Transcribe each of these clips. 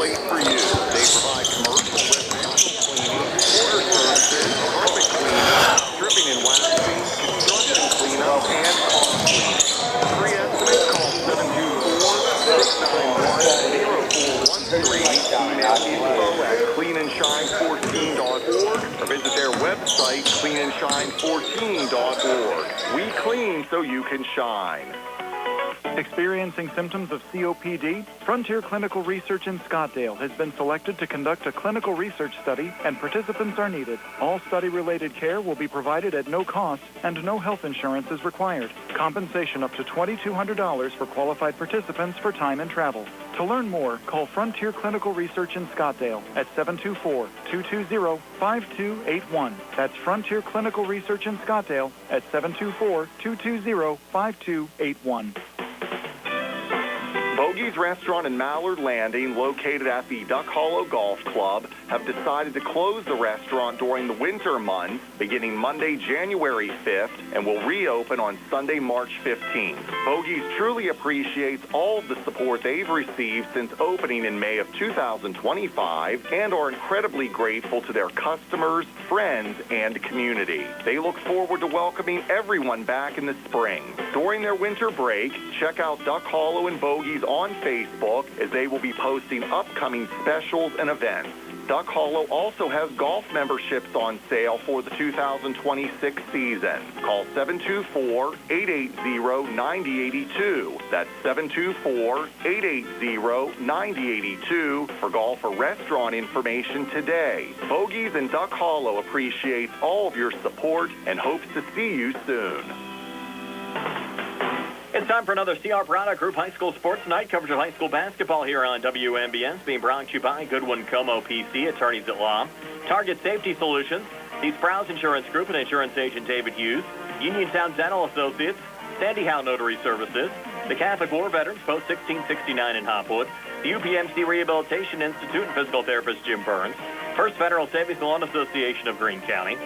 place for you. They provide commercial, residential cleaning, order services, carpet cleaning, stripping and waxing, construction cleanup, and car cleaning. Free estimate, call 724-691-0413. Email info@cleanandshine14.org or visit their website, cleanandshine14.org. We clean so you can shine. Experiencing symptoms of COPD? Frontier Clinical Research in Scottsdale has been selected to conduct a clinical research study, and participants are needed. All study-related care will be provided at no cost, and no health insurance is required. Compensation up to $2,200 for qualified participants for time and travel. To learn more, call Frontier Clinical Research in Scottsdale at 724-220-5281. That's Frontier Clinical Research in Scottsdale at 724-220-5281. Bogey's Restaurant in Mallard Landing, located at the Duck Hollow Golf Club, have decided to close the restaurant during the winter months, beginning Monday, January 5th, and will reopen on Sunday, March 15th. Bogey's truly appreciates all of the support they've received since opening in May of 2025 and are incredibly grateful to their customers, friends, and community. They look forward to welcoming everyone back in the spring. During their winter break, check out Duck Hollow and Bogey's on Facebook, as they will be posting upcoming specials and events. Duck Hollow also has golf memberships on sale for the 2026 season. Call 724-880-9082. That's 724-880-9082 for golf or restaurant information today. Bogies and Duck Hollow appreciates all of your support and hopes to see you soon. It's time for another CR Parada Group High School Sports Night. Coverage of high school basketball here on WMBS, being brought to you by Goodwin Como PC, attorneys at law, Target Safety Solutions, the Sprouse Insurance Group and insurance agent David Hughes, Uniontown Dental Associates, Sandy Howe Notary Services, the Catholic War Veterans, Post 1669 in Hopwood, the UPMC Rehabilitation Institute and physical therapist Jim Burns, First Federal Savings Loan Association of Greene County,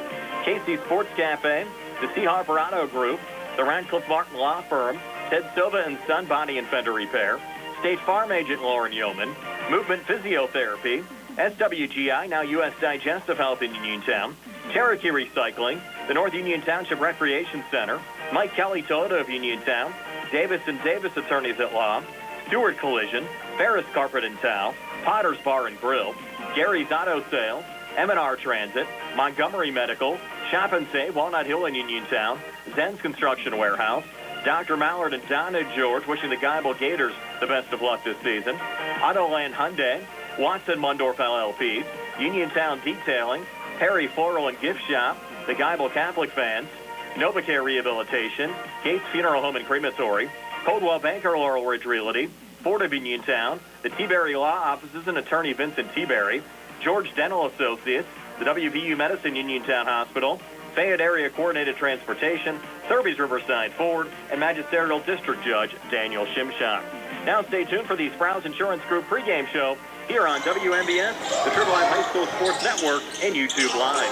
Casey Sports Cafe, the C. Harper Auto Group, the Radcliffe Martin Law Firm, Ted Silva and Son Body and Fender Repair, State Farm Agent Lauren Yeoman, Movement Physiotherapy, SWGI, now U.S. Digestive Health in Uniontown, Cherokee Recycling, the North Union Township Recreation Center, Mike Kelly Toyota of Uniontown, Davis & Davis Attorneys at Law, Stewart Collision, Ferris Carpet and Towel, Potter's Bar and Grill, Gary's Auto Sales, M&R Transit, Montgomery Medical, Shop and Save, Walnut Hill in Uniontown, Zen's Construction Warehouse, Dr. Mallard and Donna George wishing the Geibel Gators the best of luck this season, Autoland Hyundai, Watson Mundorf LLP, Uniontown Detailing, Perry Floral and Gift Shop, the Geibel Catholic Fans, NovaCare Rehabilitation, Gates Funeral Home and Crematory, Coldwell Banker Laurel Ridge Realty, Ford of Uniontown, the T-Berry Law Offices and Attorney Vincent T-Berry, George Dental Associates, the WVU Medicine Uniontown Hospital, Fayette Area Coordinated Transportation, Thurby's Riverside Ford, and Magisterial District Judge Daniel Shimshak. Now stay tuned for the Sprouse Insurance Group pregame show here on WMBS, the Triple I High School Sports Network, and YouTube Live.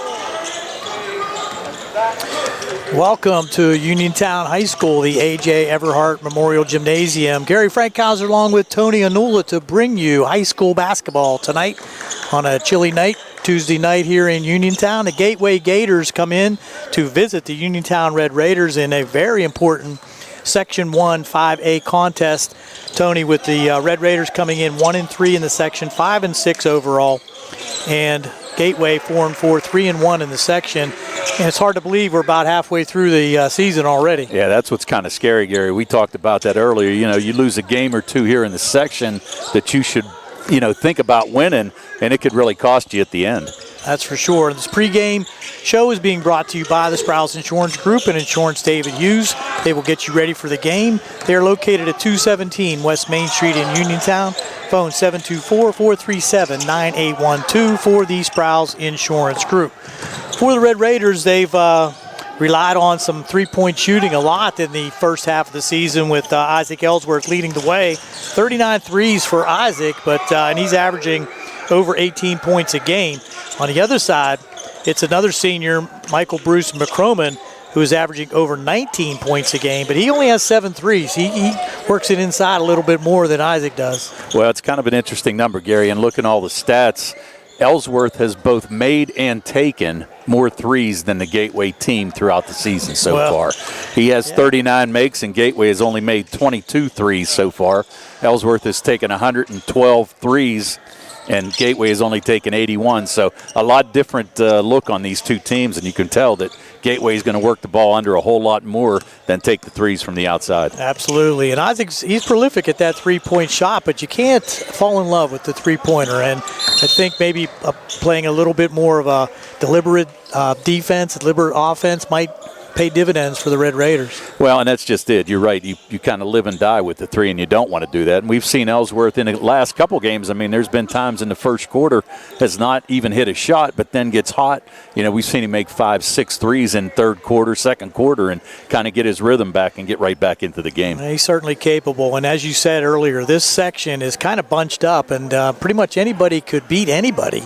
Welcome to Uniontown High School, the A.J. Everhart Memorial Gymnasium. Gary Frankhauser along with Tony Anula to bring you high school basketball tonight on a chilly night, Tuesday night here in Uniontown. The Gateway Gators come in to visit the Uniontown Red Raiders in a very important Section 1 5A contest. Tony, with the Red Raiders coming in 1-3 in the section, 5-6 overall, and Gateway 4-4, 3-1 in the section. And it's hard to believe we're about halfway through the season already. Yeah, that's what's kind of scary, Gary. We talked about that earlier. You know, you lose a game or two here in the section that you should, think about winning, and it could really cost you at the end. That's for sure. And this pregame show is being brought to you by the Sprouse Insurance Group and Insurance David Hughes. They will get you ready for the game. They are located at 217 West Main Street in Uniontown. Phone 724-437-9812 for the Sprouse Insurance Group. For the Red Raiders, they've relied on some three-point shooting a lot in the first half of the season, with Isaac Ellsworth leading the way. 39 threes for Isaac, and he's averaging over 18 points a game. On the other side, it's another senior, Michael Bruce McCroman, who is averaging over 19 points a game, but he only has 7 threes. He works it inside a little bit more than Isaac does. Well, it's kind of an interesting number, Gary, and looking at all the stats, Ellsworth has both made and taken more threes than the Gateway team throughout the season so far. He has 39 makes, and Gateway has only made 22 threes so far. Ellsworth has taken 112 threes, and Gateway has only taken 81. So a lot different look on these two teams, and you can tell that Gateway is going to work the ball under a whole lot more than take the threes from the outside. Absolutely, and I think he's prolific at that three-point shot, but you can't fall in love with the three-pointer, and I think maybe playing a little bit more of a deliberate defense, deliberate offense might pay dividends for the Red Raiders. Well, and that's just it. You're right. You kind of live and die with the three, and you don't want to do that. And we've seen Ellsworth in the last couple games. I mean, there's been times in the first quarter has not even hit a shot, but then gets hot. You know, we've seen him make 5-6 threes in third quarter, second quarter, and kind of get his rhythm back and get right back into the game. He's certainly capable. And as you said earlier, this section is kind of bunched up, and pretty much anybody could beat anybody.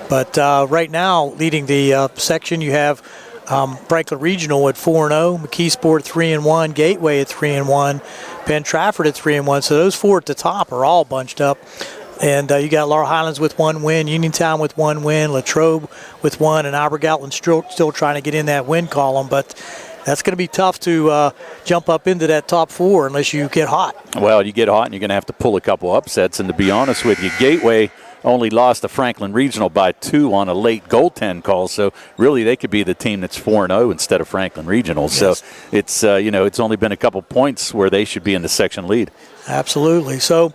But right now, leading the section, you have Franklin Regional at 4-0, McKeesport 3-1, Gateway at 3-1, Penn Trafford at 3-1. So those four at the top are all bunched up. And you got Laurel Highlands with 1 win, Uniontown with 1 win, Latrobe with 1, and Albert Gatlin still trying to get in that win column. But that's going to be tough to jump up into that top 4 unless you get hot. Well, you get hot and you're going to have to pull a couple upsets. And to be honest with you, Gateway only lost to Franklin Regional by 2 on a late goaltend call. So really they could be the team that's 4-0 instead of Franklin Regional. Yes. So it's, it's only been a couple points where they should be in the section lead. Absolutely. So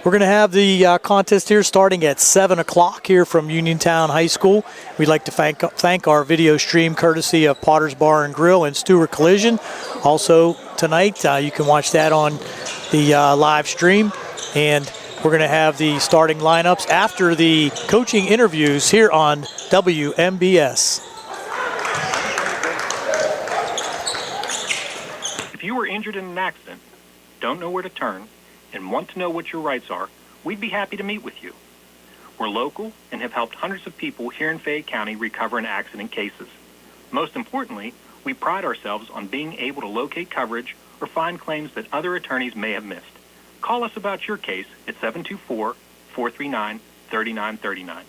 we're going to have the contest here starting at 7 o'clock here from Uniontown High School. We'd like to thank our video stream courtesy of Potter's Bar and Grill and Stewart Collision. Also tonight, you can watch that on the live stream. And we're going to have the starting lineups after the coaching interviews here on WMBS. If you were injured in an accident, don't know where to turn, and want to know what your rights are, we'd be happy to meet with you. We're local and have helped hundreds of people here in Fayette County recover in accident cases. Most importantly, we pride ourselves on being able to locate coverage or find claims that other attorneys may have missed. Call us about your case at 724-439-3939.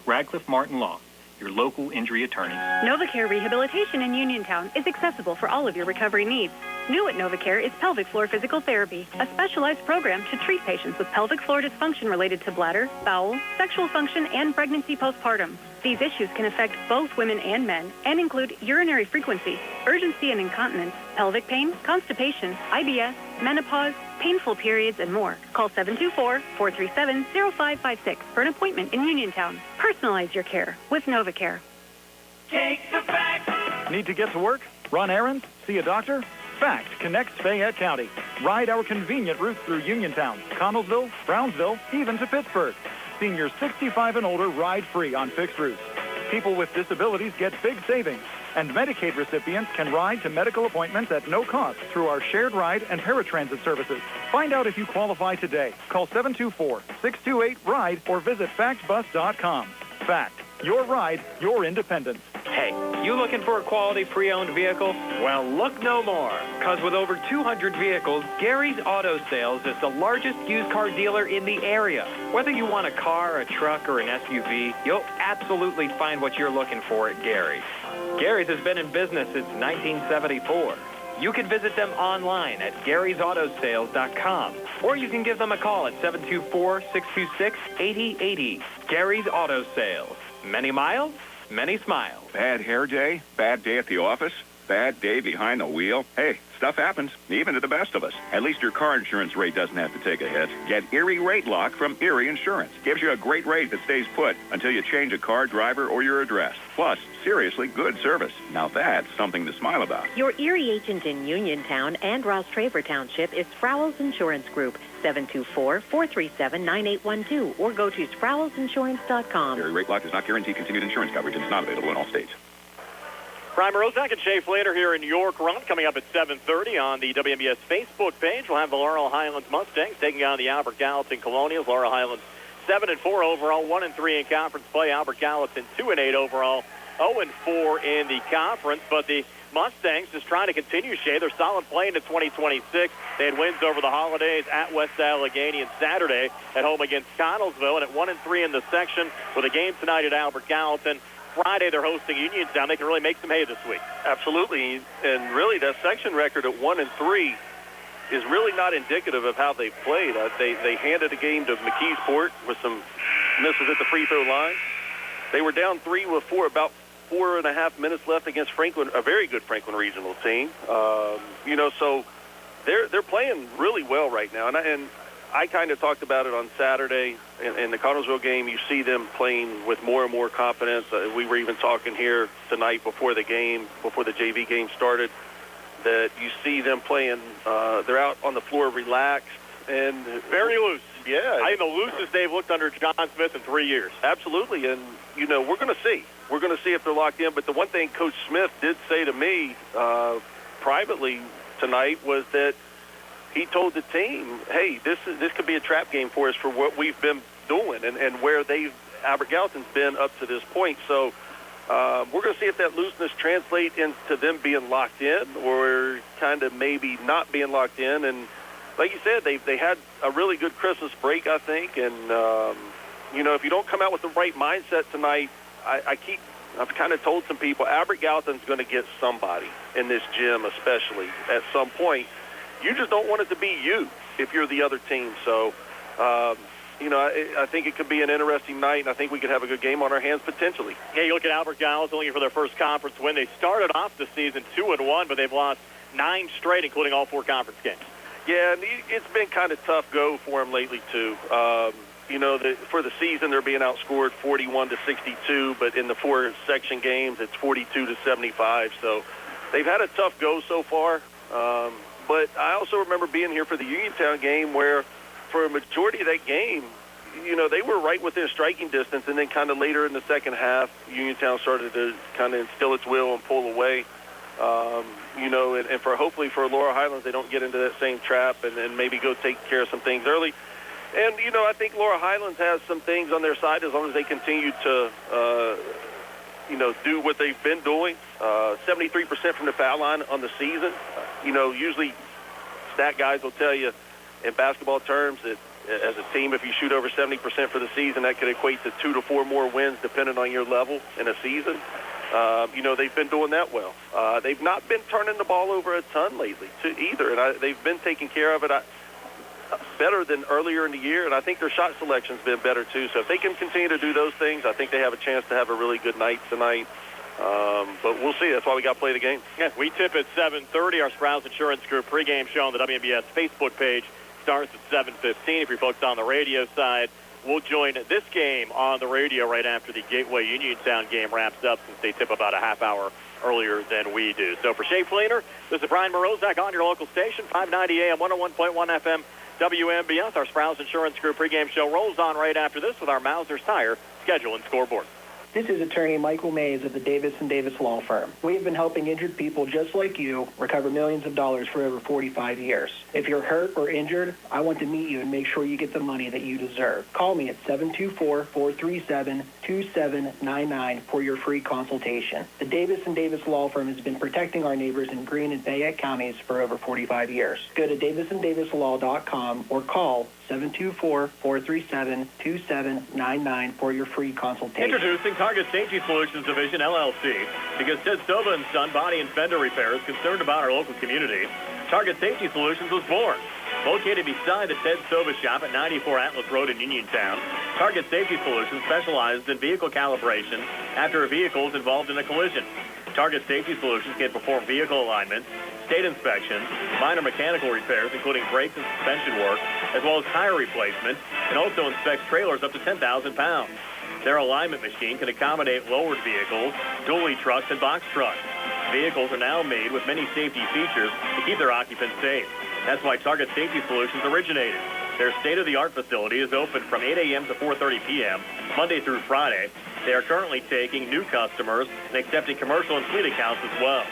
Radcliffe Martin Law, your local injury attorney. NovaCare Rehabilitation in Uniontown is accessible for all of your recovery needs. New at NovaCare is pelvic floor physical therapy, a specialized program to treat patients with pelvic floor dysfunction related to bladder, bowel, sexual function, and pregnancy postpartum. These issues can affect both women and men and include urinary frequency, urgency and incontinence, pelvic pain, constipation, IBS, menopause, painful periods, and more. Call 724-437-0556 for an appointment in Uniontown. Personalize your care with NovaCare. Take the fact. Need to get to work? Run errands? See a doctor? Fact connects Fayette County. Ride our convenient routes through Uniontown, Connellsville, Brownsville, even to Pittsburgh. Seniors 65 and older ride free on fixed routes. People with disabilities get big savings. And Medicaid recipients can ride to medical appointments at no cost through our shared ride and paratransit services. Find out if you qualify today. Call 724-628-RIDE or visit factbus.com. Fact, your ride, your independence. Hey, you looking for a quality pre-owned vehicle? Well, look no more, because with over 200 vehicles, Gary's Auto Sales is the largest used car dealer in the area. Whether you want a car, a truck, or an SUV, you'll absolutely find what you're looking for at Gary's. Gary's has been in business since 1974. You can visit them online at Gary'sAutoSales.com, or you can give them a call at 724-626-8080. Gary's Auto Sales. Many miles, many smiles. Bad hair day? Bad day at the office? Bad day behind the wheel? Hey, stuff happens, even to the best of us. At least your car insurance rate doesn't have to take a hit. Get Erie Rate Lock from Erie Insurance. Gives you a great rate that stays put until you change a car, driver, or your address. Plus, seriously good service. Now that's something to smile about. Your Erie agent in Uniontown and Ross Traver Township is Sprowell's Insurance Group. 724-437-9812 or go to SprowellsInsurance.com. Erie Rate Lock does not guarantee continued insurance coverage and is not available in all states. Primer Ozak and Schaefer later here in York Run coming up at 7:30 on the WMBS Facebook page. We'll have the Laurel Highlands Mustangs taking on the Albert Gallatin Colonials. Laurel Highlands 7-4 overall, 1-3 in conference play. Albert Gallatin 2-8 overall, 0-4 in the conference. But the Mustangs just trying to continue, Shea. They're solid playing in 2026. They had wins over the holidays at West Allegheny and Saturday at home against Connellsville, and at 1-3 in the section with a game tonight at Albert Gallatin. Friday they're hosting Uniontown. They can really make some hay this week. Absolutely, and really that section record at 1-3 is really not indicative of how they've played. They handed a game to McKeesport with some misses at the free throw line. They were down 3 with about 4.5 minutes left against Franklin, a very good Franklin Regional team. So they're playing really well right now. And I kind of talked about it on Saturday in the Connellsville game. You see them playing with more and more confidence. We were even talking here tonight before the JV game started, that you see them playing. They're out on the floor relaxed and very loose. Yeah. I think the loosest they've looked under John Smith in 3 years. Absolutely. And, we're going to see. We're going to see if they're locked in. But the one thing Coach Smith did say to me privately tonight was that he told the team, hey, this could be a trap game for us for what we've been doing and where Albert Gallatin's been up to this point. So we're going to see if that looseness translates into them being locked in or kind of maybe not being locked in. And like you said, they had a really good Christmas break, I think. And, if you don't come out with the right mindset tonight, I've kind of told some people, Albert Gallatin's going to get somebody in this gym, especially at some point. You just don't want it to be you if you're the other team. So, I think it could be an interesting night, and I think we could have a good game on our hands potentially. Yeah, you look at Albert Gallatin looking for their first conference win. They started off the season 2-1, but they've lost 9 straight, including all 4 conference games. Yeah, and it's been kind of tough go for them lately, too. For the season, they're being outscored 41-62, but in the 4 section games, it's 42-75. So they've had a tough go so far. But I also remember being here for the Uniontown game where for a majority of that game, they were right within striking distance, and then kind of later in the second half, Uniontown started to kind of instill its will and pull away. And hopefully for Laurel Highlands, they don't get into that same trap and maybe go take care of some things early. And, I think Laurel Highlands has some things on their side as long as they continue to, do what they've been doing. 73% from the foul line on the season. Usually stat guys will tell you in basketball terms that as a team, if you shoot over 70% for the season, that could equate to 2 to 4 more wins depending on your level in a season. They've been doing that well. They've not been turning the ball over a ton lately either, and they've been taking care of it better than earlier in the year, and I think their shot selection's been better too. So if they can continue to do those things, I think they have a chance to have a really good night tonight. But we'll see. That's why we got to play the game. Yeah, we tip at 7:30. Our Sprouse Insurance Group pregame show on the WMBS Facebook page starts at 7:15. If you're folks on the radio side, we'll join this game on the radio right after the Gateway Uniontown game wraps up, since they tip about a half hour earlier than we do. So for Shea Fleener, this is Brian Morozak on your local station, 590 AM, 101.1 FM, WMBS. Our Sprouse Insurance Group pregame show rolls on right after this with our Mauser's Tire schedule and scoreboard. This is attorney Michael Mays of the Davis & Davis Law Firm. We have been helping injured people just like you recover millions of dollars for over 45 years. If you're hurt or injured, I want to meet you and make sure you get the money that you deserve. Call me at 724-437-2799 for your free consultation. The Davis & Davis Law Firm has been protecting our neighbors in Greene and Fayette counties for over 45 years. Go to davisanddavislaw.com or call 724-437-2799 for your free consultation. Introducing Target Safety Solutions Division, LLC. Because Ted Sova & Son Body and Fender Repair is concerned about our local community, Target Safety Solutions was born. Located beside the Ted Sova Shop at 94 Atlas Road in Uniontown, Target Safety Solutions specializes in vehicle calibration after a vehicle is involved in a collision. Target Safety Solutions can perform vehicle alignments, state inspections, minor mechanical repairs, including brakes and suspension work, as well as tire replacement, and also inspects trailers up to 10,000 pounds. Their alignment machine can accommodate lowered vehicles, dually trucks, and box trucks. Vehicles are now made with many safety features to keep their occupants safe. That's why Target Safety Solutions originated. Their state-of-the-art facility is open from 8 a.m. to 4:30 p.m., Monday through Friday. They are currently taking new customers and accepting commercial and fleet accounts as well.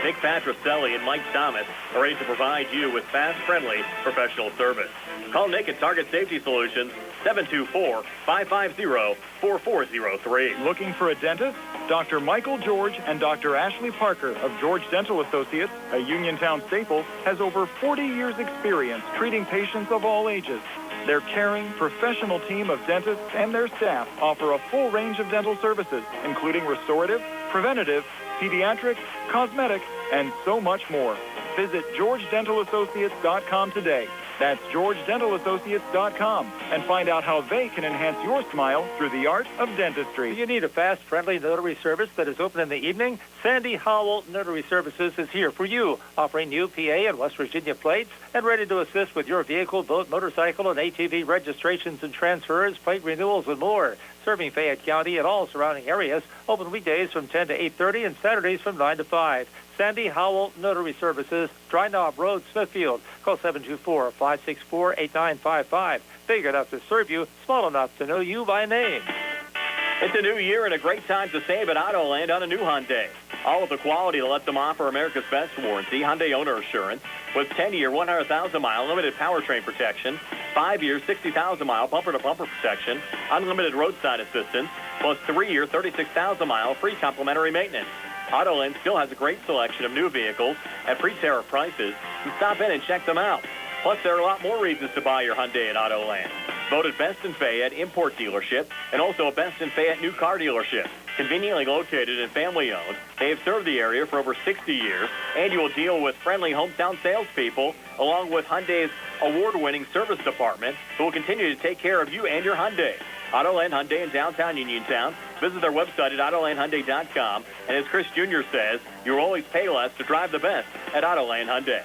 Nick Patricelli and Mike Thomas are ready to provide you with fast, friendly, professional service. Call Nick at Target Safety Solutions, 724-550-4403. Looking for a dentist? Dr. Michael George and Dr. Ashley Parker of George Dental Associates, a Uniontown staple, has over 40 years' experience treating patients of all ages. Their caring, professional team of dentists and their staff offer a full range of dental services, including restorative, preventative, pediatric, cosmetic, and so much more. Visit GeorgeDentalAssociates.com today. That's GeorgeDentalAssociates.com and find out how they can enhance your smile through the art of dentistry. Do you need a fast, friendly notary service that is open in the evening? Sandy Howell Notary Services is here for you, offering new PA and West Virginia plates and ready to assist with your vehicle, boat, motorcycle, and ATV registrations and transfers, plate renewals, and more. Serving Fayette County and all surrounding areas, open weekdays from 10 to 8:30 and Saturdays from 9 to 5. Sandy Howell Notary Services, Dry Knob Road, Smithfield. Call 724-564-8955. Big enough to serve you, small enough to know you by name. It's a new year and a great time to save at Autoland on a new Hyundai. All of the quality to let them offer America's best warranty, Hyundai Owner Assurance, with 10-year, 100,000-mile limited powertrain protection, 5-year, 60,000-mile bumper-to-bumper protection, unlimited roadside assistance, plus 3-year, 36,000-mile free complimentary maintenance. Autoland still has a great selection of new vehicles at pre-tariff prices, so stop in and check them out. Plus, there are a lot more reasons to buy your Hyundai at Autoland. Voted Best in Fayette Import Dealership and also a Best in Fayette New Car Dealership. Conveniently located and family-owned, they have served the area for over 60 years, and you will deal with friendly hometown salespeople along with Hyundai's award-winning service department who will continue to take care of you and your Hyundai. Autoland Hyundai in downtown Uniontown. Visit their website at AutolandHyundai.com. And as Chris Jr. says, you'll always pay less to drive the best at Autoland Hyundai.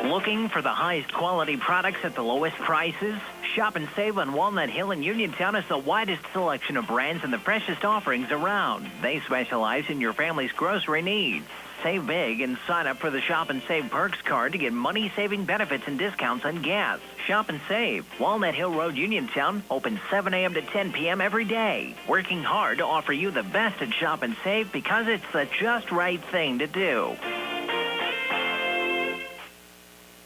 Looking for the highest quality products at the lowest prices? Shop and save on Walnut Hill in Uniontown has the widest selection of brands and the freshest offerings around. They specialize in your family's grocery needs. Save big and sign up for the Shop and Save Perks card to get money-saving benefits and discounts on gas. Shop and Save. Walnut Hill Road, Uniontown, open 7 a.m. to 10 p.m. every day. Working hard to offer you the best at Shop and Save because it's the just right thing to do.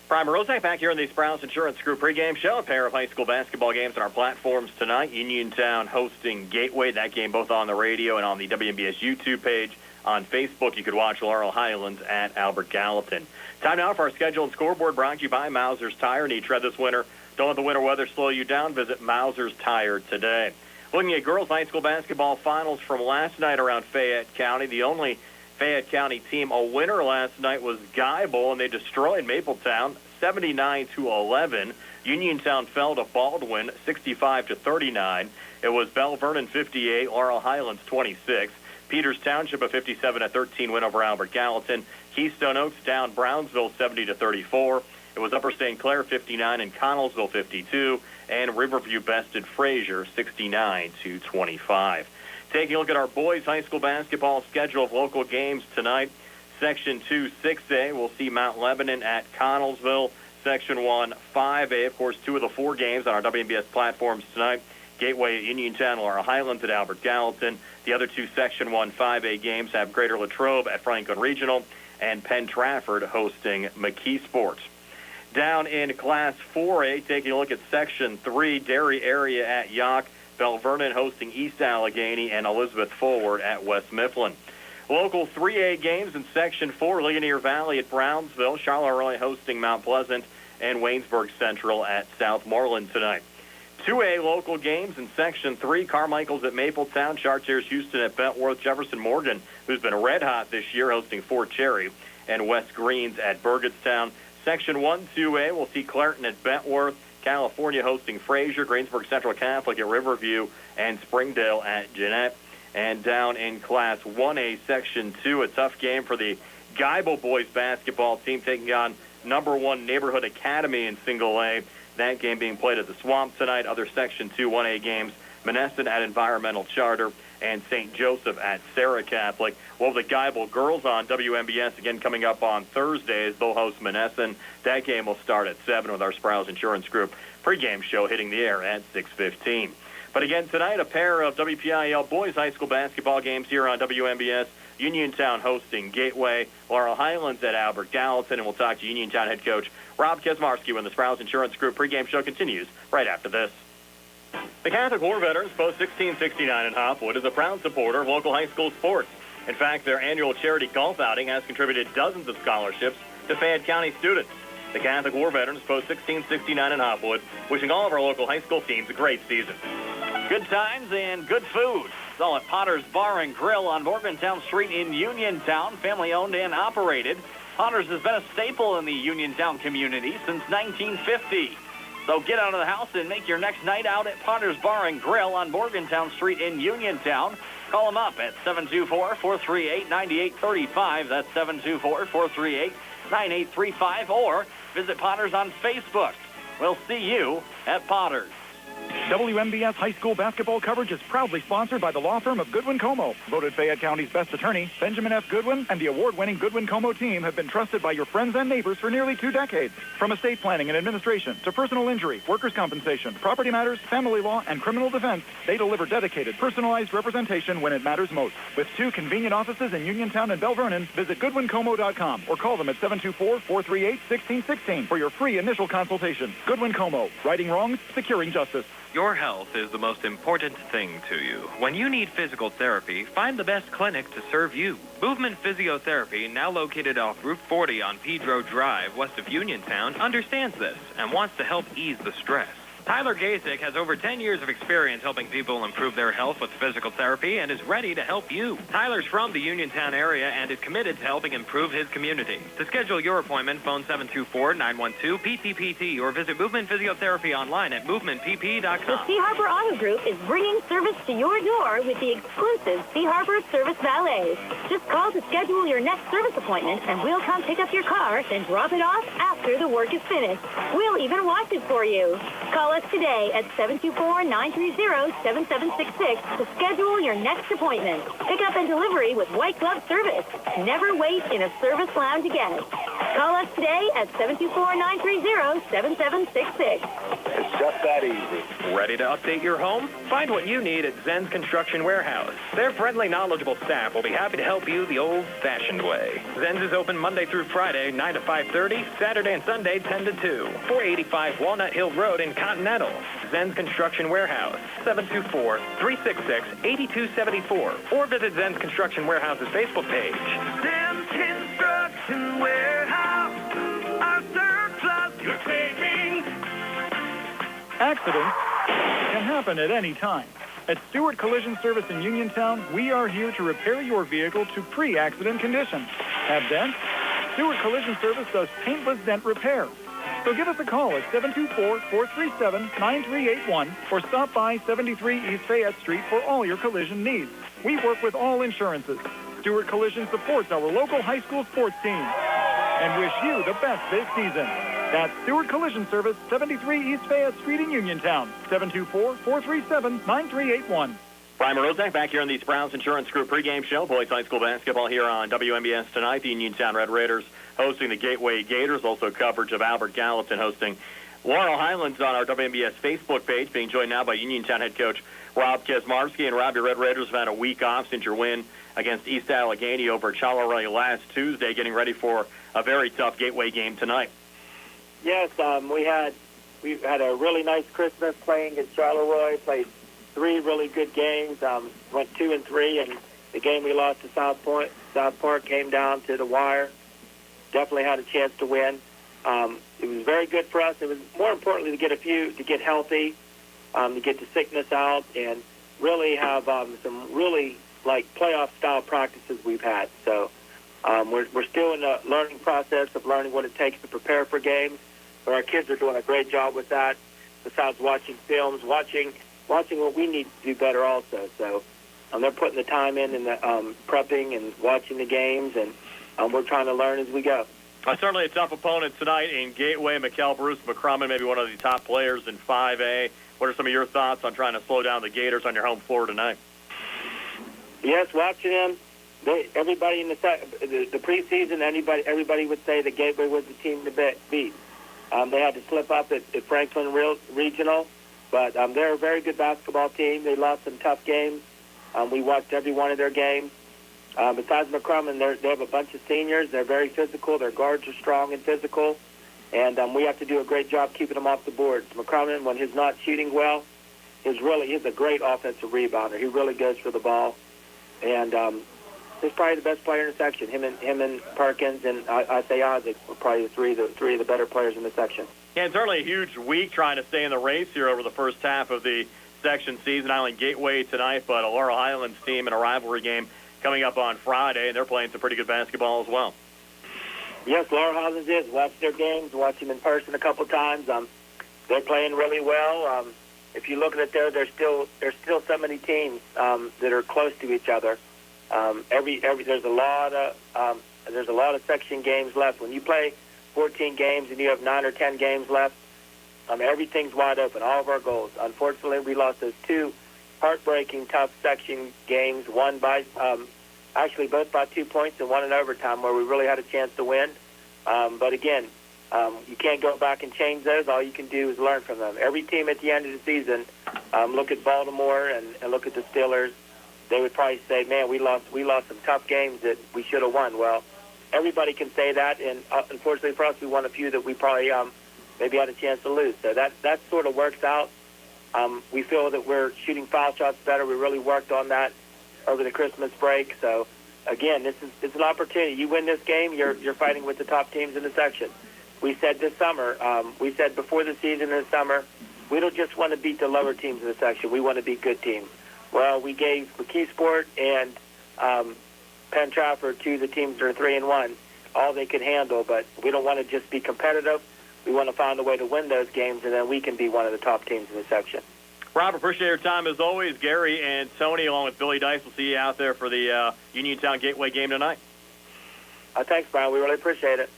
Brian Morozak back here in the Sprouse Insurance Group pregame show. A pair of high school basketball games on our platforms tonight. Uniontown hosting Gateway. That game both on the radio and on the WMBS YouTube page. On Facebook, you could watch Laurel Highlands at Albert Gallatin. Time now for our schedule and scoreboard brought to you by Mauser's Tire. Need tread this winter? Don't let the winter weather slow you down. Visit Mauser's Tire today. Looking at girls high school basketball finals from last night around Fayette County. The only Fayette County team a winner last night was Guyble, and they destroyed Mapletown 79-11. Uniontown fell to Baldwin 65-39. It was Bell Vernon 58, Laurel Highlands 26. Peters Township a 57-13 win over Albert Gallatin. Keystone Oaks down Brownsville 70-34. It was Upper St. Clair 59 and Connellsville 52, and Riverview bested Fraser 69-25. Taking a look at our boys high school basketball schedule of local games tonight. Section 2 6A, we'll see Mount Lebanon at Connellsville. Section 1 5A, of course, 2 of the 4 games on our WMBS platforms tonight. Gateway at Uniontown, Laurel Highlands at Albert Gallatin. The other 2 Section 1 5A games have Greater Latrobe at Franklin Regional and Penn Trafford hosting McKeesport. Down in Class 4A, taking a look at Section 3, Derry area at Yock, Bell Vernon hosting East Allegheny, and Elizabeth Forward at West Mifflin. Local 3A games in Section 4, Ligonier Valley at Brownsville, Charleroi hosting Mount Pleasant, and Waynesburg Central at Southmoreland tonight. 2A local games in Section 3, Carmichael's at Mapletown, Chartiers Houston at Bentworth, Jefferson Morgan, who's been red hot this year, hosting Fort Cherry, and West Greens at Burgettstown. Section 1, 2A, we'll see Clareton at Bentworth, California hosting Fraser, Greensburg Central Catholic at Riverview, and Springdale at Jeanette. And down in Class 1A, Section 2, a tough game for the Guyble boys basketball team, taking on number 1 Neighborhood Academy in Single A. That game being played at the Swamp tonight. Other Section 2 1A games, Monessen at Environmental Charter and St. Joseph at Sarah Catholic. Well, the Guyble girls on WMBS again coming up on Thursday as they'll host Monessen. That game will start at 7 with our Sprouse Insurance Group pregame show hitting the air at 6:15. But again, tonight, a pair of WPIAL boys high school basketball games here on WMBS. Uniontown hosting Gateway. Laurel Highlands at Albert Gallatin, and we'll talk to Uniontown head coach Rob Kesmarski when the Sprouse Insurance Group pregame show continues right after this. The Catholic War Veterans Post 1669 in Hopwood is a proud supporter of local high school sports. In fact, their annual charity golf outing has contributed dozens of scholarships to Fayette County students. The Catholic War Veterans Post 1669 in Hopwood, wishing all of our local high school teams a great season. Good times and good food. It's all at Potter's Bar and Grill on Morgantown Street in Uniontown, family-owned and operated. Potter's has been a staple in the Uniontown community since 1950. So get out of the house and make your next night out at Potter's Bar and Grill on Morgantown Street in Uniontown. Call them up at 724-438-9835. That's 724-438-9835. Or visit Potter's on Facebook. We'll see you at Potter's. WMBS high school basketball coverage is proudly sponsored by the law firm of Goodwin Como. Voted Fayette County's best attorney, Benjamin F. Goodwin and the award-winning Goodwin Como team have been trusted by your friends and neighbors for nearly 2 decades. From estate planning and administration to personal injury, workers' compensation, property matters, family law, and criminal defense, they deliver dedicated, personalized representation when it matters most. With 2 convenient offices in Uniontown and Bell Vernon, visit GoodwinComo.com or call them at 724-438-1616 for your free initial consultation. Goodwin Como, righting wrongs, securing justice. Your health is the most important thing to you. When you need physical therapy, find the best clinic to serve you. Movement Physiotherapy, now located off Route 40 on Pedro Drive, west of Uniontown, understands this and wants to help ease the stress. Tyler Gasick has over 10 years of experience helping people improve their health with physical therapy and is ready to help you. Tyler's from the Uniontown area and is committed to helping improve his community. To schedule your appointment, phone 724-912-PTPT or visit Movement Physiotherapy online at movementpp.com. The Sea Harbor Auto Group is bringing service to your door with the exclusive Sea Harbor Service Valet. Just call to schedule your next service appointment and we'll come pick up your car, then drop it off after the work is finished. We'll even wash it for you. Call us today at 724-930-7766 to schedule your next appointment. Pickup and delivery with white glove service. Never wait in a service lounge again. Call us today at 724-930-7766. It's just that easy. Ready to update your home? Find what you need at Zen's Construction Warehouse. Their friendly, knowledgeable staff will be happy to help you the old-fashioned way. Zen's is open Monday through Friday, 9 to 5:30, Saturday and Sunday, 10 to 2. 485 Walnut Hill Road in Continental. Zen's Construction Warehouse, 724-366-8274. Or visit Zen's Construction Warehouse's Facebook page. Zen's Construction Warehouse, our surplus you're saving. Accidents can happen at any time. At Stewart Collision Service in Uniontown, we are here to repair your vehicle to pre-accident condition. Have dents? Stewart Collision Service does paintless dent repair. So give us a call at 724-437-9381 or stop by 73 East Fayette Street for all your collision needs. We work with all insurances. Stewart Collision supports our local high school sports team and wish you the best this season. That's Stewart Collision Service, 73 East Fayette Street in Uniontown, 724-437-9381. Brian Morozak back here on the Sprouse Insurance Group pregame show. Boys high school basketball here on WMBS tonight. The Uniontown Red Raiders hosting the Gateway Gators. Also coverage of Albert Gallatin hosting Laurel Highlands on our WMBS Facebook page. Being joined now by Uniontown head coach Rob Kesmarski. And Rob, your Red Raiders have had a week off since your win against East Allegheny over Charleroi last Tuesday, getting ready for a very tough Gateway game tonight. Yes, we had a really nice Christmas playing at Charleroi. Played 3 really good games. Went 2-3, and the game we lost to South Park came down to the wire. Definitely had a chance to win. It was very good for us. It was more importantly to get healthy, to get the sickness out, and really have some really like playoff style practices we've had. So we're still in the learning process of learning what it takes to prepare for games. But our kids are doing a great job with that. Besides watching films, watching what we need to do better also. So they're putting the time in the prepping and watching the games, and we're trying to learn as we go. Certainly a tough opponent tonight in Gateway. Mikkel Bruce McCrummon, maybe one of the top players in 5A. What are some of your thoughts on trying to slow down the Gators on your home floor tonight? Yes, watching them. Everybody in the preseason, everybody would say that Gateway was the team to beat. They had to slip up at Franklin Regional, but they're a very good basketball team. They lost some tough games. We watched every one of their games. Besides McCrummon, they have a bunch of seniors. They're very physical. Their guards are strong and physical. And we have to do a great job keeping them off the boards. McCrummon, when he's not shooting well, he's a great offensive rebounder. He really goes for the ball. And he's probably the best player in the section. Him and Perkins and I say Isaac are probably three of the better players in the section. Yeah, it's certainly a huge week trying to stay in the race here over the first half of the section season. Not only Gateway tonight, but a Laurel Highlands team in a rivalry game coming up on Friday, and they're playing some pretty good basketball as well. Yes, Laurel Highlands is. Watch their games, watch them in person a couple times. They're playing really well. If you look at it there's still so many teams that are close to each other. There's a lot of section games left. When you play 14 games and you have 9 or 10 games left, everything's wide open. All of our goals. Unfortunately, we lost those 2 heartbreaking, tough section games. One by actually both by 2 points and one in overtime, where we really had a chance to win. But again, you can't go back and change those. All you can do is learn from them. Every team at the end of the season, look at Baltimore and look at the Steelers. They would probably say, "Man, we lost some tough games that we should have won." Well, everybody can say that, and unfortunately for us, we won a few that we probably maybe had a chance to lose. So that sort of works out. We feel that we're shooting foul shots better. We really worked on that over the Christmas break. So again, it's an opportunity. You win this game, you're fighting with the top teams in the section. We said this summer, we said before the season this summer, we don't just want to beat the lower teams in the section. We want to beat good teams. Well, we gave McKeesport and Penn Trafford, 2 of the teams that are 3-1, all they could handle. But we don't want to just be competitive. We want to find a way to win those games, and then we can be one of the top teams in the section. Rob, appreciate your time as always. Gary and Tony, along with Billy Dice, will see you out there for the Uniontown Gateway game tonight. Thanks, Brian. We really appreciate it.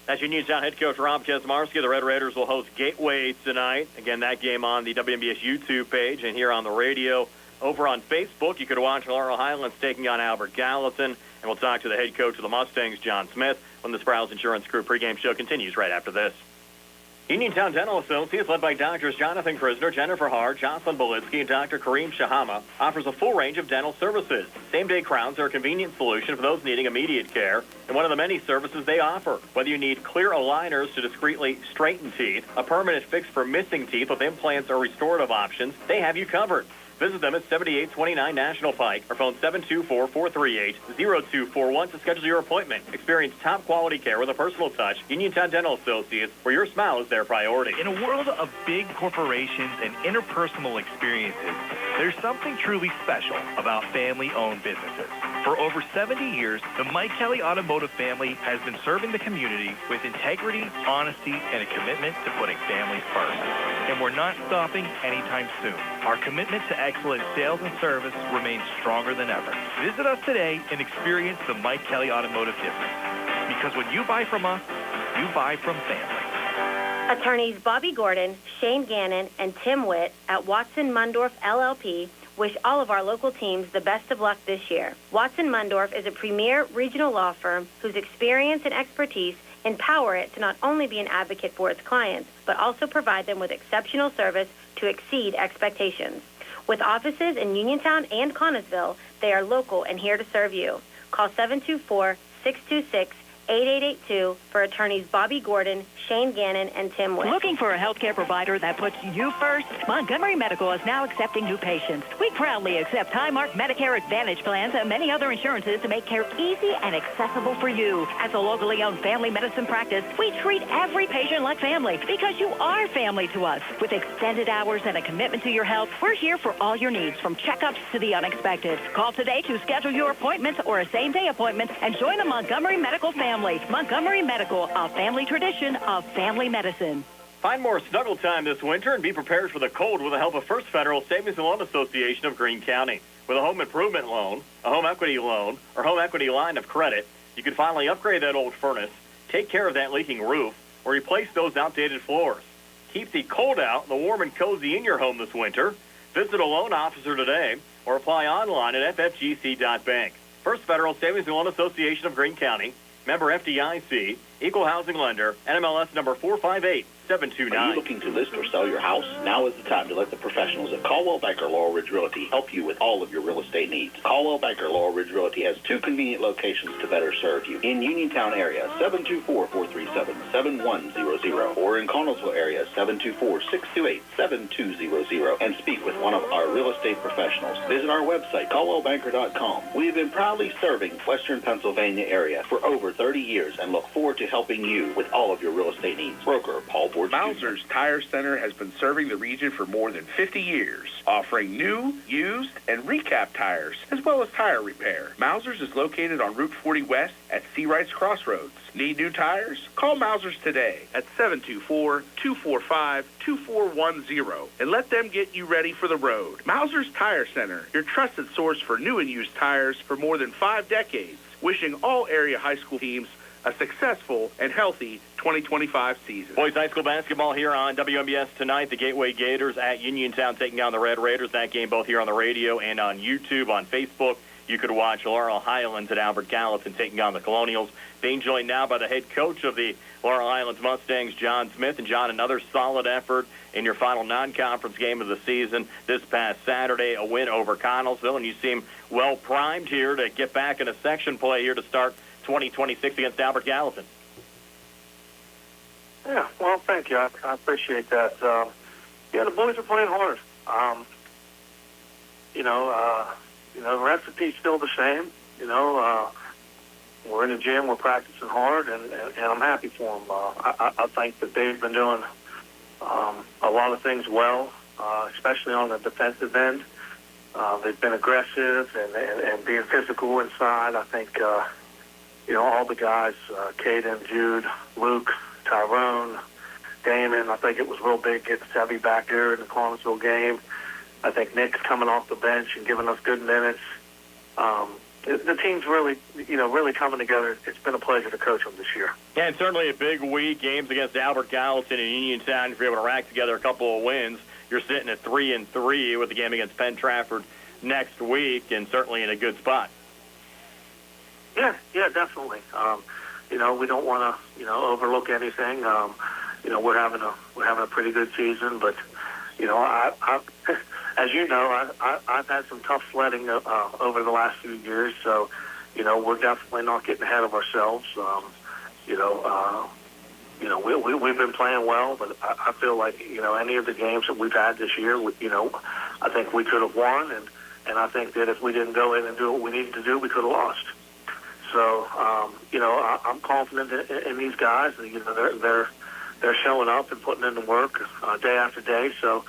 That's Uniontown head coach Rob Kesmarski. The Red Raiders will host Gateway tonight. Again, that game on the WMBS YouTube page and here on the radio. Over on Facebook, you could watch Laurel Highlands taking on Albert Gallatin. And we'll talk to the head coach of the Mustangs, John Smith, when the Sprouse Insurance Group pregame show continues right after this. Uniontown Dental Associates, led by Doctors Jonathan Krisner, Jennifer Hart, Jocelyn Belitsky, and Dr. Kareem Shahama, offers a full range of dental services. Same-day crowns are a convenient solution for those needing immediate care, and one of the many services they offer. Whether you need clear aligners to discreetly straighten teeth, a permanent fix for missing teeth with implants or restorative options, they have you covered. Visit them at 7829 National Pike or phone 724-438-0241 to schedule your appointment. Experience top-quality care with a personal touch. Uniontown Dental Associates, where your smile is their priority. In a world of big corporations and interpersonal experiences, there's something truly special about family-owned businesses. For over 70 years, the Mike Kelly Automotive family has been serving the community with integrity, honesty, and a commitment to putting families first. And we're not stopping anytime soon. Our commitment to excellent sales and service remains stronger than ever. Visit us today and experience the Mike Kelly Automotive difference. Because when you buy from us, you buy from family. Attorneys Bobby Gordon, Shane Gannon, and Tim Witt at Watson Mundorf LLP wish all of our local teams the best of luck this year. Watson Mundorf is a premier regional law firm whose experience and expertise empower it to not only be an advocate for its clients, but also provide them with exceptional service to exceed expectations. With offices in Uniontown and Connellsville, they are local and here to serve you. Call 724-626-8882 for attorneys Bobby Gordon, Shane Gannon, and Tim Witt. Looking for a healthcare provider that puts you first? Montgomery Medical is now accepting new patients. We proudly accept Highmark Medicare Advantage plans and many other insurances to make care easy and accessible for you. As a locally owned family medicine practice, we treat every patient like family because you are family to us. With extended hours and a commitment to your health, we're here for all your needs, from checkups to the unexpected. Call today to schedule your appointment or a same-day appointment and join the Montgomery Medical family. Montgomery Medical, a family tradition of family medicine. Find more snuggle time this winter and be prepared for the cold with the help of First Federal Savings and Loan Association of Greene County. With a home improvement loan, a home equity loan, or home equity line of credit, you can finally upgrade that old furnace, take care of that leaking roof, or replace those outdated floors. Keep the cold out and the warm and cozy in your home this winter. Visit a loan officer today or apply online at ffgc.bank. First Federal Savings and Loan Association of Greene County, member FDIC, Equal housing lender, NMLS number 458729. Are you looking to list or sell your house? Now is the time to let the professionals at Caldwell Banker Laurel Ridge Realty help you with all of your real estate needs. Caldwell Banker Laurel Ridge Realty has 2 convenient locations to better serve you. In Uniontown area, 724-437-7100, or in Connellsville area, 724-628-7200, and speak with one of our real estate professionals. Visit our website, caldwellbanker.com. We have been proudly serving Western Pennsylvania area for over 30 years and look forward to helping you with all of your real estate needs. Broker Paul Borges. Mauser's Tire Center has been serving the region for more than 50 years, offering new, used, and recap tires, as well as tire repair. Mauser's is located on Route 40 West at Seawrights Crossroads. Need new tires? Call Mauser's today at 724-245-2410 and let them get you ready for the road. Mauser's Tire Center, your trusted source for new and used tires for more than 5 decades. Wishing all area high school teams a successful and healthy 2025 season. Boys high school basketball here on WMBS tonight. The Gateway Gators at Uniontown taking down the Red Raiders. That game both here on the radio and on YouTube. On Facebook, you could watch Laurel Highlands at Albert Gallatin taking on the Colonials. Being joined now by the head coach of the Laurel Highlands Mustangs, John Smith. And, John, another solid effort in your final non-conference game of the season this past Saturday, a win over Connellsville. And you seem well primed here to get back into section play here to start 2026 against Albert Gallatin. Yeah, well, thank you. I appreciate that. Yeah, the boys are playing hard. The recipe's still the same. We're in the gym, we're practicing hard, and I'm happy for them. I think that they've been doing a lot of things well, especially on the defensive end. They've been aggressive and being physical inside. I think all the guys, Caden, Jude, Luke, Tyrone, Damon, I think it was real big getting Sevy back there in the Connellsville game. I think Nick's coming off the bench and giving us good minutes. The team's really coming together. It's been a pleasure to coach them this year. Yeah, and certainly a big week. Games against Albert Gallatin and Uniontown. If you're able to rack together a couple of wins, you're sitting at 3-3 with the game against Penn Trafford next week, and certainly in a good spot. Yeah, definitely. We don't want to, overlook anything. We're having a pretty good season, but I as you know, I've had some tough sledding over the last few years, so we're definitely not getting ahead of ourselves. We've been playing well, but I feel like any of the games that we've had this year, I think we could have won, and I think that if we didn't go in and do what we needed to do, we could have lost. So, I'm confident in these guys. They're showing up and putting in the work day after day. So,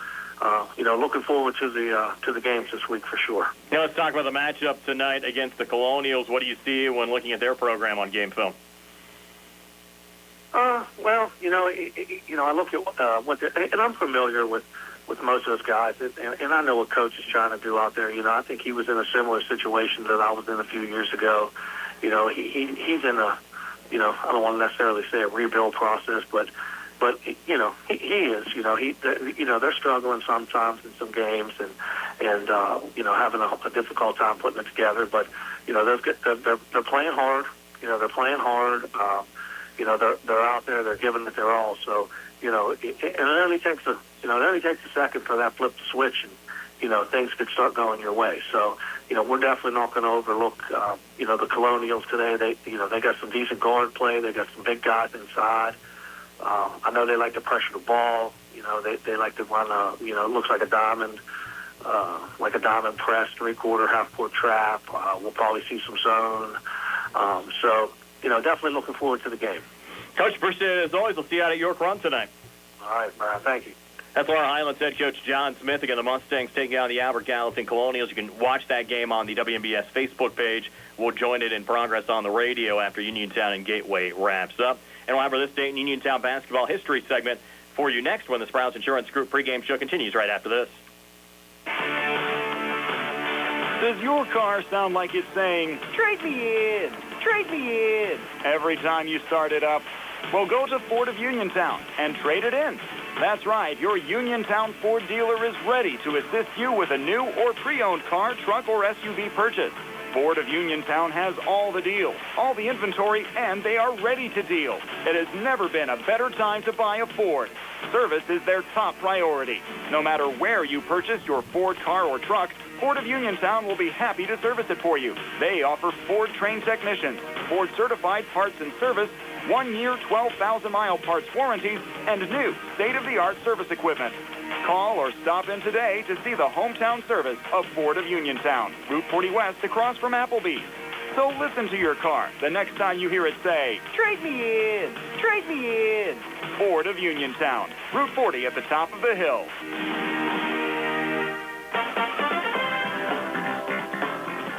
looking forward to the games this week for sure. Now let's talk about the matchup tonight against the Colonials. What do you see when looking at their program on game film? I look at what and I'm familiar with most of those guys, and I know what Coach is trying to do out there. I think he was in a similar situation that I was in a few years ago. He's in a, I don't want to necessarily say a rebuild process, but he is. They're struggling sometimes in some games, and having a difficult time putting it together. But they're playing hard. They're playing hard. They're out there. They're giving it their all. So it only takes a second for that flip to switch, and things could start going your way. So we're definitely not going to overlook the Colonials today. They got some decent guard play. They got some big guys inside. I know they like to pressure the ball. They like to run it looks like a diamond press, 3/4, half-court trap. We'll probably see some zone. Definitely looking forward to the game. Coach, appreciate it as always. We'll see you out at York Run tonight. All right, Brian. Thank you. That's Laurel Highlands head coach John Smith. Again, the Mustangs taking on the Albert Gallatin Colonials. You can watch that game on the WMBS Facebook page. We'll join it in progress on the radio after Uniontown and Gateway wraps up. And we'll have our This Day in Uniontown basketball history segment for you next when the Sprouse Insurance Group pregame show continues right after this. Does your car sound like it's saying, "Trade me in, trade me in," every time you start it up? Well, go to Ford of Uniontown and trade it in. That's right, your Uniontown Ford dealer is ready to assist you with a new or pre-owned car, truck, or SUV purchase. Ford of Uniontown has all the deals, all the inventory, and they are ready to deal. It has never been a better time to buy a Ford. Service is their top priority. No matter where you purchase your Ford car or truck, Ford of Uniontown will be happy to service it for you. They offer Ford-trained technicians, Ford-certified parts and service, 1-year, 12,000-mile parts warranties, and new state-of-the-art service equipment. Call or stop in today to see the hometown service of Ford of Uniontown, Route 40 West across from Applebee's. So listen to your car the next time you hear it say, "Trade me in! Trade me in!" Ford of Uniontown, Route 40 at the top of the hill.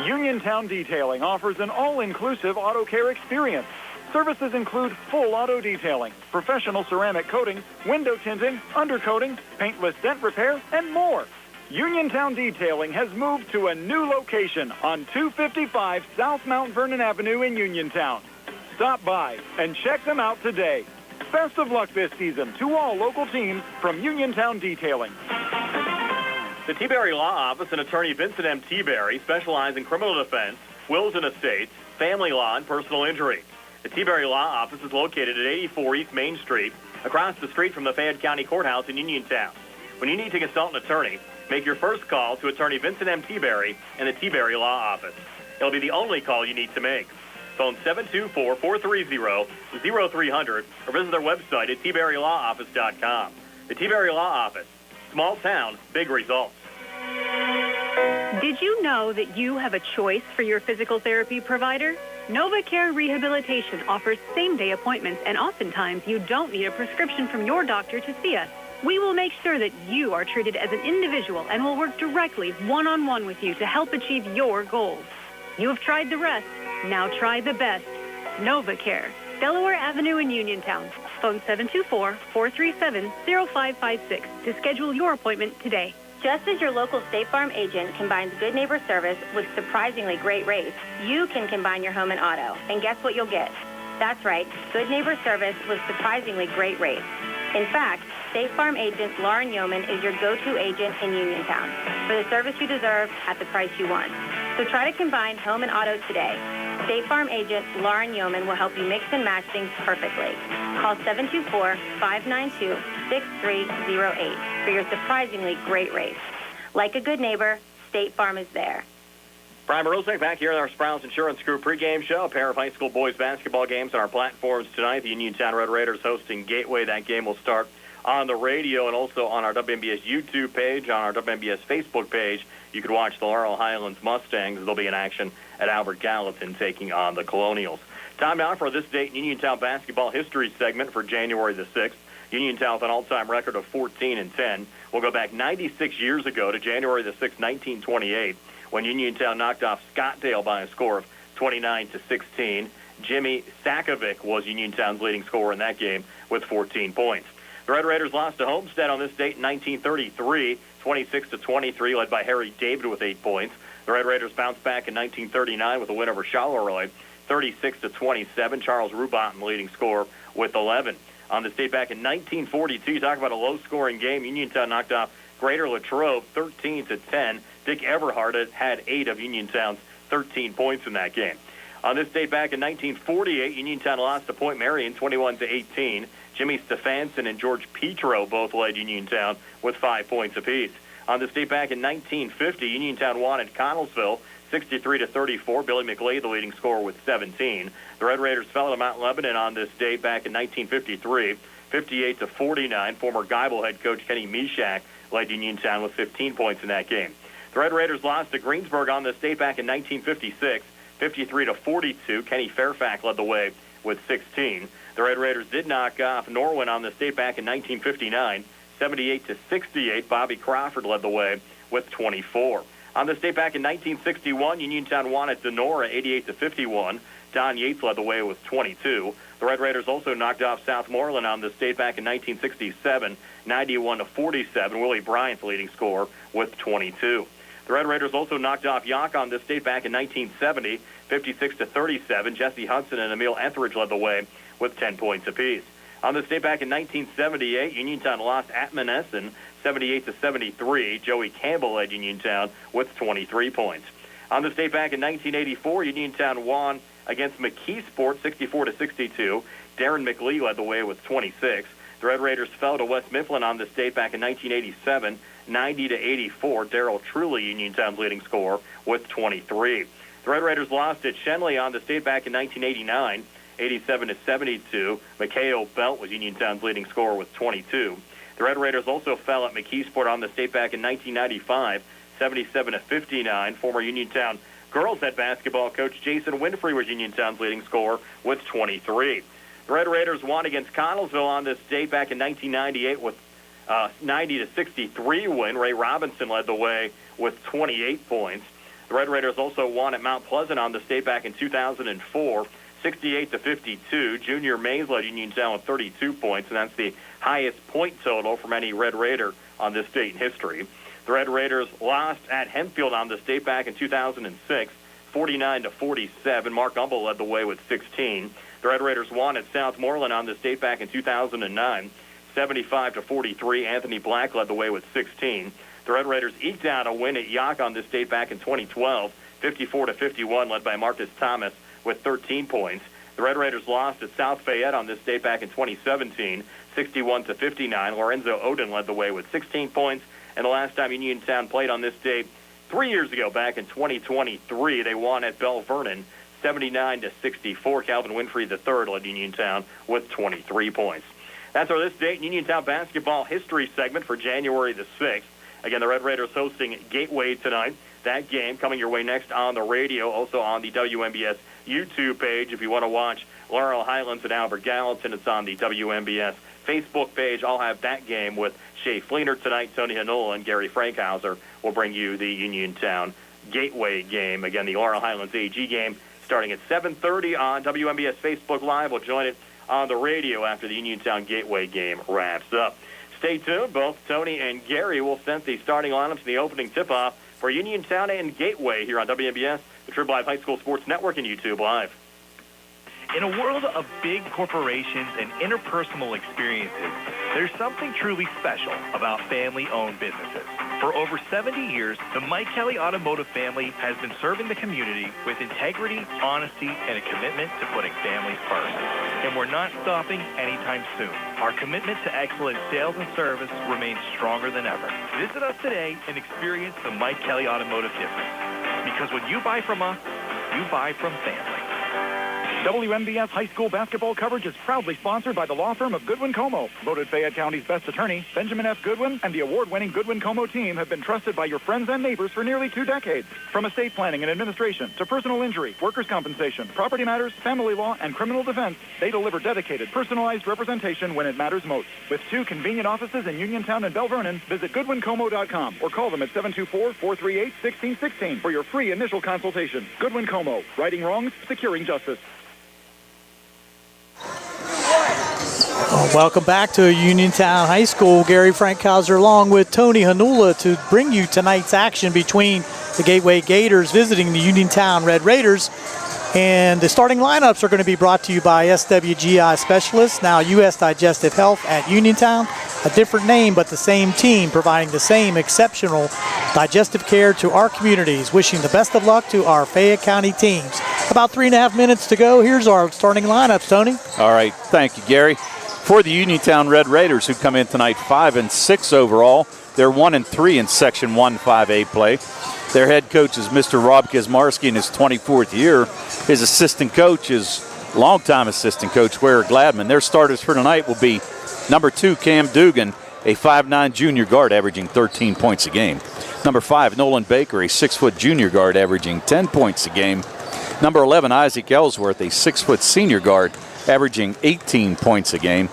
Uniontown Detailing offers an all-inclusive auto care experience. Services include full auto detailing, professional ceramic coatings, window tinting, undercoating, paintless dent repair, and more. Uniontown Detailing has moved to a new location on 255 South Mount Vernon Avenue in Uniontown. Stop by and check them out today. Best of luck this season to all local teams from Uniontown Detailing. The T-Berry Law Office and attorney Vincent M. T-Berry specialize in criminal defense, wills and estates, family law, and personal injury. The T-Berry Law Office is located at 84 East Main Street, across the street from the Fayette County Courthouse in Uniontown. When you need to consult an attorney, make your first call to attorney Vincent M. T-Berry and the T-Berry Law Office. It'll be the only call you need to make. Phone 724-430-0300 or visit their website at tberrylawoffice.com. The T-Berry Law Office. Small town, big results. Did you know that you have a choice for your physical therapy provider? NovaCare Rehabilitation offers same-day appointments, and oftentimes you don't need a prescription from your doctor to see us. We will make sure that you are treated as an individual and will work directly one-on-one with you to help achieve your goals. You have tried the rest. Now try the best. NovaCare, Delaware Avenue in Uniontown. Phone 724-437-0556 to schedule your appointment today. Just as your local State Farm agent combines good neighbor service with surprisingly great rates, you can combine your home and auto. And guess what you'll get? That's right, good neighbor service with surprisingly great rates. In fact, State Farm agent Lauren Yeoman is your go-to agent in Uniontown for the service you deserve at the price you want. So try to combine home and auto today. State Farm agent Lauren Yeoman will help you mix and match things perfectly. Call 724-592-6308 for your surprisingly great rates. Like a good neighbor, State Farm is there. Brian Rosek back here in our Sprouse Insurance Group pregame show. A pair of high school boys basketball games on our platforms tonight. The Uniontown Red Raiders hosting Gateway. That game will start on the radio and also on our WMBS YouTube page, on our WMBS Facebook page. You could watch the Laurel Highlands Mustangs. They'll be in action at Albert Gallatin taking on the Colonials. Time now for this date in Uniontown basketball history segment for January the 6th. Uniontown with an all-time record of 14-10. We'll go back 96 years ago to January the 6th, 1928, when Uniontown knocked off Scottdale by a score of 29-16. Jimmy Sakovic was Uniontown's leading scorer in that game with 14 points. The Red Raiders lost to Homestead on this date in 1933, 26-23, led by Harry David with 8 points. The Red Raiders bounced back in 1939 with a win over Charleroi, 36-27. Charles Rubatten, the leading scorer, with 11. On this date back in 1942, you talk about a low-scoring game. Uniontown knocked off Greater Latrobe 13-10. Dick Everhart had 8 of Uniontown's 13 points in that game. On this date back in 1948, Uniontown lost to Point Marion 21-18. Jimmy Stefanson and George Petro both led Uniontown with 5 points apiece. On this date back in 1950, Uniontown won at Connellsville 63-34. Billy McLeod, the leading scorer, with 17. The Red Raiders fell to Mount Lebanon on this date back in 1953, 58-49. Former Geibel head coach Kenny Mishak led Uniontown with 15 points in that game. The Red Raiders lost to Greensburg on this date back in 1956, 53-42. Kenny Fairfax led the way with 16. The Red Raiders did knock off Norwin on this date back in 1959, 78-68. Bobby Crawford led the way with 24. On this date back in 1961, Uniontown won at Denora 88-51. Don Yates led the way with 22. The Red Raiders also knocked off Southmoreland on this date back in 1967, 91-47. Willie Bryant, the leading scorer, with 22. The Red Raiders also knocked off Yonk on this date back in 1970, 56-37. Jesse Hudson and Emil Etheridge led the way with 10 points apiece. On this date back in 1978, Uniontown lost at Monessen 78-73. Joey Campbell led Uniontown with 23 points. On this date back in 1984, Uniontown won against McKeesport 64-62. Darren McLee led the way with 26. The Red Raiders fell to West Mifflin on this date back in 1987, 90-84. Darryl Truly, Uniontown's leading scorer, with 23. The Red Raiders lost at Shenley on this date back in 1989, 87-72. Mikhail Belt was Uniontown's leading scorer with 22. The Red Raiders also fell at McKeesport on this date back in 1995, 77-59. Former Uniontown girls head basketball coach Jason Winfrey was Uniontown's leading scorer with 23. The Red Raiders won against Connellsville on this date back in 1998 with 90-63 win. Ray Robinson led the way with 28 points. The Red Raiders also won at Mount Pleasant on this date back in 2004, 68-52. Junior Mays led Uniontown with 32 points, and that's the highest point total from any Red Raider on this date in history. The Red Raiders lost at Hempfield on this date back in 2006, 49-47. Mark Umble led the way with 16. The Red Raiders won at Southmoreland on this date back in 2009, 75-43. Anthony Black led the way with 16. The Red Raiders eked out a win at Yock on this date back in 2012, 54-51, led by Marcus Thomas with 13 points. The Red Raiders lost at South Fayette on this date back in 2017, 61-59. Lorenzo Oden led the way with 16 points. And the last time Uniontown played on this date 3 years ago, back in 2023, they won at Bell Vernon, 79-64. Calvin Winfrey III led Uniontown with 23 points. That's our This Date in Uniontown basketball history segment for January the 6th. Again, the Red Raiders hosting Gateway tonight. That game coming your way next on the radio, also on the WMBS YouTube page. If you want to watch Laurel Highlands and Albert Gallatin, it's on the WMBS Facebook page. I'll have that game with Shea Fleener tonight. Tony Hanola and Gary Frankhauser will bring you the Uniontown Gateway game. Again, the Laurel Highlands AG game starting at 7:30 on WMBS Facebook Live. We'll join it on the radio after the Uniontown Gateway game wraps up. Stay tuned. Both Tony and Gary will send the starting lineups in the opening tip-off for Uniontown and Gateway here on WMBS, the Trib Live High School Sports Network, and YouTube Live. In a world of big corporations and interpersonal experiences, there's something truly special about family-owned businesses. For over 70 years, the Mike Kelly Automotive family has been serving the community with integrity, honesty, and a commitment to putting families first. And we're not stopping anytime soon. Our commitment to excellent sales and service remains stronger than ever. Visit us today and experience the Mike Kelly Automotive difference. Because when you buy from us, you buy from family. WMBS high school basketball coverage is proudly sponsored by the law firm of Goodwin Como. Voted Fayette County's best attorney, Benjamin F. Goodwin, and the award-winning Goodwin Como team have been trusted by your friends and neighbors for nearly 2 decades. From estate planning and administration to personal injury, workers' compensation, property matters, family law, and criminal defense, they deliver dedicated, personalized representation when it matters most. With 2 convenient offices in Uniontown and Bell Vernon, visit GoodwinComo.com or call them at 724-438-1616 for your free initial consultation. Goodwin Como, righting wrongs, securing justice. Welcome back to Uniontown High School. Gary Frankhauser along with Tony Hanula to bring you tonight's action between the Gateway Gators visiting the Uniontown Red Raiders. And the starting lineups are going to be brought to you by SWGI Specialists, now U.S. Digestive Health at Uniontown. A different name, but the same team providing the same exceptional digestive care to our communities. Wishing the best of luck to our Fayette County teams. About 3.5 minutes to go. Here's our starting lineups, Tony. All right, thank you, Gary. For the Uniontown Red Raiders, who come in tonight 5-6 overall, they're 1-3 in Section 1-5A play. Their head coach is Mr. Rob Kizmarski in his 24th year. His assistant coach is longtime assistant coach Ware Gladman. Their starters for tonight will be number 2, Cam Dugan, a 5'9 junior guard averaging 13 points a game. Number 5, Nolan Baker, a 6-foot junior guard averaging 10 points a game. Number 11, Isaac Ellsworth, a 6-foot senior guard averaging 18 points a game.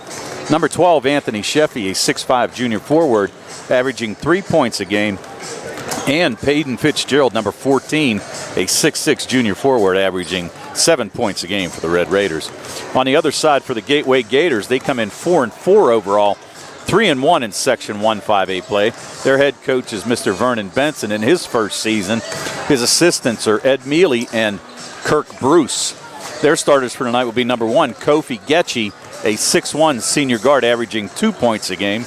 Number 12, Anthony Sheffy, a 6'5 junior forward averaging 3 points a game. And Peyton Fitzgerald, number 14, a 6'6 junior forward averaging 7 points a game for the Red Raiders. On the other side for the Gateway Gators, they come in 4-4 overall, 3-1 in Section 1-5A play. Their head coach is Mr. Vernon Benson in his first season. His assistants are Ed Mealy and Kirk Bruce. Their starters for tonight will be number 1, Kofi Getchy, a 6'1 senior guard averaging 2 points a game.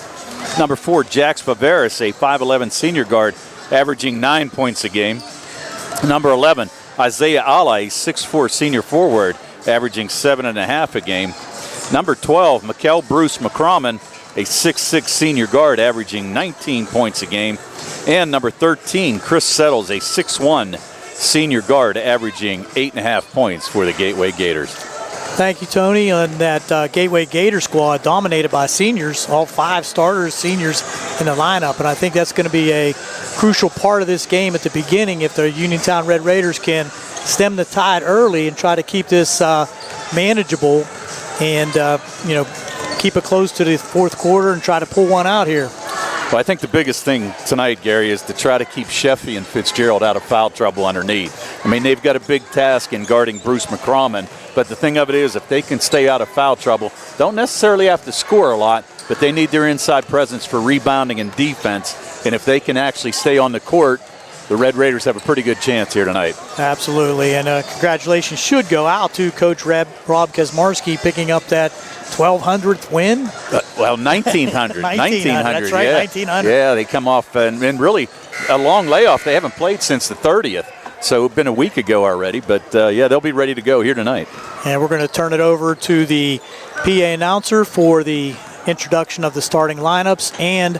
Number 4, Jax Faveras, a 5'11 senior guard averaging 9 points a game. Number 11, Isaiah Ala, a 6'4" senior forward, averaging 7.5 a game. Number 12, Mikkel Bruce McCrommon, a 6'6" senior guard, averaging 19 points a game. And number 13, Chris Settles, a 6'1" senior guard, averaging 8.5 points for the Gateway Gators. Thank you, Tony. And that Gateway Gator squad dominated by seniors, all 5 starters, seniors in the lineup. And I think that's going to be a crucial part of this game at the beginning if the Uniontown Red Raiders can stem the tide early and try to keep this manageable and, keep it close to the fourth quarter and try to pull one out here. Well, I think the biggest thing tonight, Gary, is to try to keep Sheffy and Fitzgerald out of foul trouble underneath. I mean, they've got a big task in guarding Bruce McCrommon, but the thing of it is, if they can stay out of foul trouble, don't necessarily have to score a lot, but they need their inside presence for rebounding and defense. And if they can actually stay on the court, the Red Raiders have a pretty good chance here tonight. Absolutely, and congratulations should go out to Coach Rob Kazmarski picking up that 1,200th win. 1,900. 1,900, that's right, yeah. 1,900. Yeah, they come off and really a long layoff. They haven't played since the 30th, so it's been a week ago already. But, they'll be ready to go here tonight. And we're going to turn it over to the PA announcer for the introduction of the starting lineups and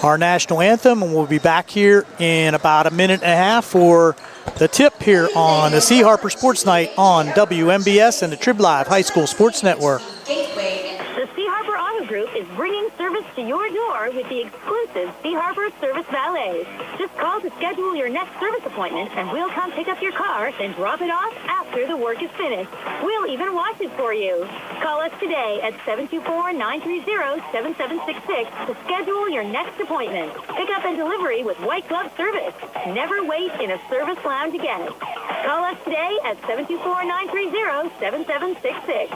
our national anthem, and we'll be back here in about a minute and a half for the tip here on the C. Harper Sports Night on WMBS and the Trib Live High School Sports Network. The C. Harper Auto Group is bringing service to your door with the exclusive C. Harper Service Valet. Just call to schedule your next service appointment, and we'll come pick up your car, then drop it off after the work is finished. We'll even wash it for you. Call us today at 724-930-7766 to schedule your next appointment. Pickup and delivery with white glove service. Never wait in a service lounge again. Call us today at 724-930-7766.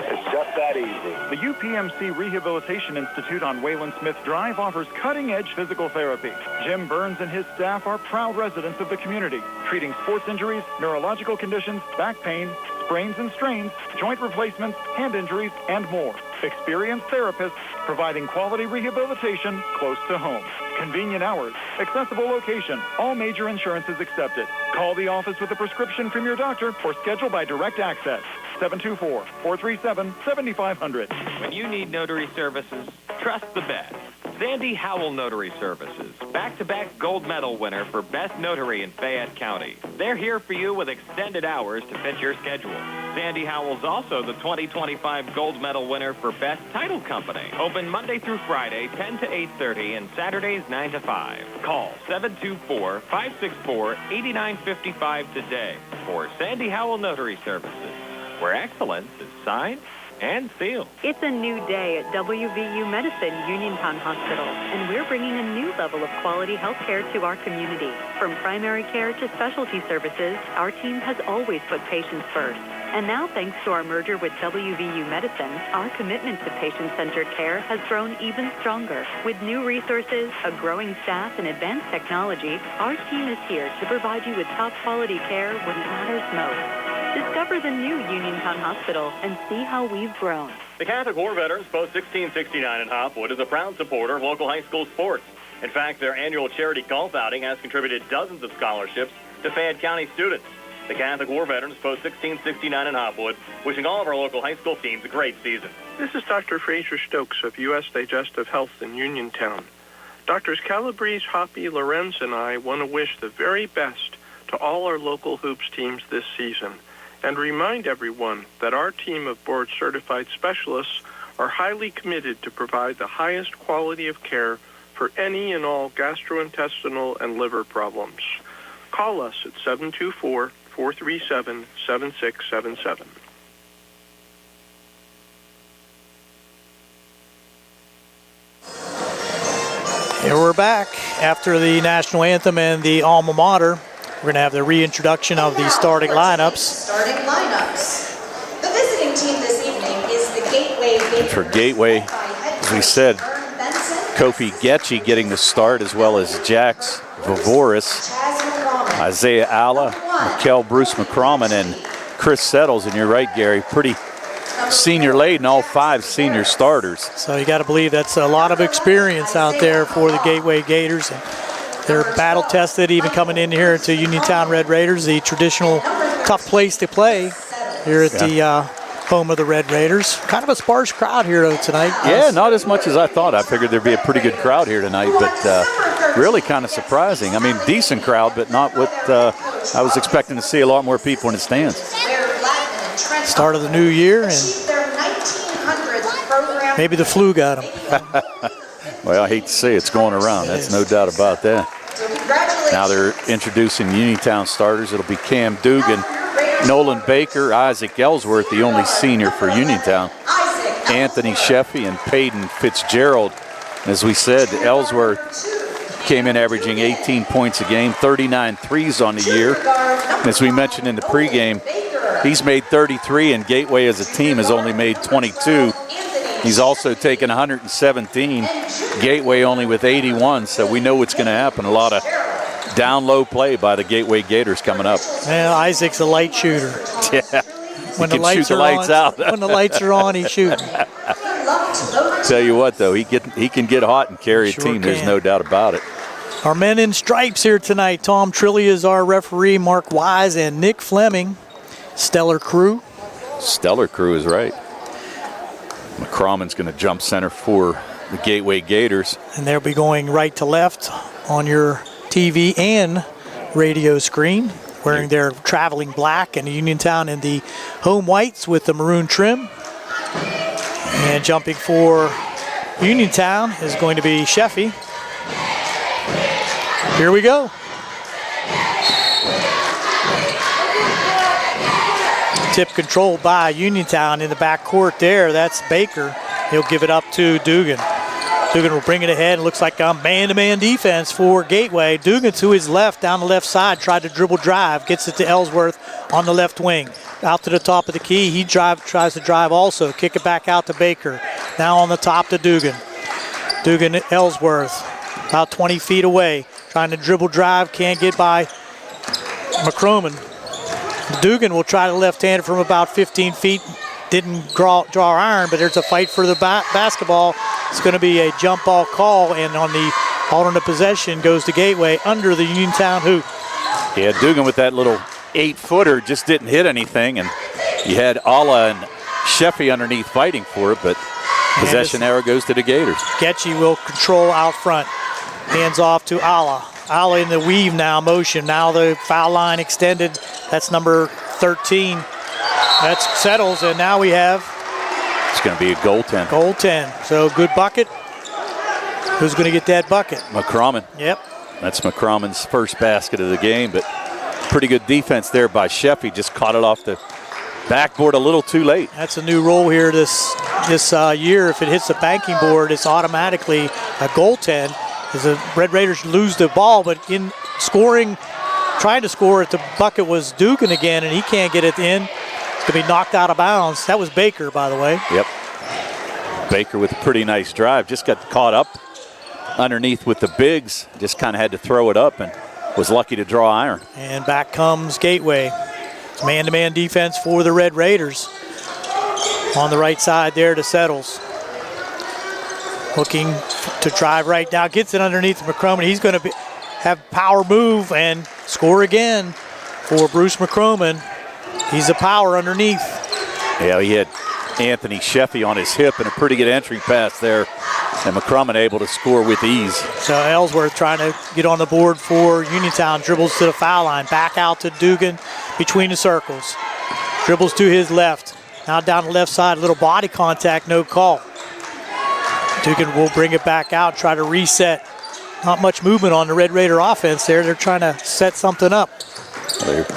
It's just that easy. The UPMC Rehabilitation Institute on Wayland Smith Drive offers cutting-edge physical therapy. Jim Burns and his staff are proud residents of the community, treating sports injuries, neurological conditions, back pain, sprains and strains, joint replacements, hand injuries, and more. Experienced therapists providing quality rehabilitation close to home. Convenient hours, accessible location, all major insurances accepted. Call the office with a prescription from your doctor or schedule by direct access. 724-437-7500. When you need notary services, trust the best. Sandy Howell Notary Services, back-to-back gold medal winner for Best Notary in Fayette County. They're here for you with extended hours to fit your schedule. Sandy Howell's also the 2025 gold medal winner for Best Title Company. Open Monday through Friday, 10 to 8:30, and Saturdays, 9 to 5. Call 724-564-8955 today for Sandy Howell Notary Services, where excellence is signed and sealed. It's a new day at WVU Medicine Uniontown Hospital, and we're bringing a new level of quality health care to our community. From primary care to specialty services, our team has always put patients first. And now, thanks to our merger with WVU Medicine, our commitment to patient-centered care has grown even stronger. With new resources, a growing staff, and advanced technology, our team is here to provide you with top-quality care when it matters most. Discover the new Uniontown Hospital and see how we've grown. The Catholic War Veterans Post 1669 in Hopwood is a proud supporter of local high school sports. In fact, their annual charity golf outing has contributed dozens of scholarships to Fayette County students. The Catholic War Veterans Post 1669 in Hopwood, wishing all of our local high school teams a great season. This is Dr. Fraser Stokes of U.S. Digestive Health in Uniontown. Doctors Calabrese, Hoppy, Lorenz, and I want to wish the very best to all our local hoops teams this season, and remind everyone that our team of board-certified specialists are highly committed to provide the highest quality of care for any and all gastrointestinal and liver problems. Call us at 724-437-7677. Here we're back after the national anthem and the alma mater. We're going to have the reintroduction of the starting lineups. Starting lineups. The visiting team this evening is the Gateway Gators. For Gateway, as we said, Kofi Getchy getting the start, as well as Jax Vavoris, Isaiah Alla, Mikkel Bruce McCrommon, and Chris Settles. And you're right, Gary, pretty senior laden, all 5 senior starters. So you got to believe that's a lot of experience out there for the Gateway Gators. They're battle tested, even coming in here to Uniontown Red Raiders, the traditional tough place to play here at the home of the Red Raiders. Kind of a sparse crowd here tonight. Yeah, not as much as I thought. I figured there'd be a pretty good crowd here tonight, but really kind of surprising. I mean, decent crowd, but not what I was expecting to see. A lot more people in the stands. Start of the new year, and maybe the flu got them. Well, I hate to say it's going around. That's no doubt about that. Now they're introducing Uniontown starters. It'll be Cam Dugan, Nolan Baker, Isaac Ellsworth, the only senior for Uniontown, Anthony Sheffy, and Peyton Fitzgerald. As we said, Ellsworth came in averaging 18 points a game, 39 threes on the year. As we mentioned in the pregame, he's made 33, and Gateway as a team has only made 22. He's also taken 117. Gateway only with 81, so we know what's going to happen. A lot of down-low play by the Gateway Gators coming up. Well, Isaac's a light shooter. Yeah, when the lights are on, when the lights are on, he's shooting. Tell you what, though, he can get hot and carry a team. There's no doubt about it. Our men in stripes here tonight. Tom Trillia is our referee, Mark Wise and Nick Fleming. Stellar crew. Stellar crew is right. McCrommon's going to jump center for the Gateway Gators. And they'll be going right to left on your TV and radio screen, wearing their traveling black, and Uniontown in the home whites with the maroon trim. And jumping for Uniontown is going to be Sheffy. Here we go. Tip controlled by Uniontown in the back court there. That's Baker. He'll give it up to Dugan. Dugan will bring it ahead. It looks like a man-to-man defense for Gateway. Dugan to his left, down the left side, tried to dribble drive. Gets it to Ellsworth on the left wing. Out to the top of the key. He tries to drive also. Kick it back out to Baker. Now on the top to Dugan. Dugan, Ellsworth, about 20 feet away. Trying to dribble drive. Can't get by McCroman. Dugan will try to left-handed from about 15 feet. Didn't draw iron, but there's a fight for the basketball. It's going to be a jump ball call, and on the alternate possession goes to Gateway under the Uniontown hoop. Yeah, Dugan with that little 8-footer just didn't hit anything, and you had Alla and Sheffy underneath fighting for it, but possession error goes to the Gators. Getchy will control out front. Hands off to Alla. Alla in the weave now, motion. Now the foul line extended. That's number 13. That settles, and now we have... It's going to be a goaltend. Goaltend. So good bucket. Who's going to get that bucket? McCrommon. Yep. That's McCrommon's first basket of the game, but pretty good defense there by Sheffy. Just caught it off the backboard a little too late. That's a new rule here this year. If it hits the banking board, it's automatically a goaltend. As the Red Raiders lose the ball, but in scoring, trying to score at the bucket was Dugan again, and he can't get it in. It's going to be knocked out of bounds. That was Baker, by the way. Yep. Baker with a pretty nice drive. Just got caught up underneath with the bigs. Just kind of had to throw it up and was lucky to draw iron. And back comes Gateway. Man-to-man defense for the Red Raiders. On the right side there to Settles. Looking to drive right now. Gets it underneath McCroman. He's going to have power move and score again for Bruce McCroman. He's a power underneath. Yeah, he had Anthony Sheffy on his hip and a pretty good entry pass there. And McCroman able to score with ease. So Ellsworth trying to get on the board for Uniontown. Dribbles to the foul line. Back out to Dugan between the circles. Dribbles to his left. Now down the left side. A little body contact. No call. Dugan will bring it back out. Try to reset. Not much movement on the Red Raider offense there. They're trying to set something up.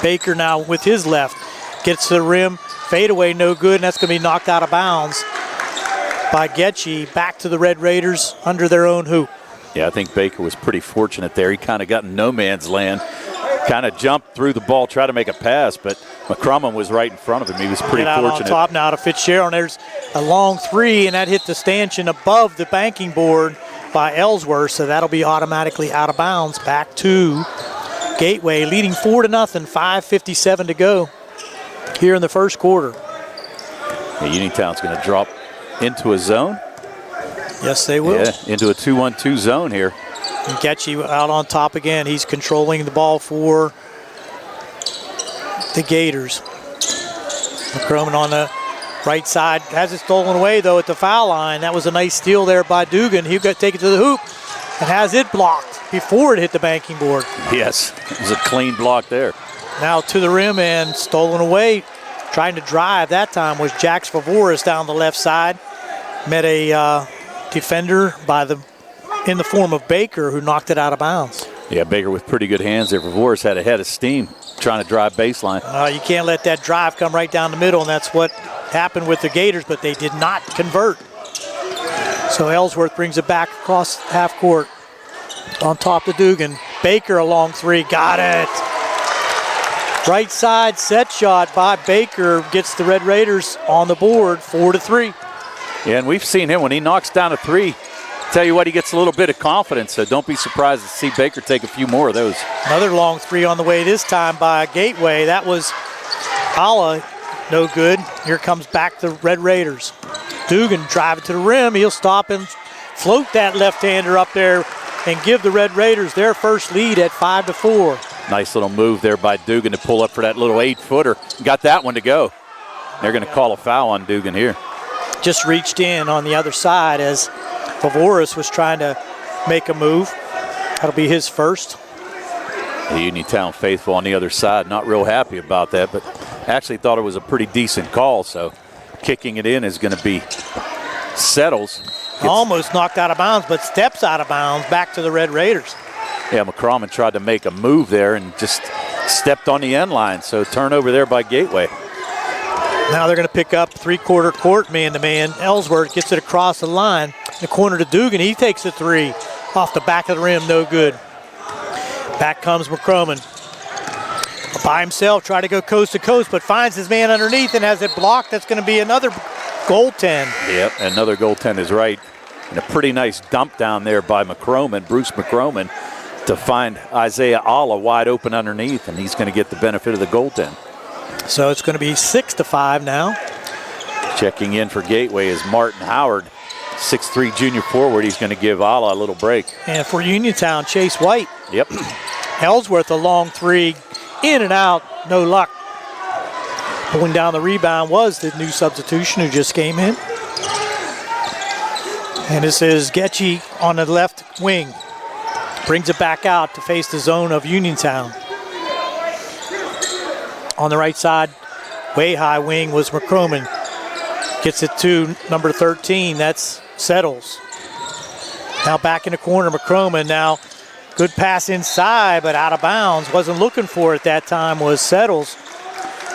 Baker now with his left. Gets to the rim. Fadeaway no good. And that's going to be knocked out of bounds by Getchy. Back to the Red Raiders under their own hoop. Yeah, I think Baker was pretty fortunate there. He kind of got in no man's land. Kind of jumped through the ball, tried to make a pass, but McCrommon was right in front of him. He was pretty fortunate. On top now to Fitzgerald. There's a long three, and that hit the stanchion above the banking board by Ellsworth, so that'll be automatically out of bounds. Back to Gateway, leading 4-0, 5:57 to go here in the first quarter. Uniontown's going to drop into a zone. Yes, they will. Yeah, into a 2-1-2 zone here. And Getchy out on top again. He's controlling the ball for the Gators. McCroman on the right side has it stolen away, though, at the foul line. That was a nice steal there by Dugan. He got to take it to the hoop and has it blocked before it hit the banking board. Yes, it was a clean block there. Now to the rim and stolen away. Trying to drive that time was Jax Favoris down the left side. Met a defender in the form of Baker, who knocked it out of bounds. Yeah, Baker with pretty good hands there. Favoris had a head of steam trying to drive baseline. You can't let that drive come right down the middle, and that's what happened with the Gators, but they did not convert. So Ellsworth brings it back across half court on top to Dugan. Baker a long three, got it. Right side set shot by Baker gets the Red Raiders on the board, 4-3. Yeah, and we've seen him when he knocks down a three. Tell you what, he gets a little bit of confidence, so don't be surprised to see Baker take a few more of those. Another long three on the way this time by Gateway. That was Ala, no good. Here comes back the Red Raiders. Dugan driving to the rim. He'll stop and float that left-hander up there and give the Red Raiders their first lead at 5-4. Nice little move there by Dugan to pull up for that little 8-footer. Got that one to go. They're going to call a foul on Dugan here. Just reached in on the other side as Favoris was trying to make a move. That'll be his first. The Uniontown faithful on the other side not real happy about that, but actually thought it was a pretty decent call, so kicking it in is going to be Settles. Almost knocked out of bounds, but steps out of bounds back to the Red Raiders. Yeah, McCroman tried to make a move there and just stepped on the end line, so turnover there by Gateway. Now they're going to pick up three-quarter court man-to-man. Ellsworth gets it across the line. In the corner to Dugan. He takes a three off the back of the rim. No good. Back comes McCroman. By himself, try to go coast to coast, but finds his man underneath and has it blocked. That's going to be another goaltend. Yep, another goaltend is right. And a pretty nice dump down there by McCroman, Bruce McCroman, to find Isaiah Ala wide open underneath, and he's going to get the benefit of the goaltend. So it's going to be 6-5 now. Checking in for Gateway is Martin Howard, 6'3" junior forward. He's going to give Ala a little break. And for Uniontown, Chase White. Yep. Ellsworth a long three, in and out, no luck. Pulling down the rebound was the new substitution who just came in. And this is Getchy on the left wing. Brings it back out to face the zone of Uniontown. On the right side, way high wing was McCroman. Gets it to number 13, that's Settles. Now back in the corner, McCroman now. Good pass inside, but out of bounds. Wasn't looking for it that time was Settles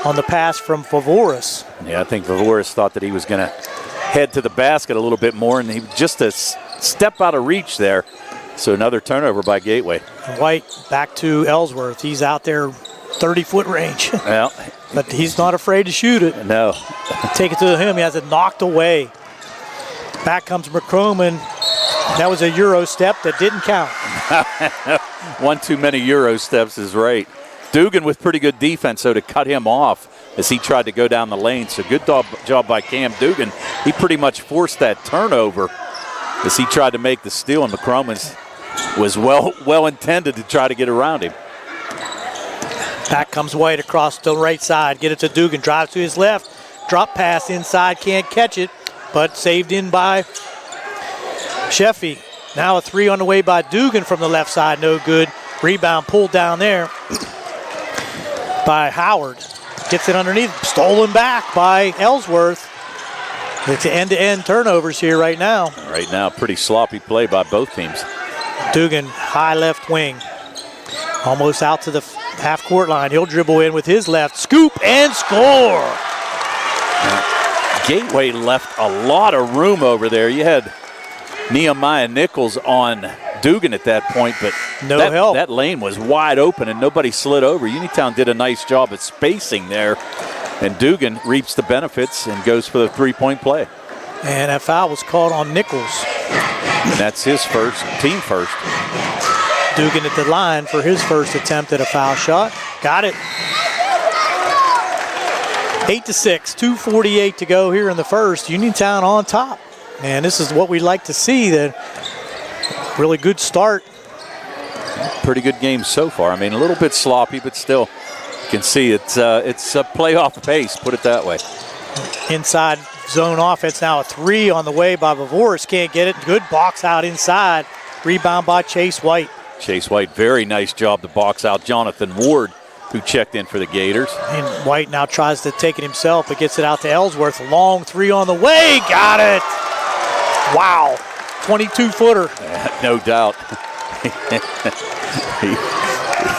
on the pass from Favoris. Yeah, I think Favoris thought that he was going to head to the basket a little bit more, and he just a step out of reach there. So another turnover by Gateway. White back to Ellsworth. He's out there 30-foot range. Well, but he's not afraid to shoot it. No. Take it to him. He has it knocked away. Back comes McCroman. That was a Euro step that didn't count. One too many Euro steps is right. Dugan with pretty good defense, so to cut him off as he tried to go down the lane. So good job by Cam Dugan. He pretty much forced that turnover as he tried to make the steal, and McCroman was well intended to try to get around him. Back comes White across the right side. Get it to Dugan. Drives to his left. Drop pass inside. Can't catch it, but saved in by Sheffy. Now a three on the way by Dugan from the left side. No good. Rebound pulled down there by Howard. Gets it underneath. Stolen back by Ellsworth. It's end-to-end turnovers here right now. Right now, pretty sloppy play by both teams. Dugan, high left wing. Almost out to the half-court line. He'll dribble in with his left. Scoop and score. Gateway left a lot of room over there. You had Nehemiah Nichols on Dugan at that point, but no help. That lane was wide open and nobody slid over. Uniontown did a nice job at spacing there, and Dugan reaps the benefits and goes for the three-point play. And that foul was called on Nichols. And that's his first, team first. Dugan at the line for his first attempt at a foul shot. Got it. 8-6, 2:48 to go here in the first. Uniontown on top. And this is what we like to see, the really good start Pretty good game so far. I mean, a little bit sloppy, but still, you can see it's a playoff pace, put it that way. Inside zone offense now, a 3 on the way by Bavoris. Can't get it. Good box out inside. Rebound by Chase White. Chase White, very nice job to box out Jonathan Ward, who checked in for the Gators. And White now tries to take it himself, but gets it out to Ellsworth. Long 3 on the way. Got it. Wow. 22-footer. No doubt.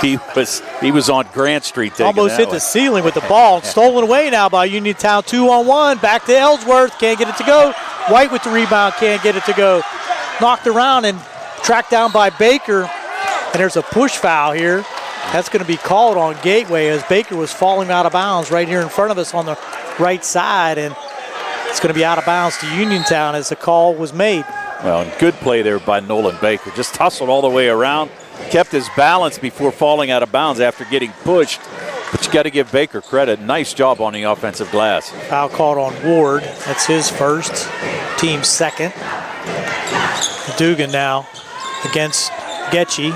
He was on Grant Street taking almost that hit the ceiling with the ball. Stolen away now by Uniontown. 2-on-1. Back to Ellsworth. Can't get it to go. White with the rebound. Can't get it to go. Knocked around and tracked down by Baker. And there's a push foul here. That's going to be called on Gateway as Baker was falling out of bounds right here in front of us on the right side. And it's going to be out of bounds to Uniontown as the call was made. Well, and good play there by Nolan Baker. Just hustled all the way around. Kept his balance before falling out of bounds after getting pushed. But you got to give Baker credit. Nice job on the offensive glass. Foul called on Ward. That's his first. Team's second. Dugan now against Getchy.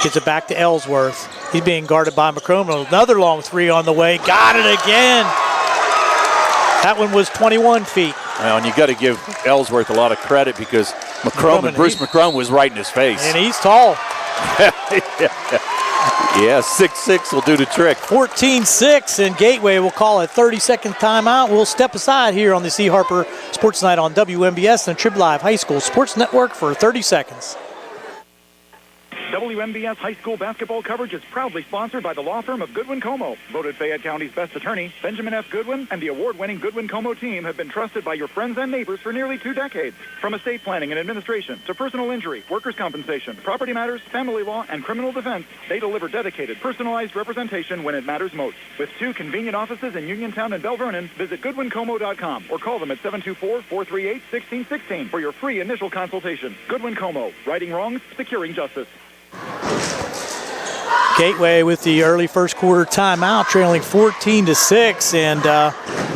Gets it back to Ellsworth. He's being guarded by McCroman. Another long 3 on the way. Got it again. That one was 21 feet. Well, and you got to give Ellsworth a lot of credit because Bruce McCroman was right in his face. And he's tall. Yeah, 6'6" will do the trick. 14-6, and Gateway will call a 30-second timeout. We'll step aside here on the C. Harper Sports Night on WMBS and Trib Live High School Sports Network for 30 seconds. WMBS high school basketball coverage is proudly sponsored by the law firm of Goodwin Como. Voted Fayette County's best attorney, Benjamin F. Goodwin and the award-winning Goodwin Como team have been trusted by your friends and neighbors for nearly 2 decades. From estate planning and administration to personal injury, workers' compensation, property matters, family law, and criminal defense, they deliver dedicated, personalized representation when it matters most. With 2 convenient offices in Uniontown and Bell Vernon, visit GoodwinComo.com or call them at 724-438-1616 for your free initial consultation. Goodwin Como, righting wrongs, securing justice. Gateway with the early first quarter timeout, trailing 14-6, and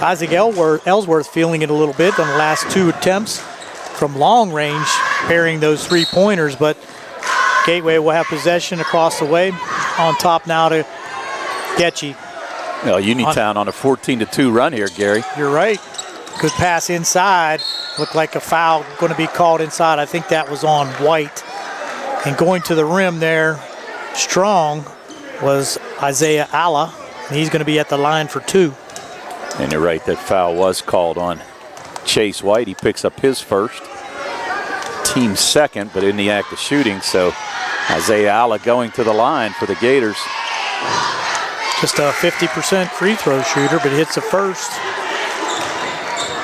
Isaac Ellsworth feeling it a little bit on the last 2 attempts from long range, parrying those 3-pointers, but Gateway will have possession across the way. On top now to Getchy. Well, Uniontown on a 14-2 run here, Gary. You're right. Good pass inside. Looked like a foul going to be called inside. I think that was on White. And going to the rim there, strong, was Isaiah Alla. And he's going to be at the line for 2. And you're right, that foul was called on Chase White. He picks up his first. Team second, but in the act of shooting. So Isaiah Alla going to the line for the Gators. Just a 50% free throw shooter, but hits the first.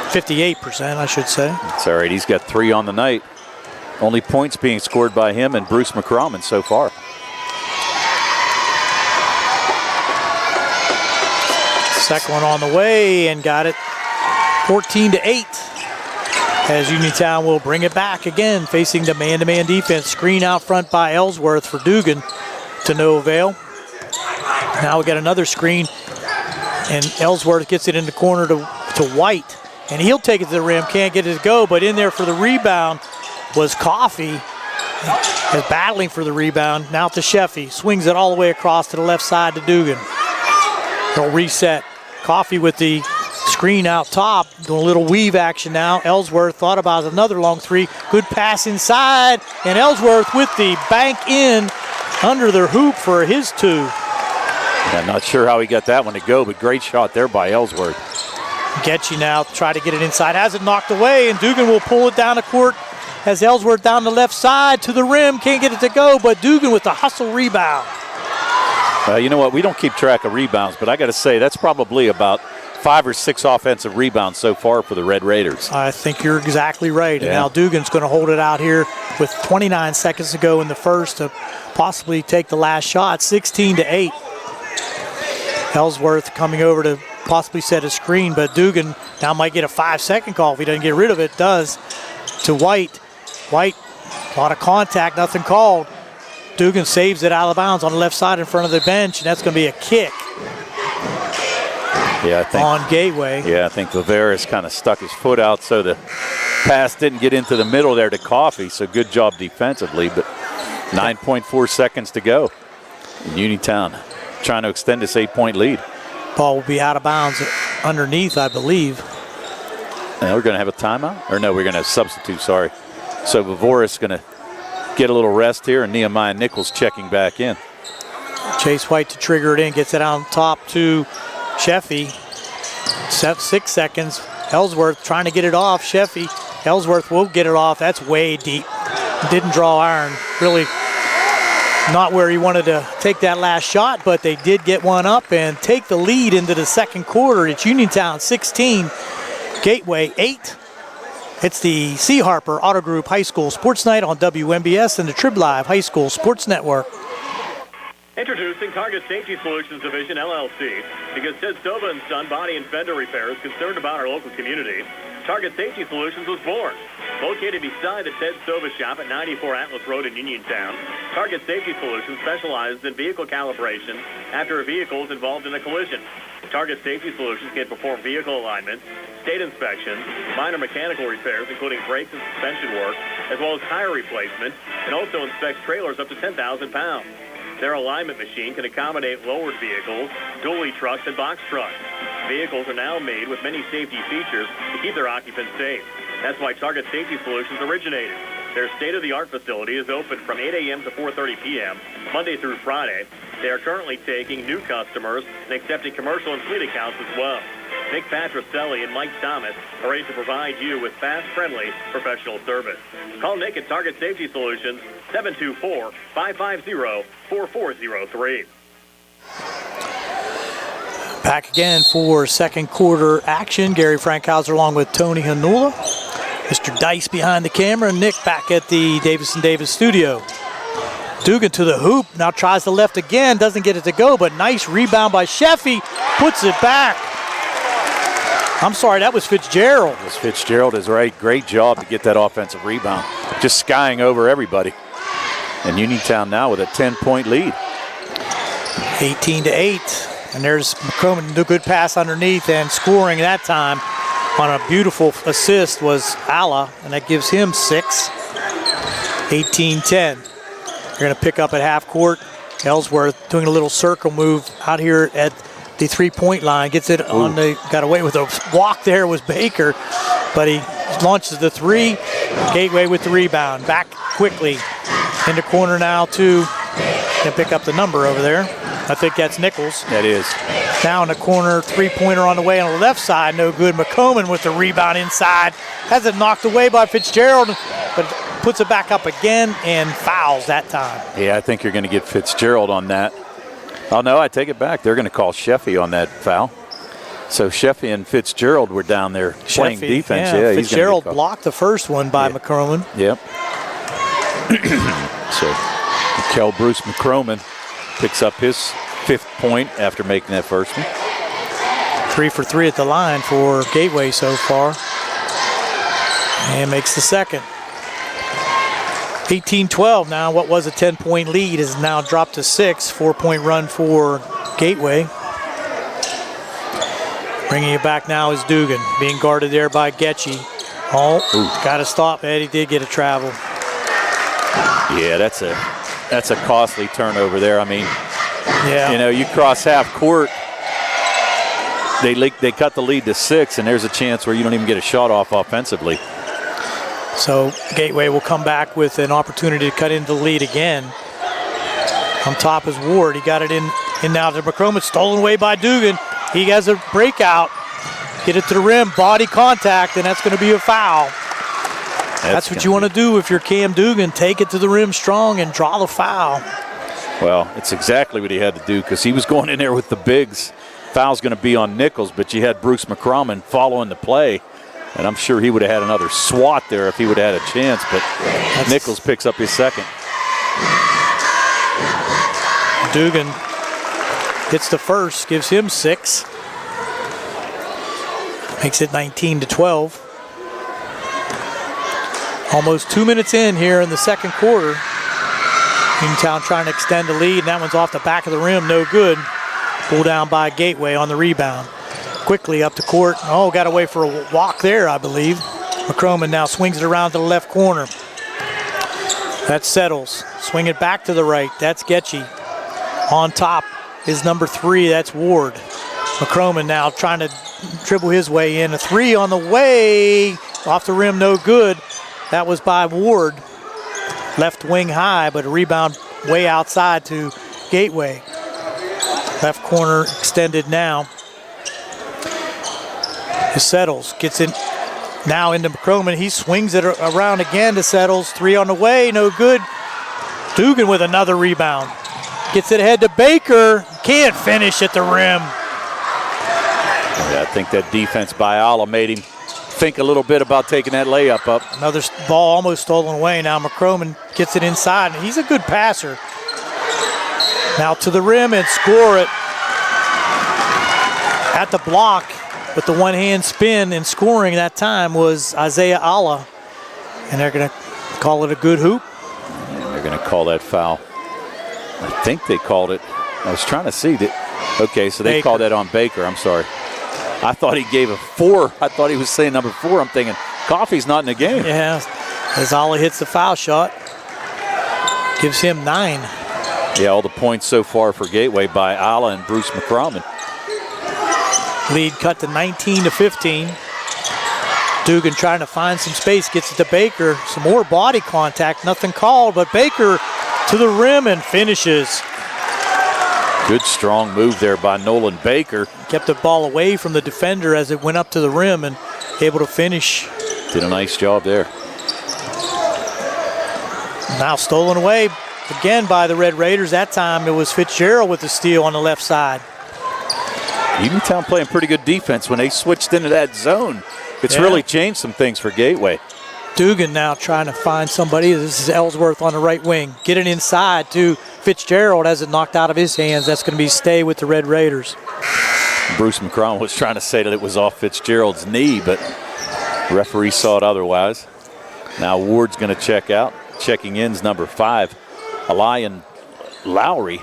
58%, I should say. It's all right. He's got 3 on the night. Only points being scored by him and Bruce McCroman so far. Second one on the way and got it 14-8. As Uniontown will bring it back again, facing the man-to-man defense. Screen out front by Ellsworth for Dugan to no avail. Now we got another screen, and Ellsworth gets it in the corner to White. And he'll take it to the rim, can't get it to go, but in there for the rebound was Coffey. Is battling for the rebound. Now to Sheffy. Swings it all the way across to the left side to Dugan. They'll reset. Coffey with the screen out top. Doing a little weave action now. Ellsworth thought about another long 3. Good pass inside. And Ellsworth with the bank in under the hoop for his 2. I'm not sure how he got that one to go, but great shot there by Ellsworth. Getchy now try to get it inside. Has it knocked away, and Dugan will pull it down the court. Has Ellsworth down the left side to the rim. Can't get it to go, but Dugan with the hustle rebound. You know what? We don't keep track of rebounds, but I got to say that's probably about 5 or 6 offensive rebounds so far for the Red Raiders. I think you're exactly right. Yeah. And now Dugan's going to hold it out here with 29 seconds to go in the first to possibly take the last shot. 16-8. Ellsworth coming over to possibly set a screen, but Dugan now might get a 5-second call if he doesn't get rid of it. Does to White. White, a lot of contact, nothing called. Dugan saves it out of bounds on the left side in front of the bench, and that's going to be a kick. Yeah, I think on Gateway. Yeah, I think Viveris kind of stuck his foot out, so the pass didn't get into the middle there to Coffey. So good job defensively, but 9.4 seconds to go. Uniontown trying to extend this 8-point lead. Ball will be out of bounds underneath, I believe. And we're going to have a timeout? Or no, we're going to have substitute, sorry. So Vavoris going to get a little rest here, and Nehemiah Nichols checking back in. Chase White to trigger it in, gets it on top to Sheffy. 6 seconds. Ellsworth trying to get it off. Sheffy. Ellsworth will get it off. That's way deep. Didn't draw iron. Really not where he wanted to take that last shot, but they did get one up and take the lead into the second quarter. It's Uniontown 16, Gateway 8. It's the C. Harper Auto Group High School Sports Night on WMBS and the Trib Live High School Sports Network. Introducing Target Safety Solutions Division, LLC. Because Ted Sova and Son Body and Fender Repair is concerned about our local community, Target Safety Solutions was born. Located beside the Ted Sova shop at 94 Atlas Road in Uniontown, Target Safety Solutions specializes in vehicle calibration after a vehicle is involved in a collision. Target Safety Solutions can perform vehicle alignment, state inspections, minor mechanical repairs, including brakes and suspension work, as well as tire replacement, and also inspects trailers up to 10,000 pounds. Their alignment machine can accommodate lowered vehicles, dually trucks, and box trucks. Vehicles are now made with many safety features to keep their occupants safe. That's why Target Safety Solutions originated. Their state-of-the-art facility is open from 8 a.m. to 4:30 p.m., Monday through Friday. They are currently taking new customers and accepting commercial and fleet accounts as well. Nick Patricelli and Mike Thomas are ready to provide you with fast, friendly, professional service. Call Nick at Target Safety Solutions, 724-550-4403. Back again for second quarter action. Gary Frankhauser along with Tony Hanula. Mr. Dice behind the camera. Nick back at the Davis studio. Dugan to the hoop. Now tries the left again. Doesn't get it to go, but nice rebound by Sheffy. Puts it back. I'm sorry, that was Fitzgerald. Fitzgerald is right. Great job to get that offensive rebound. Just skying over everybody. And Uniontown now with a 10-point lead. 18-8. And there's McCroman, a good pass underneath, and scoring that time on a beautiful assist was Alla, and that gives him 6. 18-10. They're going to pick up at half court. Ellsworth doing a little circle move out here at the three-point line. Gets it on the, got away with a walk there was Baker, but he launches the three. Gateway with the rebound. Back quickly into corner now to, can pick up the number over there. I think that's Nichols. That is. Now in the corner, three-pointer on the way on the left side, no good. McComan with the rebound inside. Has it knocked away by Fitzgerald, but puts it back up again and fouls that time. Yeah, I think you're going to get Fitzgerald on that. Oh, no, I take it back. They're going to call Sheffy on that foul. So Sheffy and Fitzgerald were down there playing defense. Yeah, Fitzgerald blocked the first one by McCroman. Yep. So Kel Bruce McCroman picks up his 5th point after making that first one. 3 for 3 at the line for Gateway so far. And makes the second. 18-12 now. What was a 10-point lead is now dropped to 6. 4-point run for Gateway. Bringing it back now is Dugan. Being guarded there by Getchy. Oh, got to stop. Eddie did get a travel. Yeah, that's a costly turnover there. I mean, you know, you cross half court, they cut the lead to 6, and there's a chance where you don't even get a shot off offensively. So Gateway will come back with an opportunity to cut into the lead again. On top is Ward. He got it in now to McCroman. Stolen away by Dugan. He has a breakout. Get it to the rim. Body contact, and that's going to be a foul. That's what you want to do if you're Cam Dugan. Take it to the rim strong and draw the foul. Well, it's exactly what he had to do because he was going in there with the bigs. Foul's going to be on Nichols, but you had Bruce McCroman following the play. And I'm sure he would have had another swat there if he would have had a chance, but Nichols picks up his second. Dugan gets the first, gives him 6. Makes it 19-12. Almost 2 minutes in here in the second quarter. Uniontown trying to extend the lead, and that one's off the back of the rim, no good. Pulled down by Gateway on the rebound. Quickly up the court. Oh, got away for a walk there, I believe. McCroman now swings it around to the left corner. That settles. Swing it back to the right. That's Getchy. On top is number 3. That's Ward. McCroman now trying to dribble his way in. A 3 on the way. Off the rim, no good. That was by Ward. Left wing high, but a rebound way outside to Gateway. Left corner extended now. It settles. Gets it now into McCroman. He swings it around again to Settles. 3 on the way, no good. Dugan with another rebound. Gets it ahead to Baker. Can't finish at the rim. Yeah, I think that defense by Ala made him think a little bit about taking that layup up. Another ball almost stolen away. Now McCroman gets it inside, and he's a good passer. Now to the rim and score it. At the block with the one-hand spin and scoring that time was Isaiah Ala. And they're going to call it a good hoop. And they're going to call that foul. I think they called it. I was trying to see that. Okay, so they called that on Baker. I'm sorry. I thought he gave a 4. I thought he was saying number 4. I'm thinking, Coffey's not in the game. Yeah, as Ala hits the foul shot. Gives him 9. Yeah, all the points so far for Gateway by Ala and Bruce McCroman. Lead cut to 19-15. Dugan trying to find some space, gets it to Baker. Some more body contact, nothing called, but Baker to the rim and finishes. Good strong move there by Nolan Baker. Kept the ball away from the defender as it went up to the rim and able to finish. Did a nice job there. Now stolen away again by the Red Raiders. That time it was Fitzgerald with the steal on the left side. Uniontown playing pretty good defense when they switched into that zone. It's really changed some things for Gateway. Dugan now trying to find somebody. This is Ellsworth on the right wing. Get it inside to Fitzgerald as it knocked out of his hands. That's going to be stay with the Red Raiders. Bruce McCroman was trying to say that it was off Fitzgerald's knee, but the referee saw it otherwise. Now Ward's going to check out. Checking in's number 5, Elian Lowry.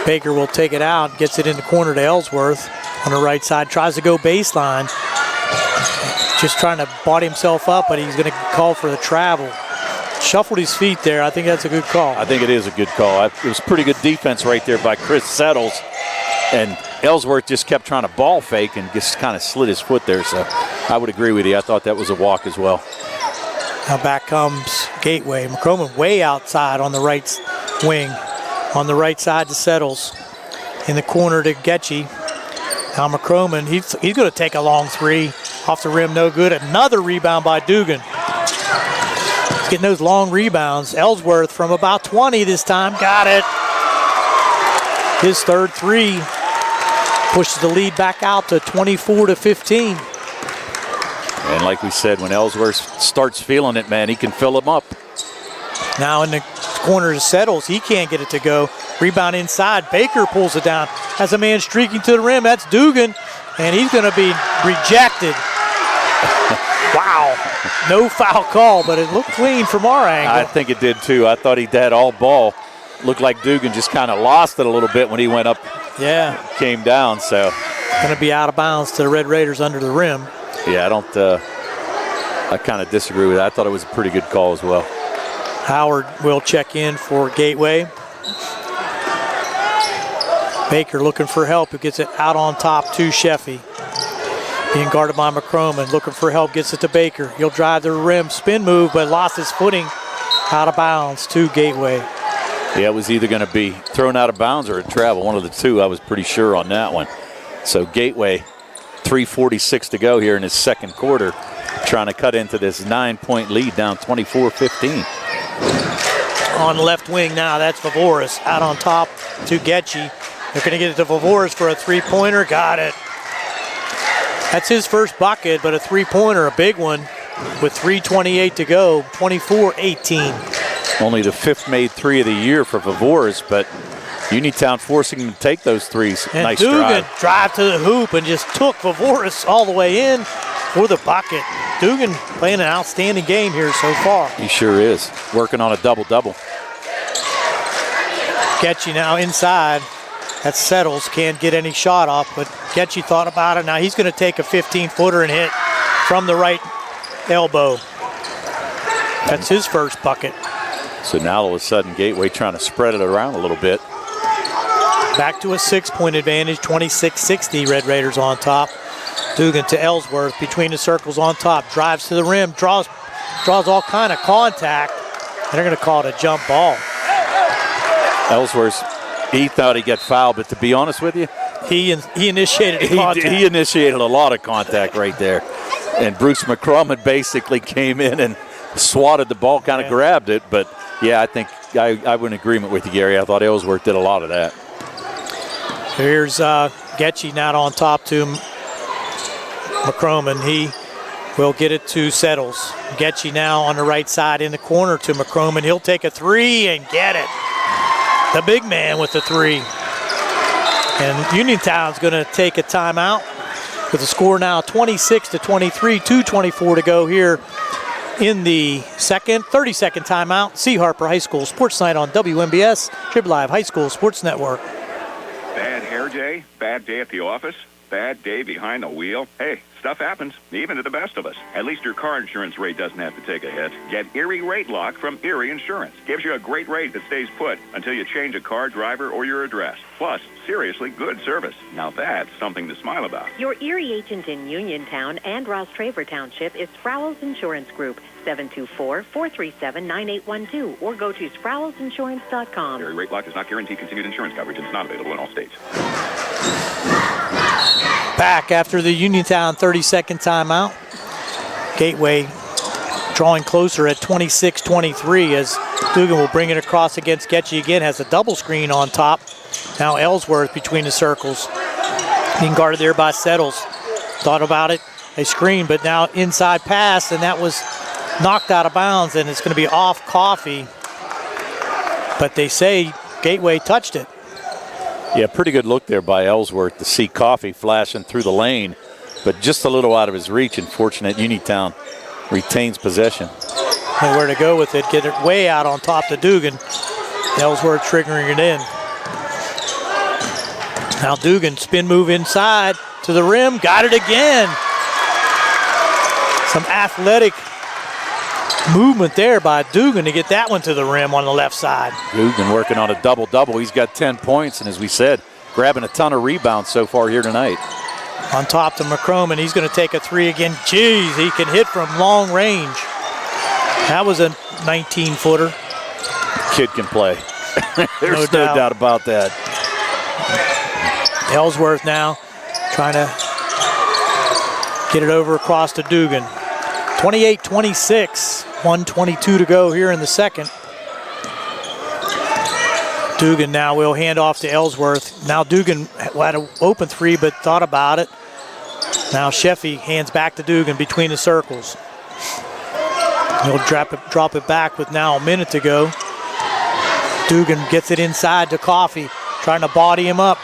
Baker will take it out, gets it in the corner to Ellsworth on the right side. Tries to go baseline. Just trying to body himself up, but he's going to call for the travel. Shuffled his feet there. I think that's a good call. I think it is a good call. It was pretty good defense right there by Chris Settles. And Ellsworth just kept trying to ball fake and just kind of slid his foot there. So I would agree with you. I thought that was a walk as well. Now back comes Gateway. McCroman way outside on the right wing. On the right side to Settles. In the corner to Getchy. Now McCroman, he's going to take a long 3. Off the rim, no good. Another rebound by Dugan. He's getting those long rebounds. Ellsworth from about 20 this time. Got it. His third 3 pushes the lead back out to 24-15. And like we said, when Ellsworth starts feeling it, man, he can fill them up. Now in the corner to Settles. He can't get it to go. Rebound inside. Baker pulls it down. Has a man streaking to the rim. That's Dugan. And he's going to be rejected. Wow. No foul call, but it looked clean from our angle. I think it did too. I thought he had all ball. Looked like Dugan just kind of lost it a little bit when he went up. Yeah. Came down, so. Going to be out of bounds to the Red Raiders under the rim. Yeah, I kind of disagree with that. I thought it was a pretty good call as well. Howard will check in for Gateway. Baker looking for help, who gets it out on top to Sheffy. Being guarded by McCroman, looking for help, gets it to Baker. He'll drive the rim, spin move, but lost his footing. Out of bounds to Gateway. Yeah, it was either going to be thrown out of bounds or a travel, one of the two. I was pretty sure on that one. So Gateway, 3:46 to go here in his second quarter, trying to cut into this 9-point lead, down 24-15. On the left wing now, that's Vavoris. Out on top to Getchy. They're going to get it to Vavoris for a 3-pointer. Got it. That's his first bucket, but a 3-pointer, a big one, with 3:28 to go, 24-18. Only the 5th made 3 of the year for Vavoris, but Uniontown forcing him to take those threes. And nice Dugan drive to the hoop and just took Vavoris all the way in for the bucket. Dugan playing an outstanding game here so far. He sure is. Working on a double-double. Getchy now inside. That Settles, can't get any shot off, but Getchy thought about it. Now he's going to take a 15-footer and hit from the right elbow. That's his first bucket. So now all of a sudden Gateway trying to spread it around a little bit. Back to a 6-point advantage, 26-60. Red Raiders on top. Dugan to Ellsworth between the circles on top. Drives to the rim, draws all kind of contact. And they're going to call it a jump ball. Ellsworth, he thought he got fouled, but to be honest with you, he initiated contact. He initiated a lot of contact right there. And Bruce McCrumman basically came in and swatted the ball, kind of grabbed it. But, yeah, I think I'm in agreement with you, Gary. I thought Ellsworth did a lot of that. Here's Getchy now on top to McCrumman. He will get it to Settles. Getchy now on the right side in the corner to McCrumman. He'll take a three and get it. The big man with the three. And Uniontown's going to take a timeout with the score now 26-23, 2:24 to go here in the 30-second timeout. C. Harper High School Sports Night on WMBS, Trib Live High School Sports Network. Bad hair day, bad day at the office, bad day behind the wheel. Hey, stuff happens, even to the best of us. At least your car insurance rate doesn't have to take a hit. Get Erie Rate Lock from Erie Insurance. Gives you a great rate that stays put until you change a car, driver, or your address. Plus, seriously good service. Now that's something to smile about. Your Erie agent in Uniontown and Ross Traver Township is Sprowell's Insurance Group, 724-437-9812, or go to sprowellsinsurance.com. Erie Rate Lock does not guarantee continued insurance coverage and is not available in all states. Back after the Uniontown 30-second timeout. Gateway drawing closer at 26-23 as Dugan will bring it across against Getchy again. Has a double screen on top. Now Ellsworth between the circles. Being guarded there by Settles. Thought about it, a screen, but now inside pass, and that was knocked out of bounds, and it's going to be off Coffee. But they say Gateway touched it. Yeah, pretty good look there by Ellsworth to see Coffee flashing through the lane, but just a little out of his reach. Unfortunate, Uniontown retains possession. And where to go with it, get it way out on top to Dugan. Ellsworth triggering it in. Now Dugan, spin move inside to the rim, got it again. Some athletic movement there by Dugan to get that one to the rim on the left side. Dugan working on a double-double. He's got 10 points, and as we said, grabbing a ton of rebounds so far here tonight. On top to McCrumman, he's going to take a three again. Jeez, he can hit from long range. That was a 19-footer. Kid can play. There's no doubt about that. Ellsworth now trying to get it over across to Dugan. 28-26, 1:22 to go here in the second. Dugan now will hand off to Ellsworth. Now Dugan had an open three but thought about it. Now Sheffy hands back to Dugan between the circles. He'll drop it back with now a minute to go. Dugan gets it inside to Coffee, trying to body him up.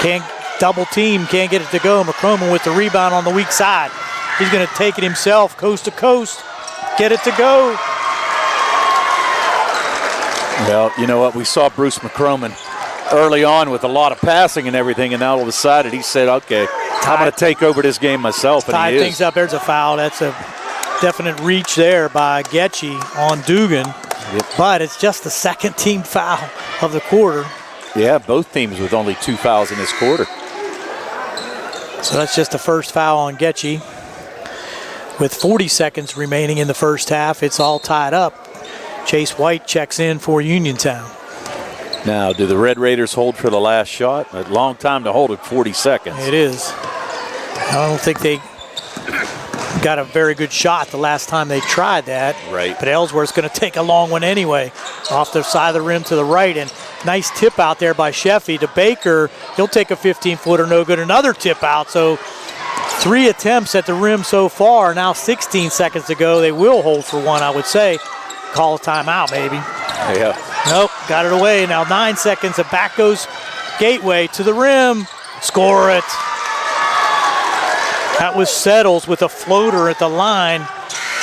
Can't double team, can't get it to go. McCrumman with the rebound on the weak side. He's going to take it himself, coast to coast, get it to go. Well, you know what? We saw Bruce McCrumman early on with a lot of passing and everything, and now all of a sudden he said, okay, I'm going to take over this game myself, and tie he is. Things up. There's a foul. That's a definite reach there by Getchy on Dugan. Yep. But it's just the second team foul of the quarter. Yeah, both teams with only 2 fouls in this quarter. So that's just the first foul on Getchy. With 40 seconds remaining in the first half, it's all tied up. Chase White checks in for Uniontown. Now, do the Red Raiders hold for the last shot? A long time to hold at 40 seconds. It is. I don't think they got a very good shot the last time they tried that. Right. But Ellsworth's going to take a long one anyway. Off the side of the rim to the right. And nice tip out there by Sheffy to Baker. He'll take a 15-footer, no good. Another tip out. So 3 attempts at the rim so far. Now 16 seconds to go. They will hold for one, I would say. Call a timeout, maybe. Yeah. Nope, got it away. Now 9 seconds, and back goes Gateway to the rim. Score it. That was Settles with a floater at the line.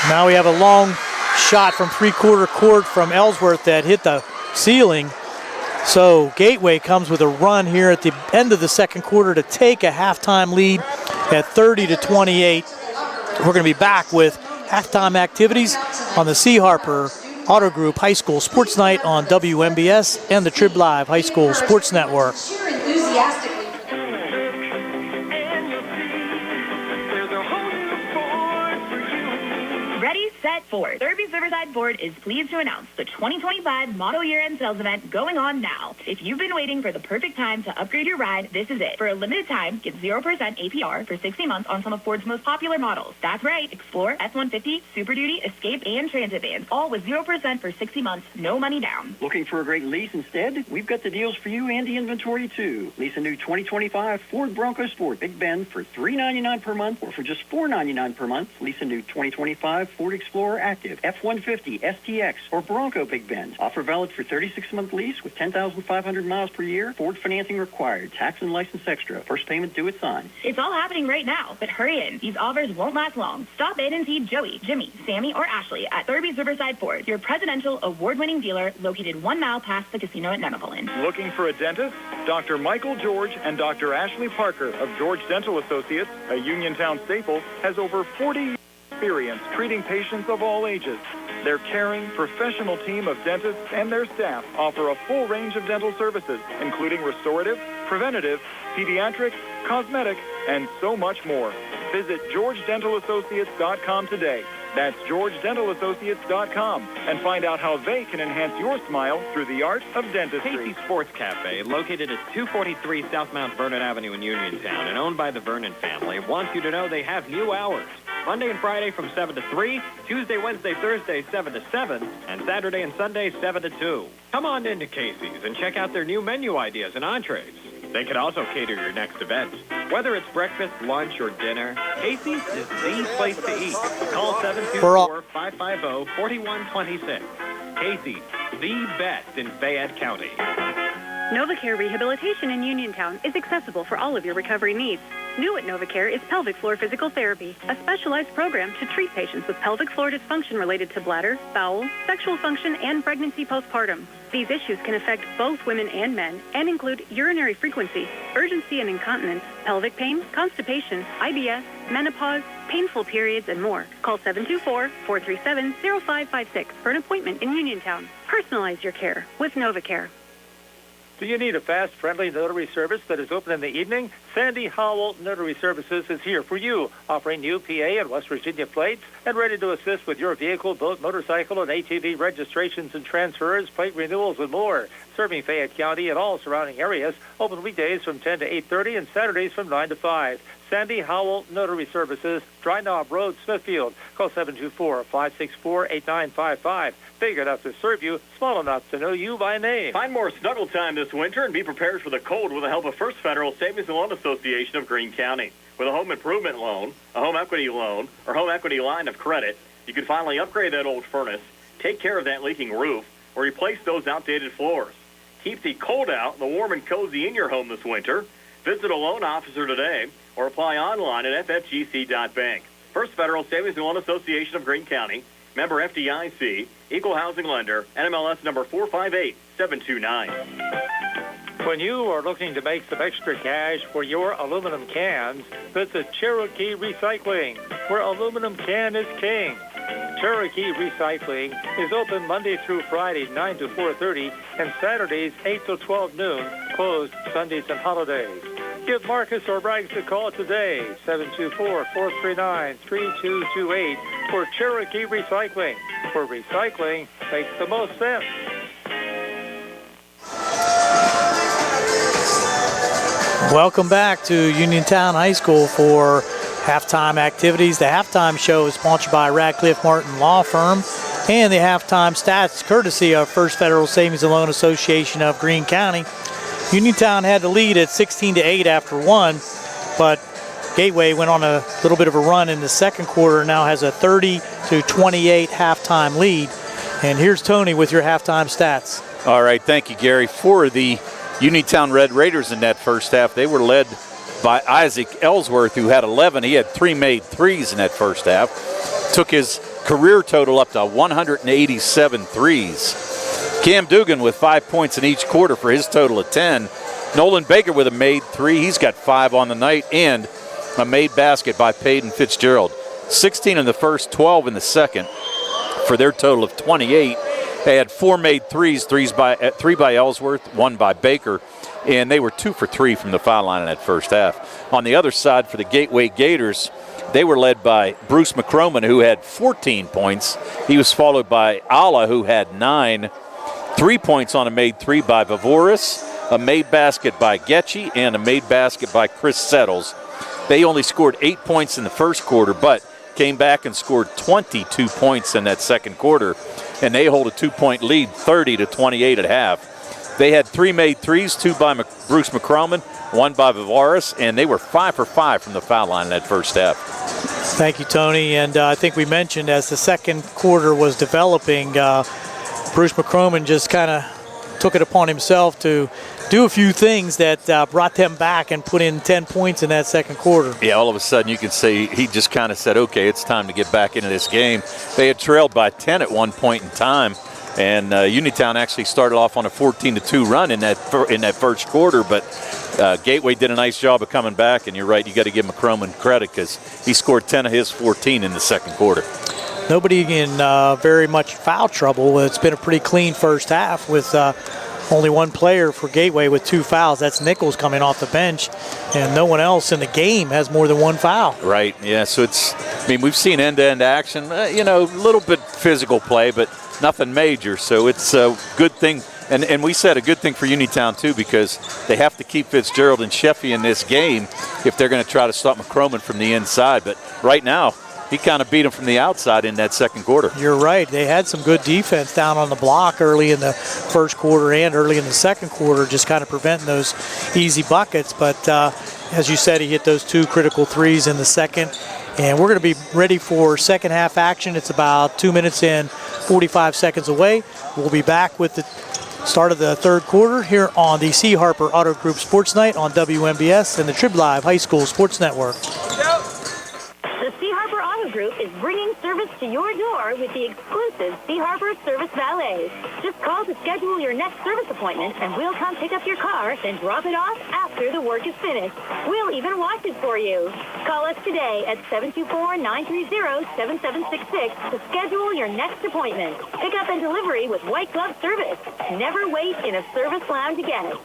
Now we have a long shot from three-quarter court from Ellsworth that hit the ceiling. So Gateway comes with a run here at the end of the second quarter to take a halftime lead at 30-28. We're going to be back with halftime activities on the C. Harper Auto Group High School Sports Night on WMBS and the Trib Live High School Sports Network. Cheer enthusiastically. Ready, set, Ford. Derby's Riverside Ford is pleased to announce the 2025 model year-end sales event going on now. If you've been waiting for the perfect time to upgrade your ride, this is it. For a limited time, get 0% APR for 60 months on some of Ford's most popular models. That's right, Explorer, F-150, Super Duty, Escape, and Transit vans, all with 0% for 60 months, no money down. Looking for a great lease instead? We've got the deals for you and the inventory too. Lease a new 2025 Ford Bronco Sport Big Bend for $399 per month, or for just $499 per month. Lease a new 2025 Ford Explorer Active, F-150, STX, or Bronco Big Bend. Offer valid for 36-month lease with 10,500 miles per year. Ford financing required. Tax and license extra. First payment due at sign. It's all happening right now, but hurry in. These offers won't last long. Stop in and see Joey, Jimmy, Sammy, or Ashley at Derby's Riverside Ford, your presidential award-winning dealer located 1 mile past the casino at Nemacolin. Looking for a dentist? Dr. Michael George and Dr. Ashley Parker of George Dental Associates, a Uniontown staple, has over 40 years experience treating patients of all ages. Their caring, professional team of dentists and their staff offer a full range of dental services, including restorative, preventative, pediatric, cosmetic, and so much more. Visit GeorgeDentalAssociates.com today. That's GeorgeDentalAssociates.com, and find out how they can enhance your smile through the art of dentistry. Casey Sports Cafe, located at 243 South Mount Vernon Avenue in Uniontown and owned by the Vernon family, wants you to know they have new hours. Monday and Friday from 7 to 3, Tuesday, Wednesday, Thursday 7 to 7, and Saturday and Sunday 7 to 2. Come on into Casey's and check out their new menu ideas and entrees. They can also cater your next event. Whether it's breakfast, lunch, or dinner, Casey's is the place to eat. Call 724-550-4126. Casey's, the best in Fayette County. NovaCare Rehabilitation in Uniontown is accessible for all of your recovery needs. New at NovaCare is pelvic floor physical therapy, a specialized program to treat patients with pelvic floor dysfunction related to bladder, bowel, sexual function, and pregnancy postpartum. These issues can affect both women and men and include urinary frequency, urgency and incontinence, pelvic pain, constipation, IBS, menopause, painful periods, and more. Call 724-437-0556 for an appointment in Uniontown. Personalize your care with NovaCare. Do you need a fast, friendly notary service that is open in the evening? Sandy Howell Notary Services is here for you, offering new PA and West Virginia plates and ready to assist with your vehicle, boat, motorcycle, and ATV registrations and transfers, plate renewals, and more. Serving Fayette County and all surrounding areas, open weekdays from 10 to 8:30 and Saturdays from 9 to 5. Sandy Howell Notary Services, Dry Knob Road, Smithfield. Call 724-564-8955. Big enough to serve you, small enough to know you by name. Find more snuggle time this winter and be prepared for the cold with the help of First Federal Savings and Loan Association of Greene County. With a home improvement loan, a home equity loan, or home equity line of credit, you can finally upgrade that old furnace, take care of that leaking roof, or replace those outdated floors. Keep the cold out and the warm and cozy in your home this winter. Visit a loan officer today or apply online at ffgc.bank. First Federal Savings and Loan Association of Greene County, member FDIC, equal housing lender, NMLS number 458729. When you are looking to make some extra cash for your aluminum cans, visit Cherokee Recycling, where aluminum can is king. Cherokee Recycling is open Monday through Friday, 9 to 4:30, and Saturdays, 8 to 12 noon, closed Sundays and holidays. Give Marcus or Braggs a call today, 724-439-3228, for Cherokee Recycling, where recycling makes the most sense. Welcome back to Uniontown High School for halftime activities. The halftime show is sponsored by Radcliffe Martin Law Firm, and the halftime stats courtesy of First Federal Savings and Loan Association of Greene County. Uniontown had the lead at 16-8 after one, but Gateway went on a little bit of a run in the second quarter, now has a 30-28 halftime lead. And here's Tony with your halftime stats. All right, thank you, Gary. For the Uniontown Red Raiders in that first half, they were led by Isaac Ellsworth, who had 11. He had 3 made threes in that first half. Took his career total up to 187 threes. Cam Dugan with 5 points in each quarter for his total of 10. Nolan Baker with a made 3. He's got 5 on the night, and a made basket by Peyton Fitzgerald. 16 in the first, 12 in the second, for their total of 28. They had 4 made threes, three by Ellsworth, 1 by Baker, and they were 2 for 3 from the foul line in that first half. On the other side, for the Gateway Gators, they were led by Bruce McCroman, who had 14 points. He was followed by Ala, who had 9. 3 points on a made three by Vavoris, a made basket by Getchy, and a made basket by Chris Settles. They only scored 8 points in the first quarter, but came back and scored 22 points in that second quarter, and they hold a 2-point lead, 30-28 at half. They had 3 made threes, 2 by Bruce McCroman, 1 by Vavaris, and they were 5 for 5 from the foul line in that first half. Thank you, Tony. And I think we mentioned as the second quarter was developing, Bruce McCroman just kind of took it upon himself to do a few things that brought them back and put in 10 points in that second quarter. Yeah, all of a sudden you can say he just kind of said, okay, it's time to get back into this game. They had trailed by 10 at one point in time, and Uniontown actually started off on a 14-2 run in that first quarter, but Gateway did a nice job of coming back, and you're right, you got to give McCroman credit because he scored 10 of his 14 in the second quarter. Nobody in very much foul trouble. It's been a pretty clean first half with only one player for Gateway with 2 fouls. That's Nichols coming off the bench, and no one else in the game has more than 1 foul. Right, yeah, so we've seen end-to-end action, a little bit physical play, but nothing major, so it's a good thing. And we said a good thing for Uniontown, too, because they have to keep Fitzgerald and Sheffy in this game if they're going to try to stop McCroman from the inside. But right now, he kind of beat him from the outside in that second quarter. You're right. They had some good defense down on the block early in the first quarter and early in the second quarter, just kind of preventing those easy buckets. But as you said, he hit those 2 critical threes in the second. And we're going to be ready for second half action. It's about 2 minutes and 45 seconds away. We'll be back with the start of the third quarter here on the C. Harper Auto Group Sports Night on WMBS and the Trib Live High School Sports Network. The C. Harper Auto Group is bringing service to your door with the exclusive C. Harper Service Valets. Just call to schedule your next service appointment, and we'll come pick up your car, then drop it off after the work is finished. We'll even wash it for you. Call us today at 724-930-7766 to schedule your next appointment. Pickup and delivery with white glove service. Never wait in a service lounge again.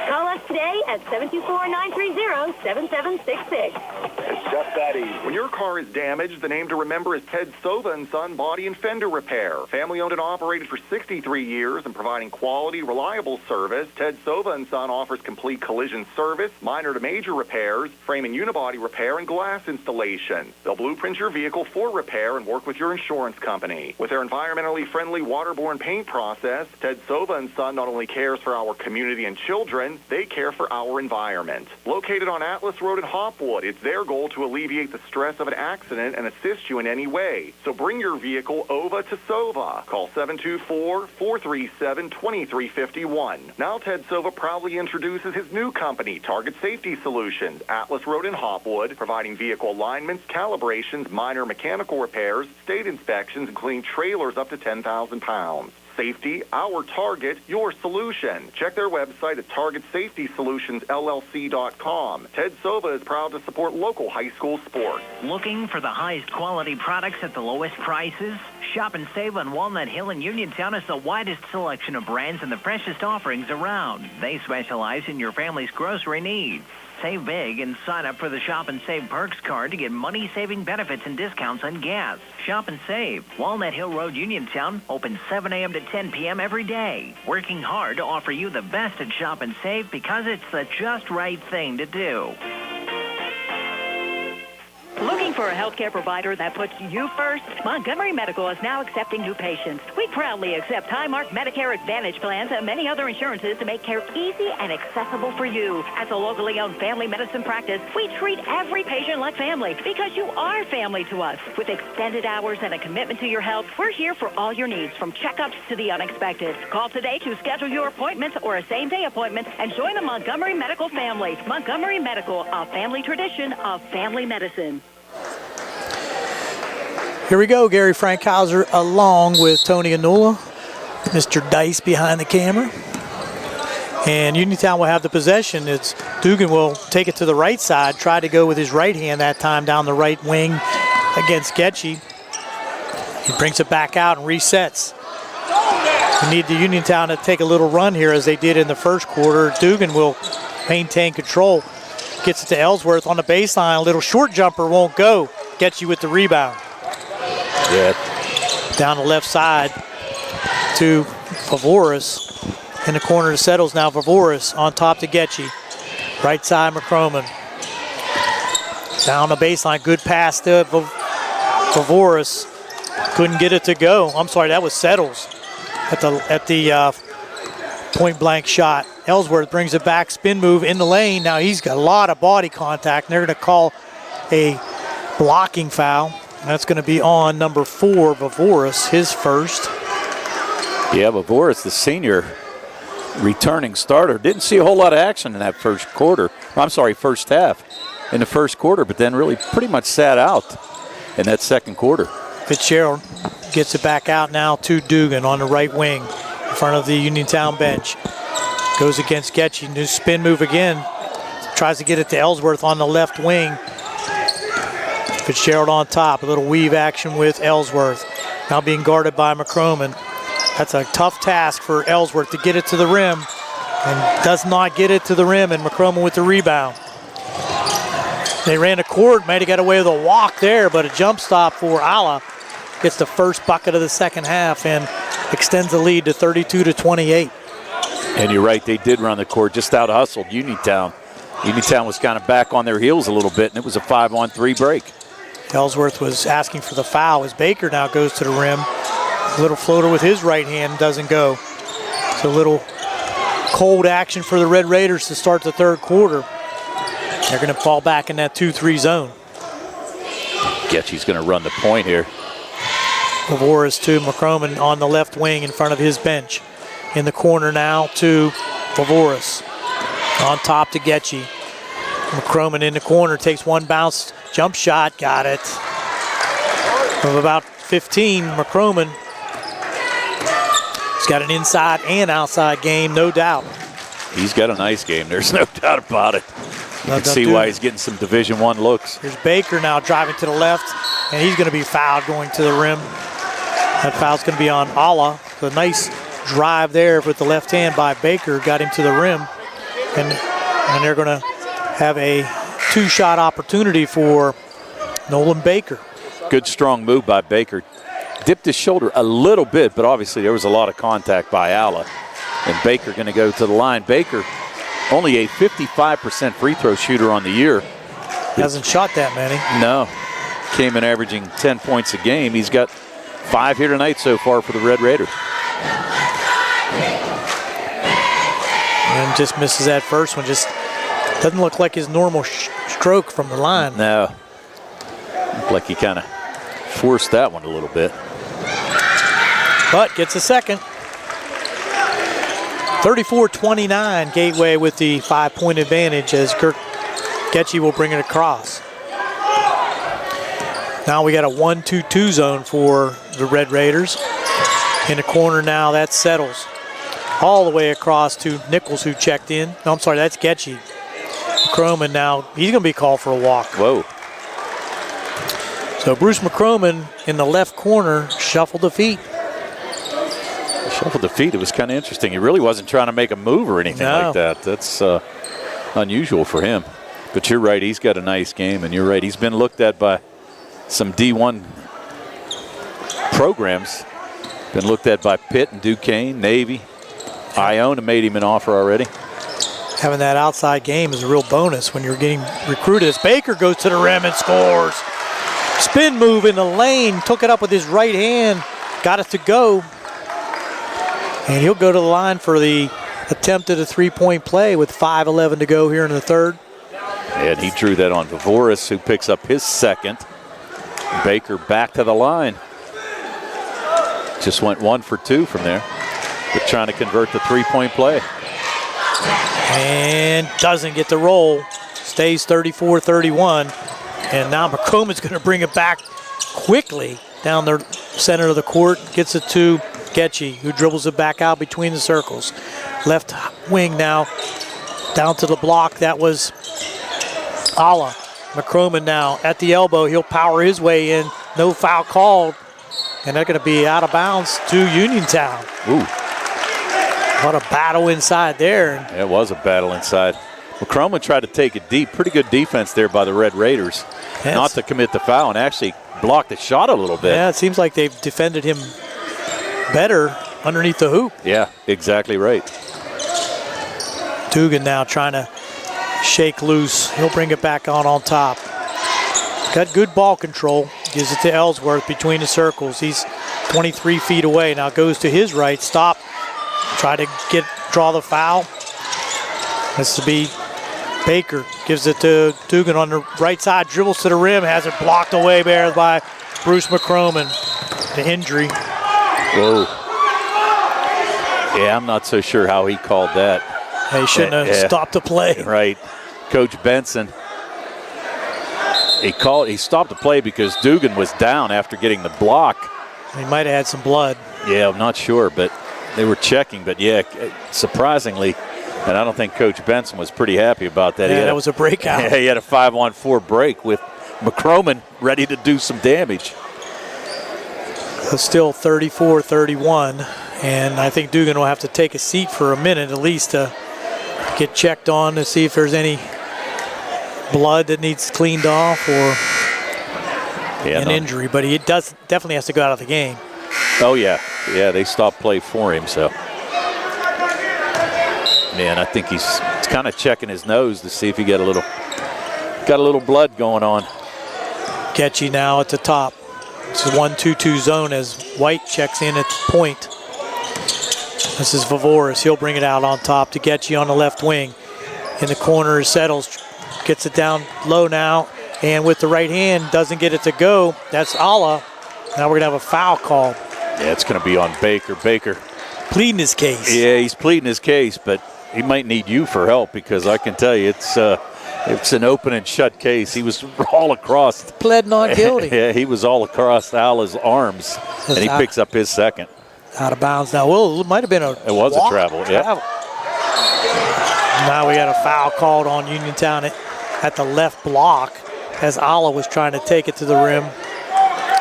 Call us today at 724-930-7766. It's just that easy. When your car is damaged, the name to remember is Ted Sova & Son Body and Fender Repair. Family owned and operated for 63 years and providing quality, reliable service. Ted Sova & Son offers complete collision service, minor to major repairs, frame and unibody repair, and glass installation. They'll blueprint your vehicle for repair and work with your insurance company. With their environmentally friendly waterborne paint process, Ted Sova & Son not only cares for our community and children, they care for our environment. Located on Atlas Road in Hopwood, it's their goal to alleviate the stress of an accident and assist you in any way. So bring your vehicle over to Sova. Call 724-437-2351. Now Ted Sova proudly introduces his new company, Target Safety Solutions, Atlas Road in Hopwood, providing vehicle alignments, calibrations, minor mechanical repairs, state inspections, including trailers up to 10,000 pounds. Safety, our target, your solution. Check their website at targetsafetysolutionsllc.com. Ted Sova is proud to support local high school sports. Looking for the highest quality products at the lowest prices? Shop and save on Walnut Hill and Uniontown has the widest selection of brands and the freshest offerings around. They specialize in your family's grocery needs. Save big and sign up for the Shop and Save Perks card to get money-saving benefits and discounts on gas. Shop and Save. Walnut Hill Road, Uniontown, open 7 a.m. to 10 p.m. every day. Working hard to offer you the best at Shop and Save because it's the just right thing to do. Looking for a healthcare provider that puts you first? Montgomery Medical is now accepting new patients. We proudly accept Highmark Medicare Advantage plans and many other insurances to make care easy and accessible for you. As a locally owned family medicine practice, we treat every patient like family because you are family to us. With extended hours and a commitment to your health, we're here for all your needs, from checkups to the unexpected. Call today to schedule your appointment or a same-day appointment and join the Montgomery Medical family. Montgomery Medical, a family tradition of family medicine. Here we go, Gary Frankhauser along with Tony Anula, Mr. Dice behind the camera. And Uniontown will have the possession. Dugan will take it to the right side, try to go with his right hand that time down the right wing against Getchy. He brings it back out and resets. We need the Uniontown to take a little run here as they did in the first quarter. Dugan will maintain control. Gets it to Ellsworth on the baseline. A little short jumper won't go. Getchy with the rebound. Yeah. Down the left side to Favoris. In the corner to Settles now. Favoris on top to Getchy. Right side McCroman. Down the baseline. Good pass to Favoris. Couldn't get it to go. I'm sorry, that was Settles at the point blank shot. Ellsworth brings it back, spin move in the lane. Now he's got a lot of body contact, and they're going to call a blocking foul. That's going to be on number 4, Favoris, his first. Yeah, Favoris, the senior returning starter, didn't see a whole lot of action in that first half in the first quarter, but then really pretty much sat out in that second quarter. Fitzgerald gets it back out now to Dugan on the right wing in front of the Uniontown bench. Goes against Getchy, new spin move again. Tries to get it to Ellsworth on the left wing. Fitzgerald on top, a little weave action with Ellsworth. Now being guarded by McCroman. That's a tough task for Ellsworth to get it to the rim, and does not get it to the rim, and McCroman with the rebound. They ran a court, might have got away with a walk there, but a jump stop for Ala. Gets the first bucket of the second half and extends the lead to 32-28. And you're right, they did run the court, just out-hustled Uniontown. Uniontown was kind of back on their heels a little bit, and it was a 5-on-3 break. Ellsworth was asking for the foul as Baker now goes to the rim. A little floater with his right hand doesn't go. It's a little cold action for the Red Raiders to start the third quarter. They're going to fall back in that 2-3 zone. Getchy's going to run the point here. Favoris to McCroman on the left wing in front of his bench. In the corner now to Favoris. On top to Getchy. McCroman in the corner, takes one bounce, jump shot, got it. From about 15, McCroman. He's got an inside and outside game, no doubt. He's got a nice game, there's no doubt about it. You can see why he's getting some Division I looks. Here's Baker now driving to the left, and he's going to be fouled going to the rim. That foul's going to be on Ala. A nice drive there with the left hand by Baker, got him to the rim. And they're going to have a 2-shot opportunity for Nolan Baker. Good strong move by Baker. Dipped his shoulder a little bit, but obviously there was a lot of contact by Ala. And Baker going to go to the line. Baker, only a 55% free throw shooter on the year. Hasn't shot that many. No. Came in averaging 10 points a game. He's got 5 here tonight so far for the Red Raiders. And just misses that first one. Just doesn't look like his normal stroke from the line. No. Looked like he kind of forced that one a little bit. But gets a second. 34-29, Gateway with the 5-point advantage as Getchy will bring it across. Now we got a 1-2-2 zone for the Red Raiders. In the corner now, that settles. All the way across to Nichols, who checked in. No, I'm sorry, that's Getchy. McCroman now, he's going to be called for a walk. Whoa. So Bruce McCroman in the left corner shuffled the feet. Shuffled the feet. It was kind of interesting. He really wasn't trying to make a move or anything like that. That's unusual for him. But you're right, he's got a nice game, and you're right, he's been looked at by some D1 programs. Been looked at by Pitt and Duquesne, Navy. Iona made him an offer already. Having that outside game is a real bonus when you're getting recruited. As Baker goes to the rim and scores. Spin move in the lane, took it up with his right hand, got it to go. And he'll go to the line for the attempt at a 3-point play with 5:11 to go here in the third. And he drew that on Favoris, who picks up his second. Baker back to the line. Just went 1 for 2 from there. But trying to convert the 3-point play. And doesn't get the roll. Stays 34-31. And now McCroman's going to bring it back quickly down the center of the court. Gets it to Getchy, who dribbles it back out between the circles. Left wing now down to the block. That was Ala. McCroman now at the elbow. He'll power his way in. No foul called. And they're going to be out of bounds to Uniontown. Ooh. What a battle inside there. It was a battle inside. McCroman tried to take it deep. Pretty good defense there by the Red Raiders. Yes. Not to commit the foul and actually blocked the shot a little bit. Yeah, it seems like they've defended him better underneath the hoop. Yeah, exactly right. Dugan now trying to shake loose. He'll bring it back on top. Got good ball control. Gives it to Ellsworth between the circles. He's 23 feet away. Now goes to his right. Stop. Try to draw the foul. This will be Baker. Gives it to Dugan on the right side. Dribbles to the rim. Has it blocked away there by Bruce McCroman. The injury. Whoa. Yeah, I'm not so sure how he called that. He shouldn't have stopped the play. Right. Coach Benson. He stopped the play because Dugan was down after getting the block. He might have had some blood. Yeah, I'm not sure, but they were checking. But yeah, surprisingly, and I don't think Coach Benson was pretty happy about that. Yeah, that was a breakout. Yeah, he had a 5-on-4 break with McCroman ready to do some damage. Still 34-31, and I think Dugan will have to take a seat for a minute at least to get checked on to see if there's any blood that needs cleaned off or an injury, but he definitely has to go out of the game. Oh yeah, they stopped play for him. So, man, I think he's kind of checking his nose to see if he got a little blood going on. Getchy now at the top. It's a 1-2-2 zone as White checks in at the point. This is Vavoris. He'll bring it out on top to Getchy on the left wing. In the corner, settles. Gets it down low now, and with the right hand, doesn't get it to go. That's Alla. Now we're going to have a foul call. Yeah, it's going to be on Baker. Baker pleading his case. Yeah, he's pleading his case, but he might need you for help because I can tell you it's an open and shut case. He was all across. Pled not guilty. Yeah, he was all across Alla's arms, and he picks up his second. Out of bounds now. Well, it might have been a It was a travel, yeah. Now we got a foul called on Uniontown at the left block as Alla was trying to take it to the rim.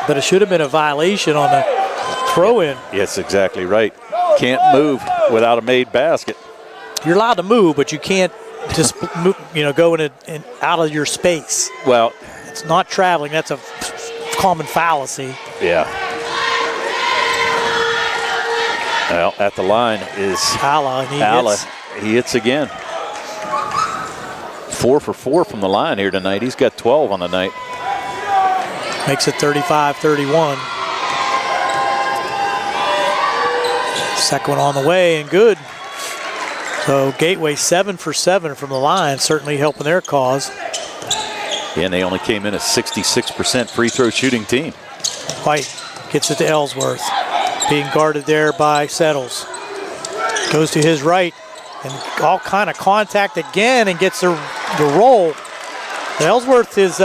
But it should have been a violation on the throw-in. Yes, exactly right. Can't move without a made basket. You're allowed to move, but you can't just go in out of your space. Well, it's not traveling. That's a common fallacy. Yeah. Well, at the line is Alla. He hits again. 4 for 4 from the line here tonight. He's got 12 on the night. Makes it 35-31. Second one on the way and good. So Gateway 7 for 7 from the line, certainly helping their cause. Yeah, and they only came in a 66% free throw shooting team. White gets it to Ellsworth. Being guarded there by Settles. Goes to his right and all kind of contact again and gets the roll. Ellsworth is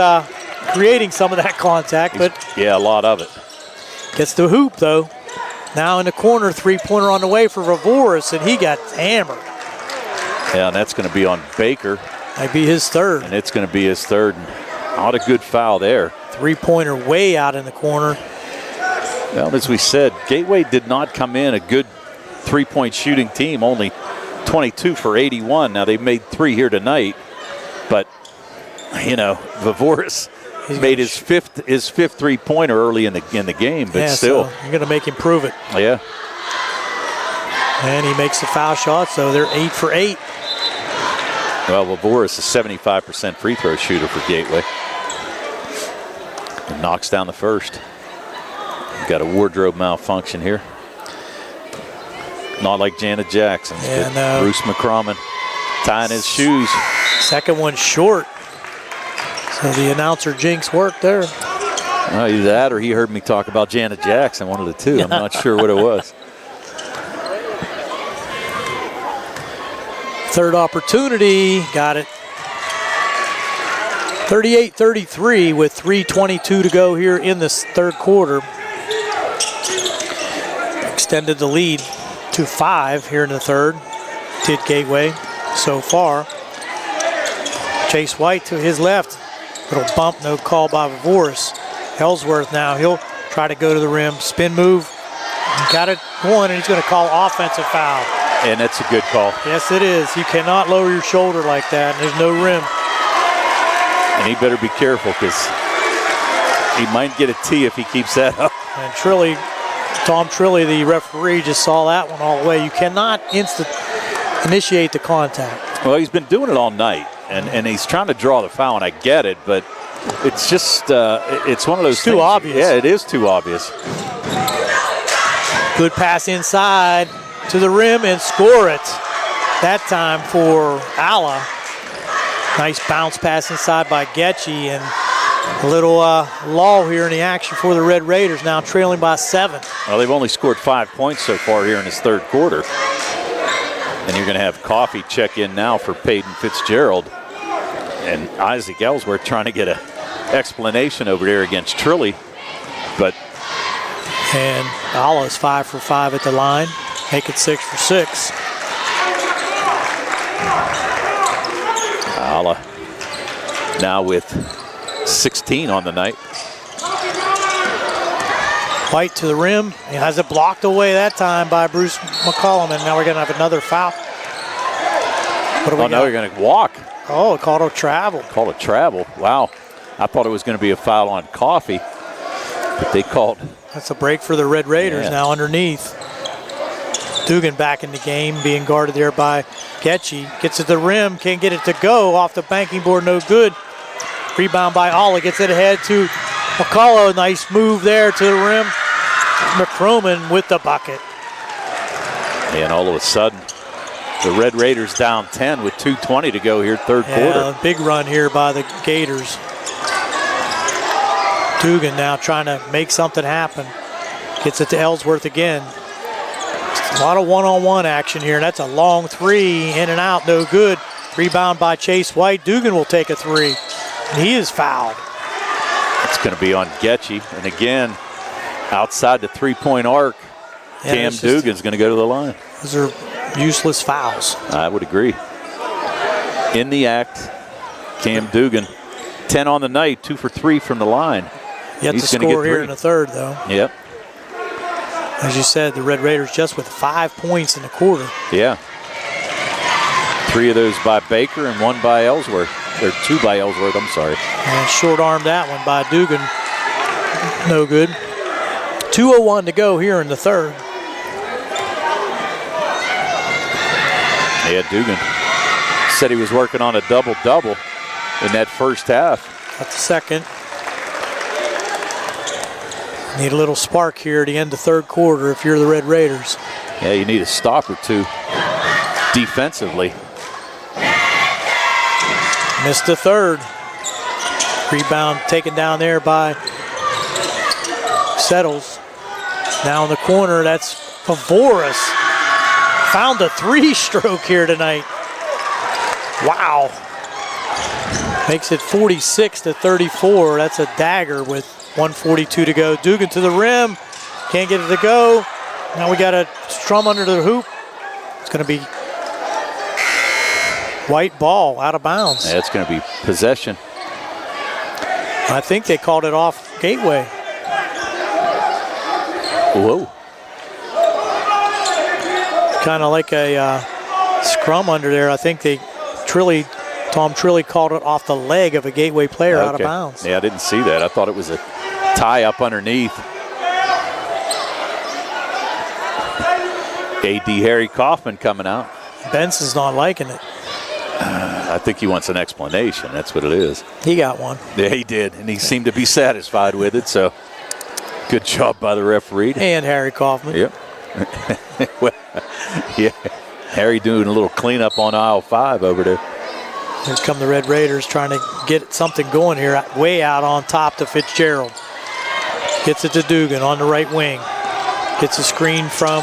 creating some of that contact, but yeah, a lot of it. Gets the hoop though. Now in the corner, three-pointer on the way for Vavoris, and he got hammered. Yeah, and that's going to be on Baker. Might be his third. And it's going to be his third. Not a good foul there. Three-pointer way out in the corner. Well, as we said, Gateway did not come in a good three-point shooting team, only 22 for 81. Now, they've made 3 here tonight, but, Vavoris made his fifth three-pointer early in the game, but still. So you're going to make him prove it. Yeah. And he makes the foul shot, so they're 8 for 8. Well, Vavoris is a 75% free throw shooter for Gateway. And knocks down the first. Got a wardrobe malfunction here. Not like Janet Jackson's, but Bruce McCroman tying his shoes. Second one short. So the announcer jinx worked there. Well, either that or he heard me talk about Janet Jackson, one of the two. I'm not sure what it was. Third opportunity, got it. 38-33 with 3:22 to go here in this third quarter. Extended the lead to 5 here in the third. Did Gateway so far. Chase White to his left. Little bump, no call by Voris. Ellsworth now, he'll try to go to the rim. Spin move, got it going, and he's going to call offensive foul. And that's a good call. Yes, it is. You cannot lower your shoulder like that, and there's no rim. And he better be careful because he might get a T if he keeps that up. And Tom Trilly, the referee, just saw that one all the way. You cannot initiate the contact. Well, he's been doing it all night, and he's trying to draw the foul, and I get it, but it's just, it's one of those things. Too obvious. Yeah, it is too obvious. Good pass inside to the rim and score it. That time for Alla. Nice bounce pass inside by Getchy, and a little lull here in the action for the Red Raiders, now trailing by 7. Well, they've only scored 5 points so far here in this third quarter. And you're going to have Coffey check in now for Peyton Fitzgerald. And Isaac Ellsworth trying to get an explanation over there against Trilly. But and Alla's 5 for 5 at the line. Make it 6 for 6. Alla now with 16 on the night. White to the rim. He has it blocked away that time by Bruce McCollum, and now we're going to have another foul. Now you're going to walk. Oh, called a travel. Called a travel. Wow. I thought it was going to be a foul on Coffey, but they called. That's a break for the Red Raiders now underneath. Dugan back in the game, being guarded there by Getchy. Gets it to the rim, can't get it to go. Off the banking board, no good. Rebound by Alla, gets it ahead to McCullough. Nice move there to the rim. McCroman with the bucket. And all of a sudden, the Red Raiders down 10 with 2:20 to go here, third quarter. Big run here by the Gators. Dugan now trying to make something happen. Gets it to Ellsworth again. A lot of one-on-one action here. That's a long three, in and out, no good. Rebound by Chase White. Dugan will take a three, and he is fouled. It's going to be on Getchy, and again, outside the three-point arc, Cam Dugan's going to go to the line. Those are useless fouls. I would agree. In the act, Cam Dugan, 10 on the night, 2 for 3 from the line. Yet to score here in the third, though. Yep. As you said, the Red Raiders just with 5 points in the quarter. Yeah. 3 of those by Baker and 1 by Ellsworth. Or 2 by Ellsworth, I'm sorry. And short-armed that one by Dugan. No good. 2:01 to go here in the third. Yeah, Dugan said he was working on a double-double in that first half. That's the second. Need a little spark here at the end of third quarter if you're the Red Raiders. Yeah, you need a stop or two defensively. Missed the third. Rebound taken down there by Settles. Now in the corner, that's Favoris. Found a 3-stroke here tonight. Wow. Makes it 46-34. That's a dagger with 1:42 to go. Dugan to the rim. Can't get it to go. Now we got a strum under the hoop. It's going to be White ball out of bounds. Yeah, it's going to be possession. I think they called it off Gateway. Whoa. Kind of like a scrum under there. I think Tom Trilly called it off the leg of a Gateway player out of bounds. Yeah, I didn't see that. I thought it was a tie up underneath. AD Harry Kaufman coming out. Benson's not liking it. I think he wants an explanation. That's what it is. He got one. Yeah, he did, and he seemed to be satisfied with it, so good job by the referee. And Harry Kaufman. Yep. Well, yeah, Harry doing a little cleanup on aisle 5 over there. Here come the Red Raiders trying to get something going here. Way out on top to Fitzgerald. Gets it to Dugan on the right wing. Gets a screen from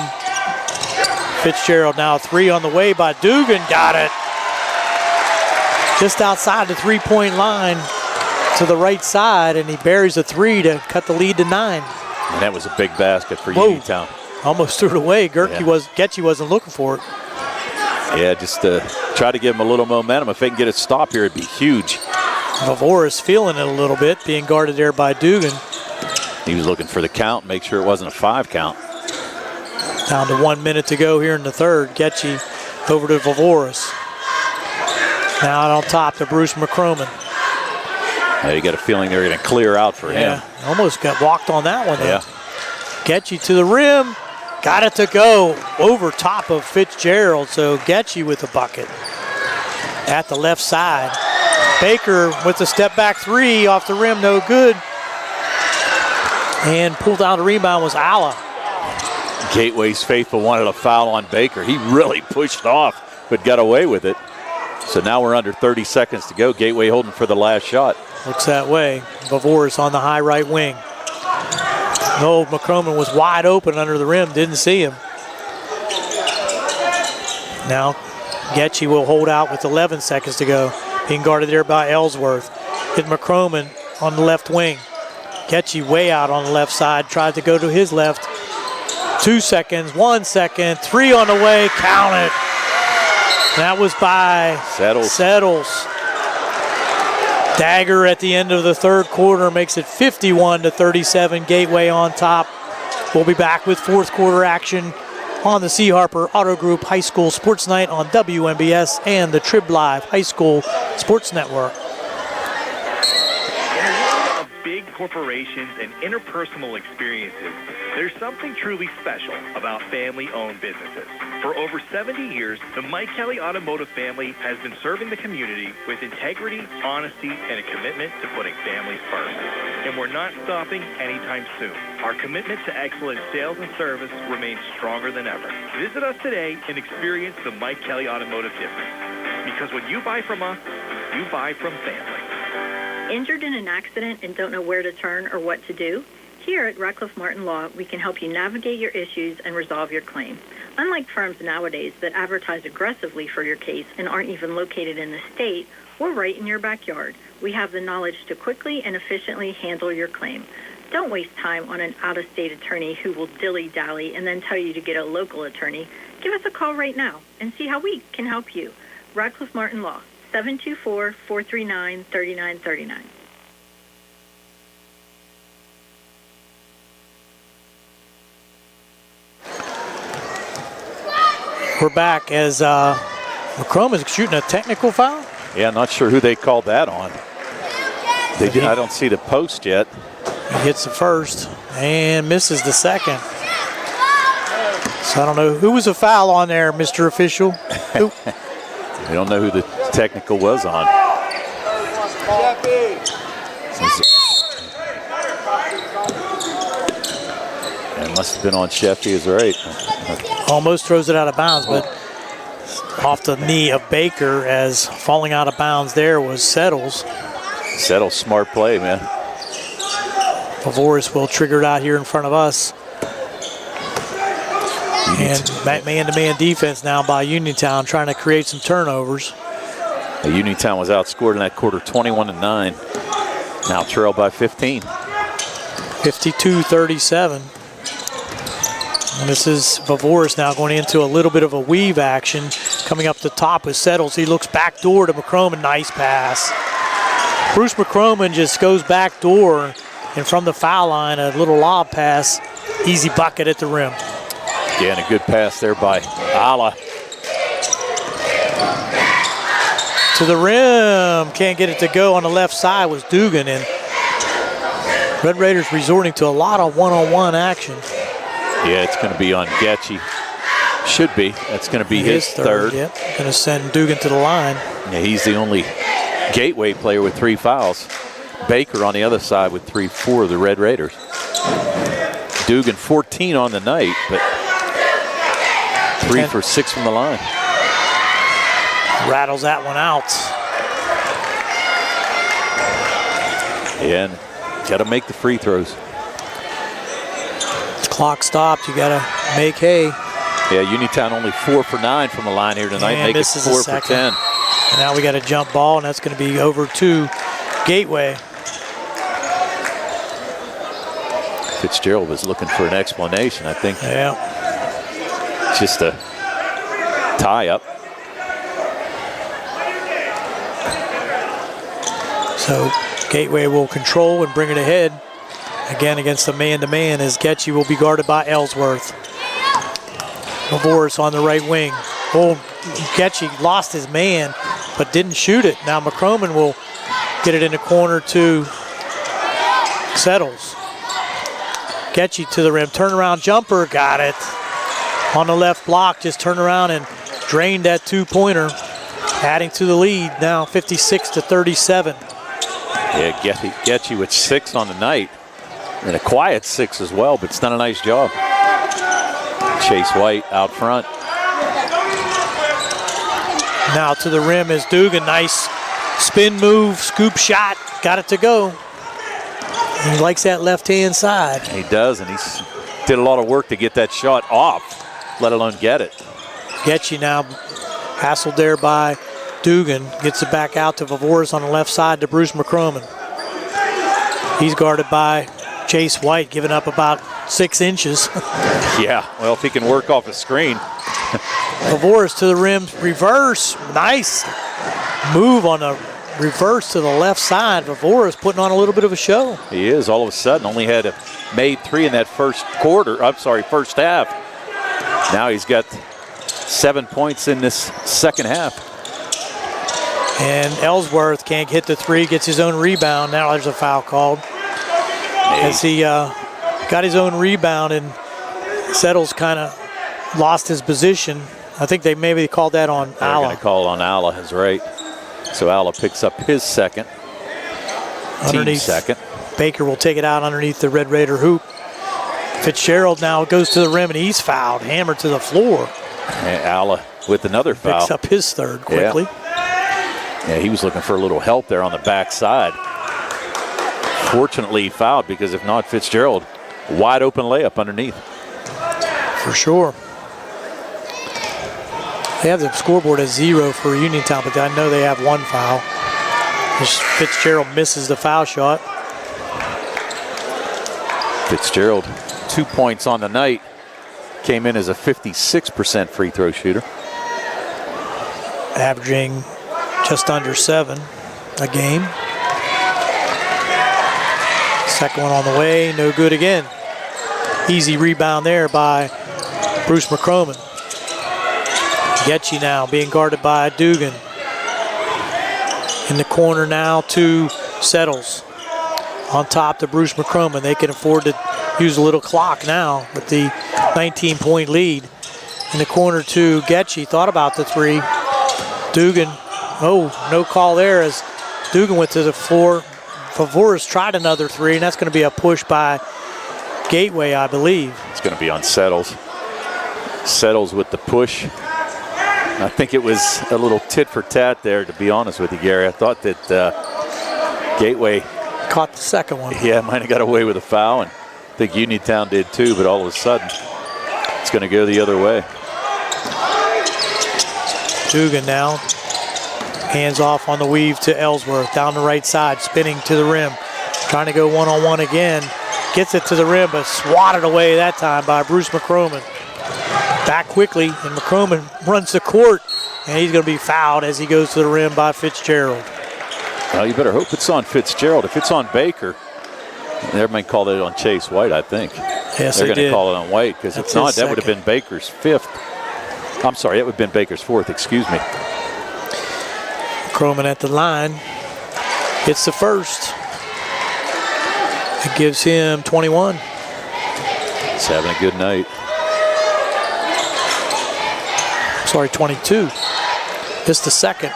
Fitzgerald. Now a 3 on the way by Dugan. Got it. Just outside the 3-point line to the right side, and he buries a 3 to cut the lead to 9. And that was a big basket for Uniontown. Almost threw it away. Getchy wasn't looking for it. Yeah, just try to give him a little momentum. If they can get a stop here, it'd be huge. Vavoris feeling it a little bit, being guarded there by Dugan. He was looking for the count, make sure it wasn't a 5 count. Down to 1 minute to go here in the third. Getchy over to Vavoris. Now out on top to Bruce McCroman. Now you got a feeling they're going to clear out for him. Almost got walked on that one. Yeah. Getchy to the rim. Got it to go over top of Fitzgerald. So Getchy with the bucket at the left side. Baker with the step back 3 off the rim, no good. And pulled down the rebound was Alla. Gateway's faithful wanted a foul on Baker. He really pushed off, but got away with it. So now we're under 30 seconds to go. Gateway holding for the last shot. Looks that way. Vavoris on the high right wing. No, McCroman was wide open under the rim, didn't see him. Now Getchy will hold out with 11 seconds to go. Being guarded there by Ellsworth. Hit McCroman on the left wing. Getchy way out on the left side, tried to go to his left. 2 seconds, 1 second, 3 on the way, count it. That was by Settles. Dagger at the end of the third quarter makes it 51-37. Gateway on top. We'll be back with fourth quarter action on the C. Harper Auto Group High School Sports Night on WMBS and the Trib Live High School Sports Network. Big corporations and interpersonal experiences, there's something truly special about family-owned businesses. For over 70 years, the Mike Kelly Automotive family has been serving the community with integrity, honesty, and a commitment to putting families first. And we're not stopping anytime soon. Our commitment to excellent sales and service remains stronger than ever. Visit us today and experience the Mike Kelly Automotive difference. Because when you buy from us, you buy from family. Injured in an accident and don't know where to turn or what to do? Here at Radcliffe Martin Law, we can help you navigate your issues and resolve your claim. Unlike firms nowadays that advertise aggressively for your case and aren't even located in the state, we're right in your backyard. We have the knowledge to quickly and efficiently handle your claim. Don't waste time on an out-of-state attorney who will dilly-dally and then tell you to get a local attorney. Give us a call right now and see how we can help you. Radcliffe Martin Law, 724-439-3939. We're back as McCroman's shooting a technical foul. Yeah, not sure who they called that on. I don't see the post yet. He hits the first and misses the second. So I don't know who was a foul on there, Mr. Official. Who? I don't know who the technical was on. It must have been on Sheffy, is right. Almost throws it out of bounds, but off the knee of Baker, as falling out of bounds there was Settles. Settles, smart play, man. Vavoris will trigger it out here in front of us. And man-to-man defense now by Uniontown, trying to create some turnovers. Uniontown was outscored in that quarter 21-9. Now trailed by 15. 52-37. And this is Vavoris now going into a little bit of a weave action. Coming up the top with Settles. He looks back door to McCroman. Nice pass. Bruce McCroman just goes back door. And from the foul line, a little lob pass. Easy bucket at the rim. Yeah, and a good pass there by Ala. To the rim. Can't get it to go on the left side was Dugan. And Red Raiders resorting to a lot of one-on-one action. Yeah, it's going to be on Getchy. Should be. That's going to be his third. Yep. Going to send Dugan to the line. Yeah, he's the only Gateway player with 3 fouls. Baker on the other side with 3 for the Red Raiders. Dugan 14 on the night, but 3 for 6 from the line. Rattles that one out. Yeah, and got to make the free throws. Clock stopped. You got to make hay. Yeah, Uniontown only 4 for 9 from the line here tonight. And make it 4 for 10. And now we got a jump ball, and that's going to be over to Gateway. Fitzgerald was looking for an explanation, I think. Yeah. Just a tie-up. So Gateway will control and bring it ahead. Again against the man-to-man as Getchy will be guarded by Ellsworth. Mavoris on the right wing. Oh, Getchy lost his man, but didn't shoot it. Now McCroman will get it in the corner to Settles. Getchy to the rim, turnaround jumper, got it. On the left block, just turned around and drained that two-pointer, adding to the lead now 56-37. Yeah, Getchy with 6 on the night. And a quiet 6 as well, but it's done a nice job. Chase White out front. Now to the rim is Dugan. Nice spin move, scoop shot, got it to go. He likes that left-hand side. He does, and he's did a lot of work to get that shot off, let alone get it. Getchy now hassled there by Dugan. Gets it back out to Vavoris on the left side to Bruce McCroman. He's guarded by Chase White, giving up about 6 inches. Yeah, well, if he can work off a screen. Vavoris to the rim, reverse. Nice move on the reverse to the left side. Vavoris putting on a little bit of a show. He is, all of a sudden. Only had made 3 in that first half. Now he's got 7 points in this second half. And Ellsworth can't hit the 3, gets his own rebound. Now there's a foul called. As he got his own rebound and Settles kind of lost his position. I think they maybe called that on They're Alla. going to call on Alla, is right. So Alla picks up his second. Team second. Baker will take it out underneath the Red Raider hoop. Fitzgerald now goes to the rim and he's fouled, hammered to the floor. And Alla with another foul. Picks up his third quickly. Yeah, he was looking for a little help there on the backside. Fortunately, he fouled, because if not, Fitzgerald, wide open layup underneath. For sure. They have the scoreboard as 0 for Uniontown, but I know they have 1 foul. Fitzgerald misses the foul shot. Fitzgerald, 2 points on the night. Came in as a 56% free throw shooter. Averaging just under 7 a game. Second one on the way, no good again. Easy rebound there by Bruce McCroman. Getchy now being guarded by Dugan. In the corner now to Settles. On top to Bruce McCroman. They can afford to use a little clock now with the 19-point lead. In the corner to Getchy. Thought about the 3. Dugan, no call there as Dugan went to the floor. Vavoris tried another 3, and that's going to be a push by Gateway, I believe. It's going to be on Settles. Settles with the push. I think it was a little tit for tat there, to be honest with you, Gary. I thought that Gateway caught the second one. Yeah, might have got away with a foul, and I think Uniontown did too, but all of a sudden it's going to go the other way. Dugan now. Hands off on the weave to Ellsworth. Down the right side, spinning to the rim. Trying to go one-on-one again. Gets it to the rim, but swatted away that time by Bruce McCroman. Back quickly, and McCroman runs the court, and he's going to be fouled as he goes to the rim by Fitzgerald. Well, you better hope it's on Fitzgerald. If it's on Baker, they might call it on Chase White, I think. Yes, they're going to did. call it on White, because if not, that would have been Baker's 5th. I'm sorry, that would have been Baker's 4th, excuse me. McCroman at the line. Hits the first. It gives him 21. He's having a good night. Sorry, 22. Missed the second.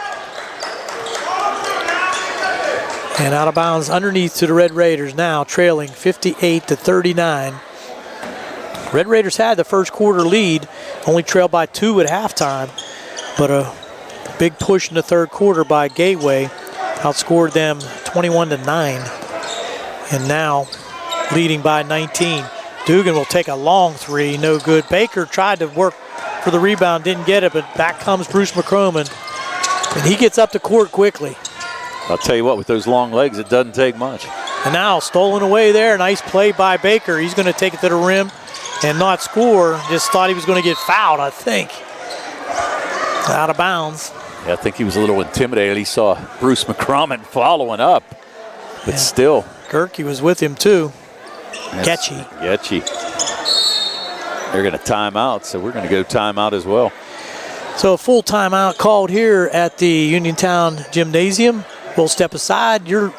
And out of bounds underneath to the Red Raiders now, trailing 58-39. Red Raiders had the first quarter lead, only trailed by 2 at halftime, but a big push in the third quarter by Gateway outscored them 21-9. And now leading by 19. Dugan will take a long 3, no good. Baker tried to work for the rebound, didn't get it, but back comes Bruce McCroman, and he gets up the court quickly. I'll tell you what, with those long legs, it doesn't take much. And now stolen away there, nice play by Baker. He's going to take it to the rim and not score. Just thought he was going to get fouled, I think. Out of bounds. Yeah, I think he was a little intimidated. He saw Bruce McCrommon following up, but still. Gerke was with him too. Getchy. They're going to time out, so we're going to go timeout as well. So a full timeout called here at the Uniontown Gymnasium. We'll step aside. You're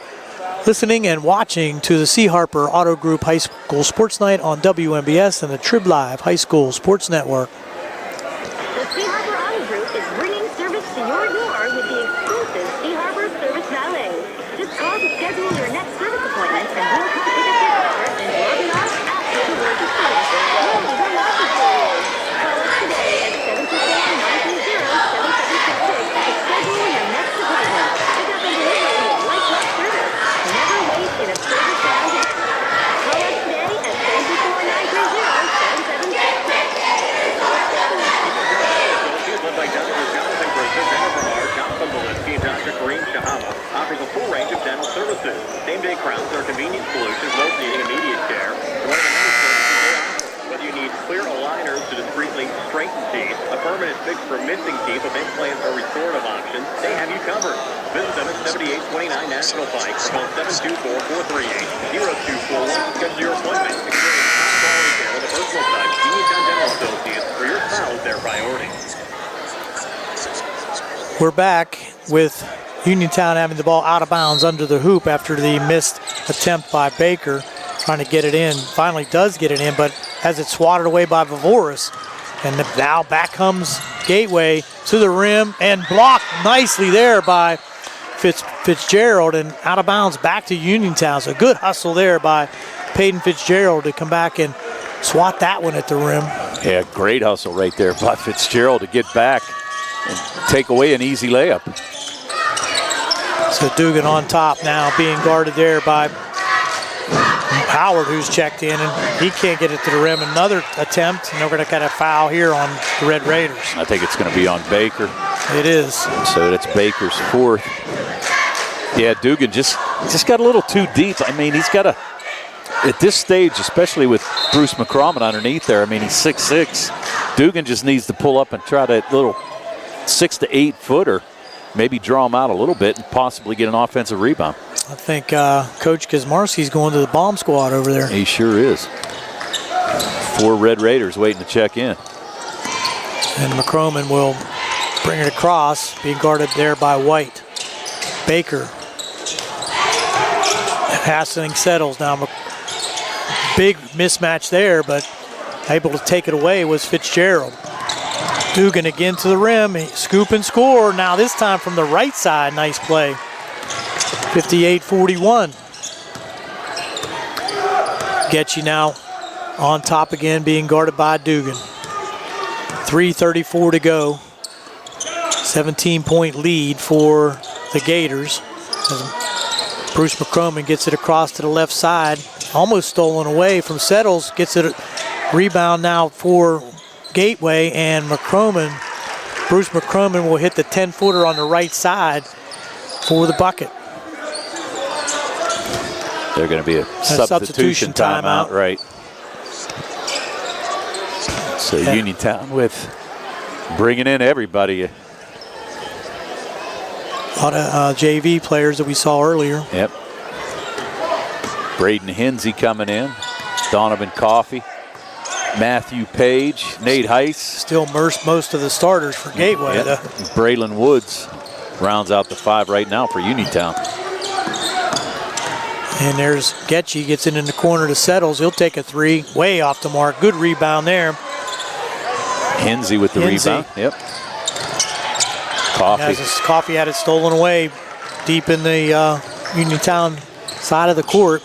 listening and watching to the C. Harper Auto Group High School Sports Night on WMBS and the Trib Live High School Sports Network. The C. Harper Auto Group is bringing service to your door with the exclusive C. Harper Service Valet. Just call to schedule your next service appointment and we'll come pick up your car and drop it off after the work is finished. We'll even lock it for you. Call us today at 724-930-7766 to schedule your next appointment. Pick up and delivery is lifelong service. Never wait in a service lounge. Call us today at 724-930-7766. Led by Dr. Jonathan Grosser, Jennifer Marr, Jonathan Walensky, and Dr. Kareem Shahama offers a full range of dental services. Same-day crowns are convenient solutions, most needing immediate care. And one of the many services they offer. Whether you need clear aligners to discreetly straighten teeth, a permanent fix for missing teeth, with implants or restorative options, they have you covered. Visit them at 7829 National Pike or call 724-438-0241 to schedule your appointment. Experience top-quality care with a personal touch. Uniontown Dental Associates, for your smile is their priority. We're back with Uniontown having the ball out of bounds under the hoop after the missed attempt by Baker, trying to get it in. Finally does get it in, but has it swatted away by Vavoris. And now back comes Gateway to the rim and blocked nicely there by Fitzgerald, and out of bounds back to Uniontown. So good hustle there by Peyton Fitzgerald to come back and swat that one at the rim. Yeah, great hustle right there by Fitzgerald to get back and take away an easy layup. So Dugan on top now, being guarded there by Howard, who's checked in, and he can't get it to the rim. Another attempt, and they're going to kind of foul here on the Red Raiders. I think it's going to be on Baker. It is. So that's Baker's fourth. Yeah, Dugan just got a little too deep. I mean, he's got to, at this stage, especially with Bruce McCrommon underneath there, I mean, he's 6'6". Dugan just needs to pull up and try that little 6 to 8 footer, maybe draw him out a little bit and possibly get an offensive rebound. I think Coach Kazmarski's going to the bomb squad over there. He sure is. 4 Red Raiders waiting to check in. And McCrommon will bring it across, being guarded there by White. Baker. Passing settles now. Big mismatch there, but able to take it away was Fitzgerald. Dugan again to the rim. Scoop and score. Now this time from the right side. Nice play. 58-41. Getchy now on top again, being guarded by Dugan. 3:34 to go. 17-point lead for the Gators. Bruce McCrommon gets it across to the left side. Almost stolen away from Settles. Gets it, rebound now for Gateway, and Bruce McCrommon will hit the 10-footer on the right side for the bucket. They're going to be a substitution timeout, right? So yeah. Uniontown with bringing in everybody. A lot of JV players that we saw earlier. Yep. Braden Hinsey coming in. Donovan Coffey. Matthew Page. Nate Heiss. Still most of the starters for Gateway. Yep. Braylon Woods rounds out the 5 right now for Uniontown. And there's Getchy, gets it in the corner to Settles. He'll take a 3, way off the mark. Good rebound there. Hinsey with the rebound. Yep. Coffey had it stolen away deep in the Uniontown side of the court.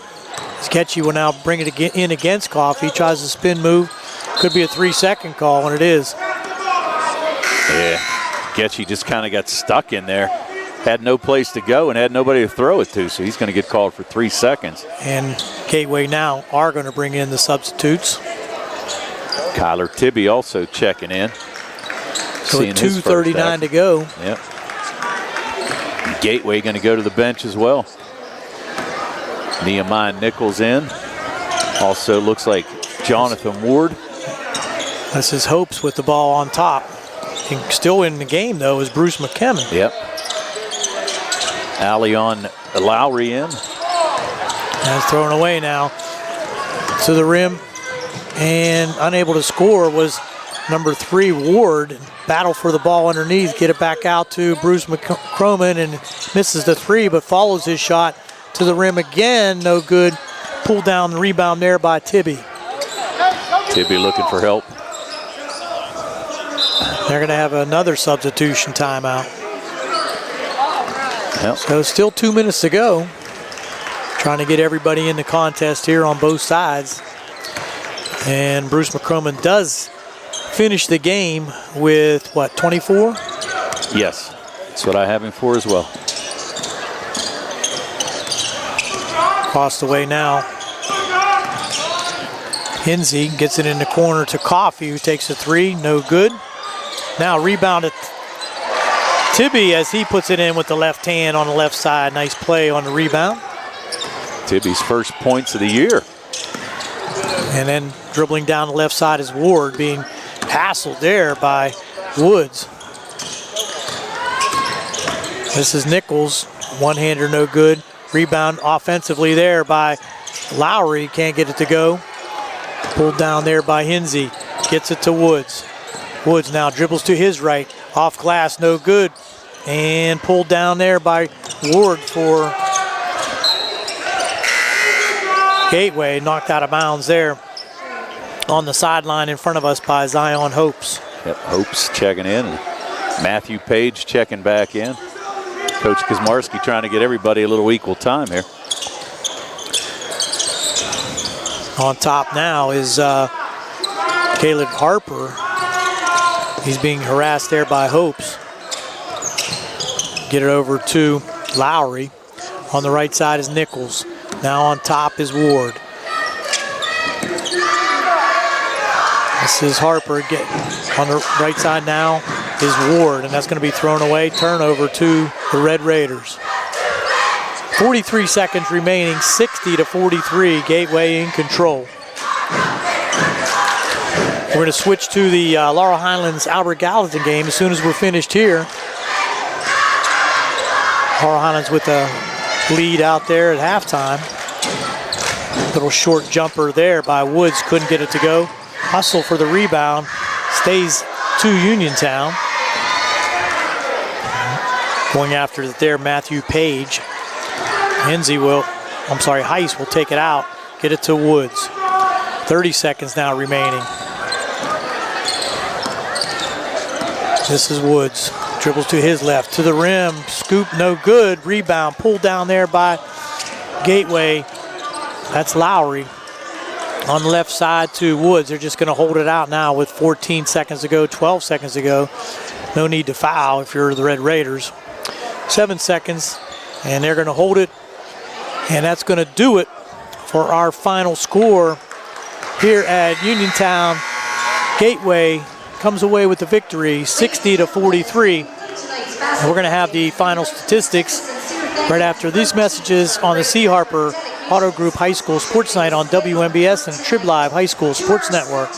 Getchy will now bring it in against Coffey. Tries a spin move. Could be a 3-second call, and it is. Yeah. Getchy just kind of got stuck in there. Had no place to go and had nobody to throw it to, so he's going to get called for 3 seconds. And Gateway now are going to bring in the substitutes. Kyler Tibby also checking in. So 2:39 to go. Yep. Gateway going to go to the bench as well. Nehemiah Nichols in. Also looks like Jonathan Ward. That's his hopes with the ball on top. And still in the game, though, is Bruce McKemmon. Yep. Alley on Lowry in. That's thrown away now to the rim. And unable to score was number 3, Ward. Battle for the ball underneath. Get it back out to Bruce McCroman and misses the 3, but follows his shot to the rim again. No good. Pulled down the rebound there by Tibby. Tibby looking for help. They're going to have another substitution timeout. Yep. So still 2 minutes to go. Trying to get everybody in the contest here on both sides. And Bruce McCroman does finish the game with, what, 24? Yes, that's what I have him for as well. Crossed away now. Hinsey gets it in the corner to Coffey, who takes a 3, no good. Now rebounded Tibby as he puts it in with the left hand on the left side. Nice play on the rebound. Tibby's first points of the year. And then dribbling down the left side is Ward, being hassled there by Woods. This is Nichols, one-hander no good. Rebound offensively there by Lowry, can't get it to go. Pulled down there by Hinsey, gets it to Woods. Woods now dribbles to his right, off glass, no good. And pulled down there by Ward for Gateway, knocked out of bounds there on the sideline in front of us by Zion Hopes. Yep, Hopes checking in, and Matthew Page checking back in. Coach Kazmarski trying to get everybody a little equal time here. On top now is Caleb Harper. He's being harassed there by Hopes. Get it over to Lowry. On the right side is Nichols. Now on top is Ward. This is Harper. On the right side now is Ward, and that's going to be thrown away. Turnover to the Red Raiders. 43 seconds remaining, 60-43. Gateway in control. We're going to switch to the Laurel Highlands Albert Gallatin game as soon as we're finished here. Laurel Highlands with a lead out there at halftime. Little short jumper there by Woods, couldn't get it to go. Hustle for the rebound, stays to Uniontown. Going after it there, Matthew Page. Heiss will take it out, get it to Woods. 30 seconds now remaining. This is Woods, dribbles to his left, to the rim, scoop, no good. Rebound, pulled down there by Gateway. That's Lowry. On the left side to Woods. They're just going to hold it out now with 14 seconds to go, 12 seconds to go. No need to foul if you're the Red Raiders. 7 seconds, and they're going to hold it. And that's going to do it for our final score here at Uniontown. Gateway comes away with the victory, 60-43. And we're going to have the final statistics right after these messages on the C. Harper Auto Group High School Sports Night on WMBS and Trib Live High School Sports Network.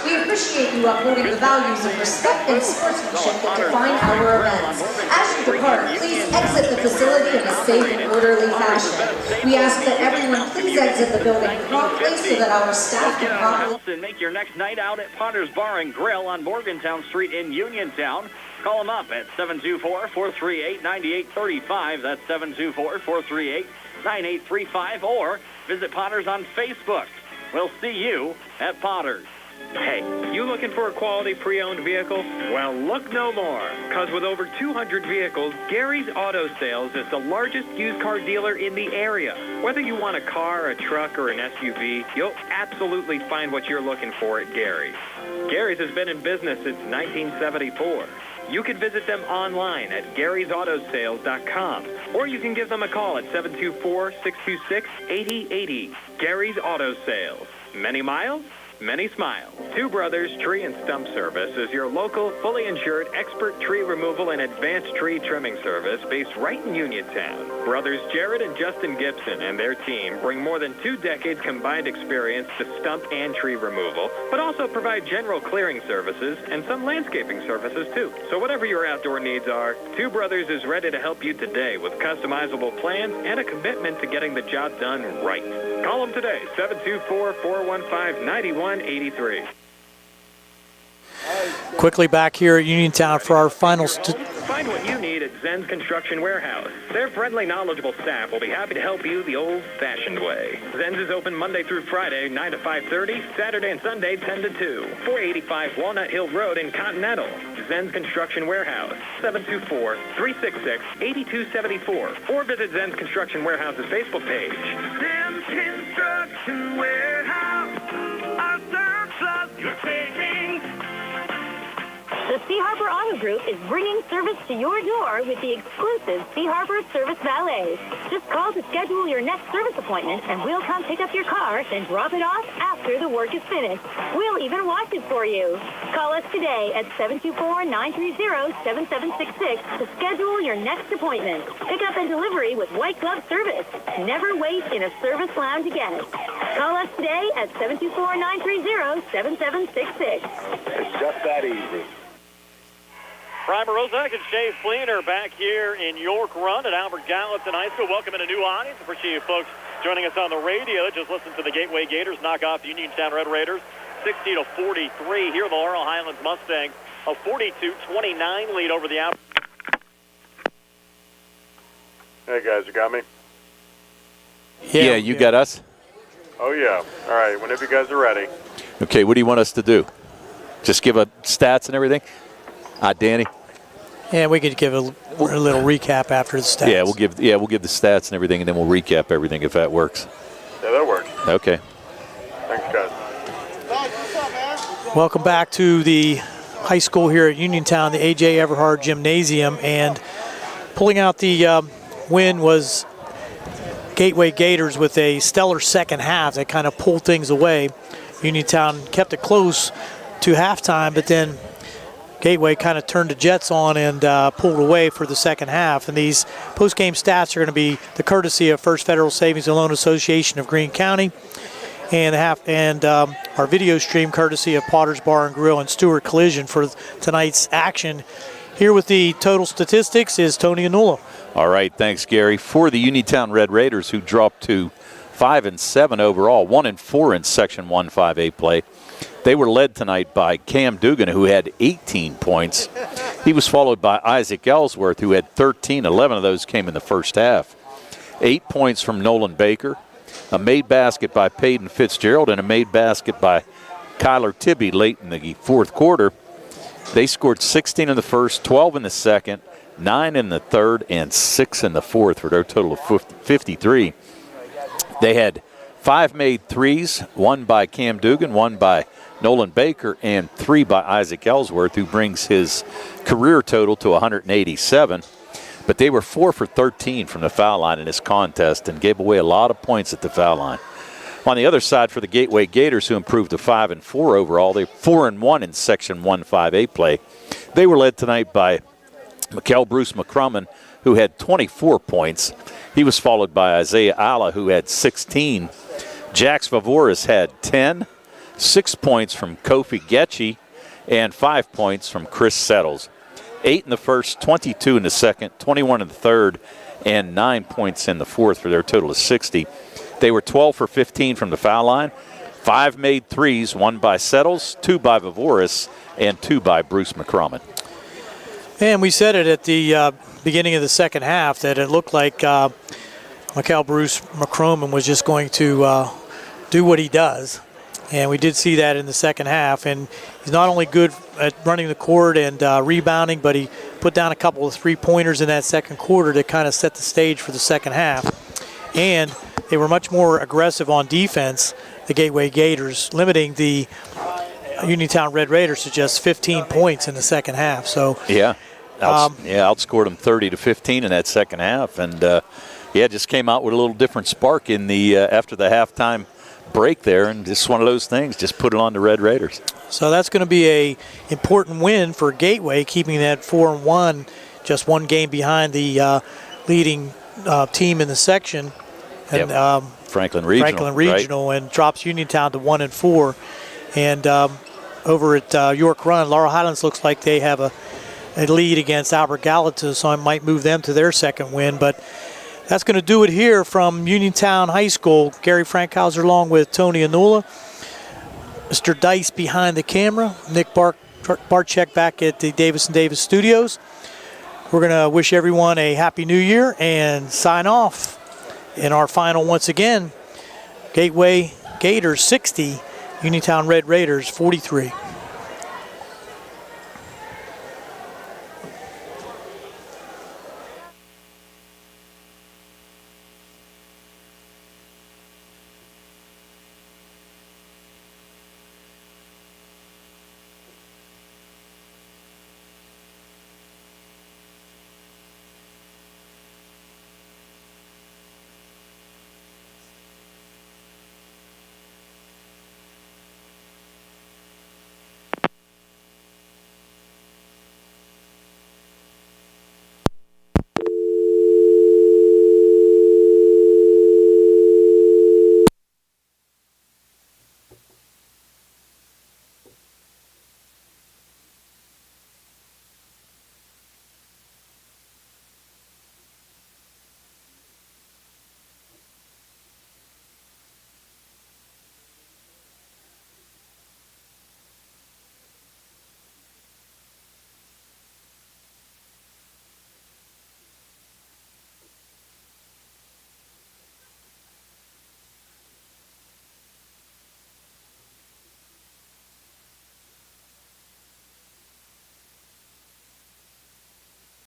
We appreciate you upholding the values of respect and sportsmanship that define our events. As you depart, please exit the facility in a safe and orderly fashion. We ask that everyone please exit the building promptly so that our staff can properly... And make your next night out at Potter's Bar and Grill on Morgantown Street in Uniontown. Call them up at 724-438-9835. That's 724-438-9835. Or visit Potter's on Facebook. We'll see you at Potter's. Hey, you looking for a quality pre-owned vehicle? Well, look no more, because with over 200 vehicles, Gary's Auto Sales is the largest used car dealer in the area. Whether you want a car, a truck, or an SUV, you'll absolutely find what you're looking for at Gary's. Gary's has been in business since 1974. You can visit them online at Gary'sAutoSales.com, or you can give them a call at 724-626-8080. Gary's Auto Sales. Many miles, many smiles. Two Brothers Tree and Stump Service is your local, fully insured, expert tree removal and advanced tree trimming service based right in Uniontown. Brothers Jared and Justin Gibson and their team bring more than 2 decades combined experience to stump and tree removal, but also provide general clearing services and some landscaping services too. So whatever your outdoor needs are, Two Brothers is ready to help you today with customizable plans and a commitment to getting the job done right. Call them today, 724-415-9183. Quickly back here at Uniontown for our final. Find what you need at Zen's Construction Warehouse. Their friendly, knowledgeable staff will be happy to help you the old-fashioned way. Zen's is open Monday through Friday, 9 to 5:30, Saturday and Sunday, 10 to 2. 485 Walnut Hill Road in Continental. Zen's Construction Warehouse, 724-366-8274. Or visit Zen's Construction Warehouse's Facebook page. Zen's Construction Warehouse, our surplus you're saving. The Sea Harbor Auto Group is bringing service to your door with the exclusive Sea Harbor Service Valet. Just call to schedule your next service appointment, and we'll come pick up your car, then drop it off after the work is finished. We'll even wash it for you. Call us today at 724-930-7766 to schedule your next appointment. Pickup and delivery with white glove service. Never wait in a service lounge again. Call us today at 724-930-7766. It's just that easy. Brian Morozak and Shea Fleener back here in York Run at Albert Gallatin High School. Welcome in a new audience. Appreciate you folks joining us on the radio. Just listen to the Gateway Gators knock off the Uniontown Red Raiders 60-43 here. The Laurel Highlands Mustangs a 42-29 lead over the Albert. Hey guys, you got me? Yeah, you got us? Oh yeah. All right, whenever you guys are ready. Okay, what do you want us to do? Just give a stats and everything? Danny? Yeah, we could give a little recap after the stats. Yeah, we'll give the stats and everything, and then we'll recap everything if that works. Yeah, that works. Okay. Thanks, guys. Welcome back to the high school here at Uniontown, the A.J. Everhard Gymnasium, and pulling out the win was Gateway Gators with a stellar second half that kind of pulled things away. Uniontown kept it close to halftime, but then Gateway kind of turned the Jets on and pulled away for the second half. And these post-game stats are going to be the courtesy of First Federal Savings and Loan Association of Greene County, and our video stream courtesy of Potter's Bar and Grill and Stewart Collision for tonight's action. Here with the total statistics is Tony Anula. All right, thanks, Gary. For the Uniontown Red Raiders, who dropped to 5-7 overall, 1-4 in Section 1-5A play. They were led tonight by Cam Dugan, who had 18 points. He was followed by Isaac Ellsworth, who had 13. 11 of those came in the first half. 8 points from Nolan Baker, a made basket by Peyton Fitzgerald, and a made basket by Kyler Tibby late in the fourth quarter. They scored 16 in the first, 12 in the second, 9 in the third, and 6 in the fourth for their total of 53. They had 5 made threes, 1 by Cam Dugan, 1 by Nolan Baker, and 3 by Isaac Ellsworth, who brings his career total to 187. But they were 4 for 13 from the foul line in this contest and gave away a lot of points at the foul line. On the other side, for the Gateway Gators, who improved to 5-4 overall, they're 4-1 in Section 1-5A play. They were led tonight by Mikkel Bruce McCrumman, who had 24 points. He was followed by Isaiah Alla, who had 16. Jax Vavoris had 10. 6 points from Kofi Getchie, and 5 points from Chris Settles. 8 in the first, 22 in the second, 21 in the third, and 9 points in the fourth for their total of 60. They were 12 for 15 from the foul line. 5 made threes, 1 by Settles, 2 by Vavoris, and 2 by Bruce McCrumman. And we said it at the beginning of the second half that it looked like Mikkel Bruce McCrumman was just going to do what he does. And we did see that in the second half. And he's not only good at running the court and rebounding, but he put down a couple of three-pointers in that second quarter to kind of set the stage for the second half. And they were much more aggressive on defense, the Gateway Gators, limiting the Uniontown Red Raiders to just 15 points in the second half. So outscored them 30-15 in that second half. And, just came out with a little different spark in the after the halftime break there, and just one of those things. Just put it on the Red Raiders. So that's going to be a important win for Gateway, keeping that 4-1, just one game behind the leading team in the section, and Franklin Regional, and drops Uniontown to 1-4. And over at York Run, Laurel Highlands looks like they have a lead against Albert Gallatin, so I might move them to their second win. But that's going to do it here from Uniontown High School. Gary Frankhauser along with Tony Anula. Mr. Dice behind the camera. Nick Barczyk back at the Davis & Davis studios. We're going to wish everyone a Happy New Year and sign off in our final once again. Gateway Gators 60, Uniontown Red Raiders 43.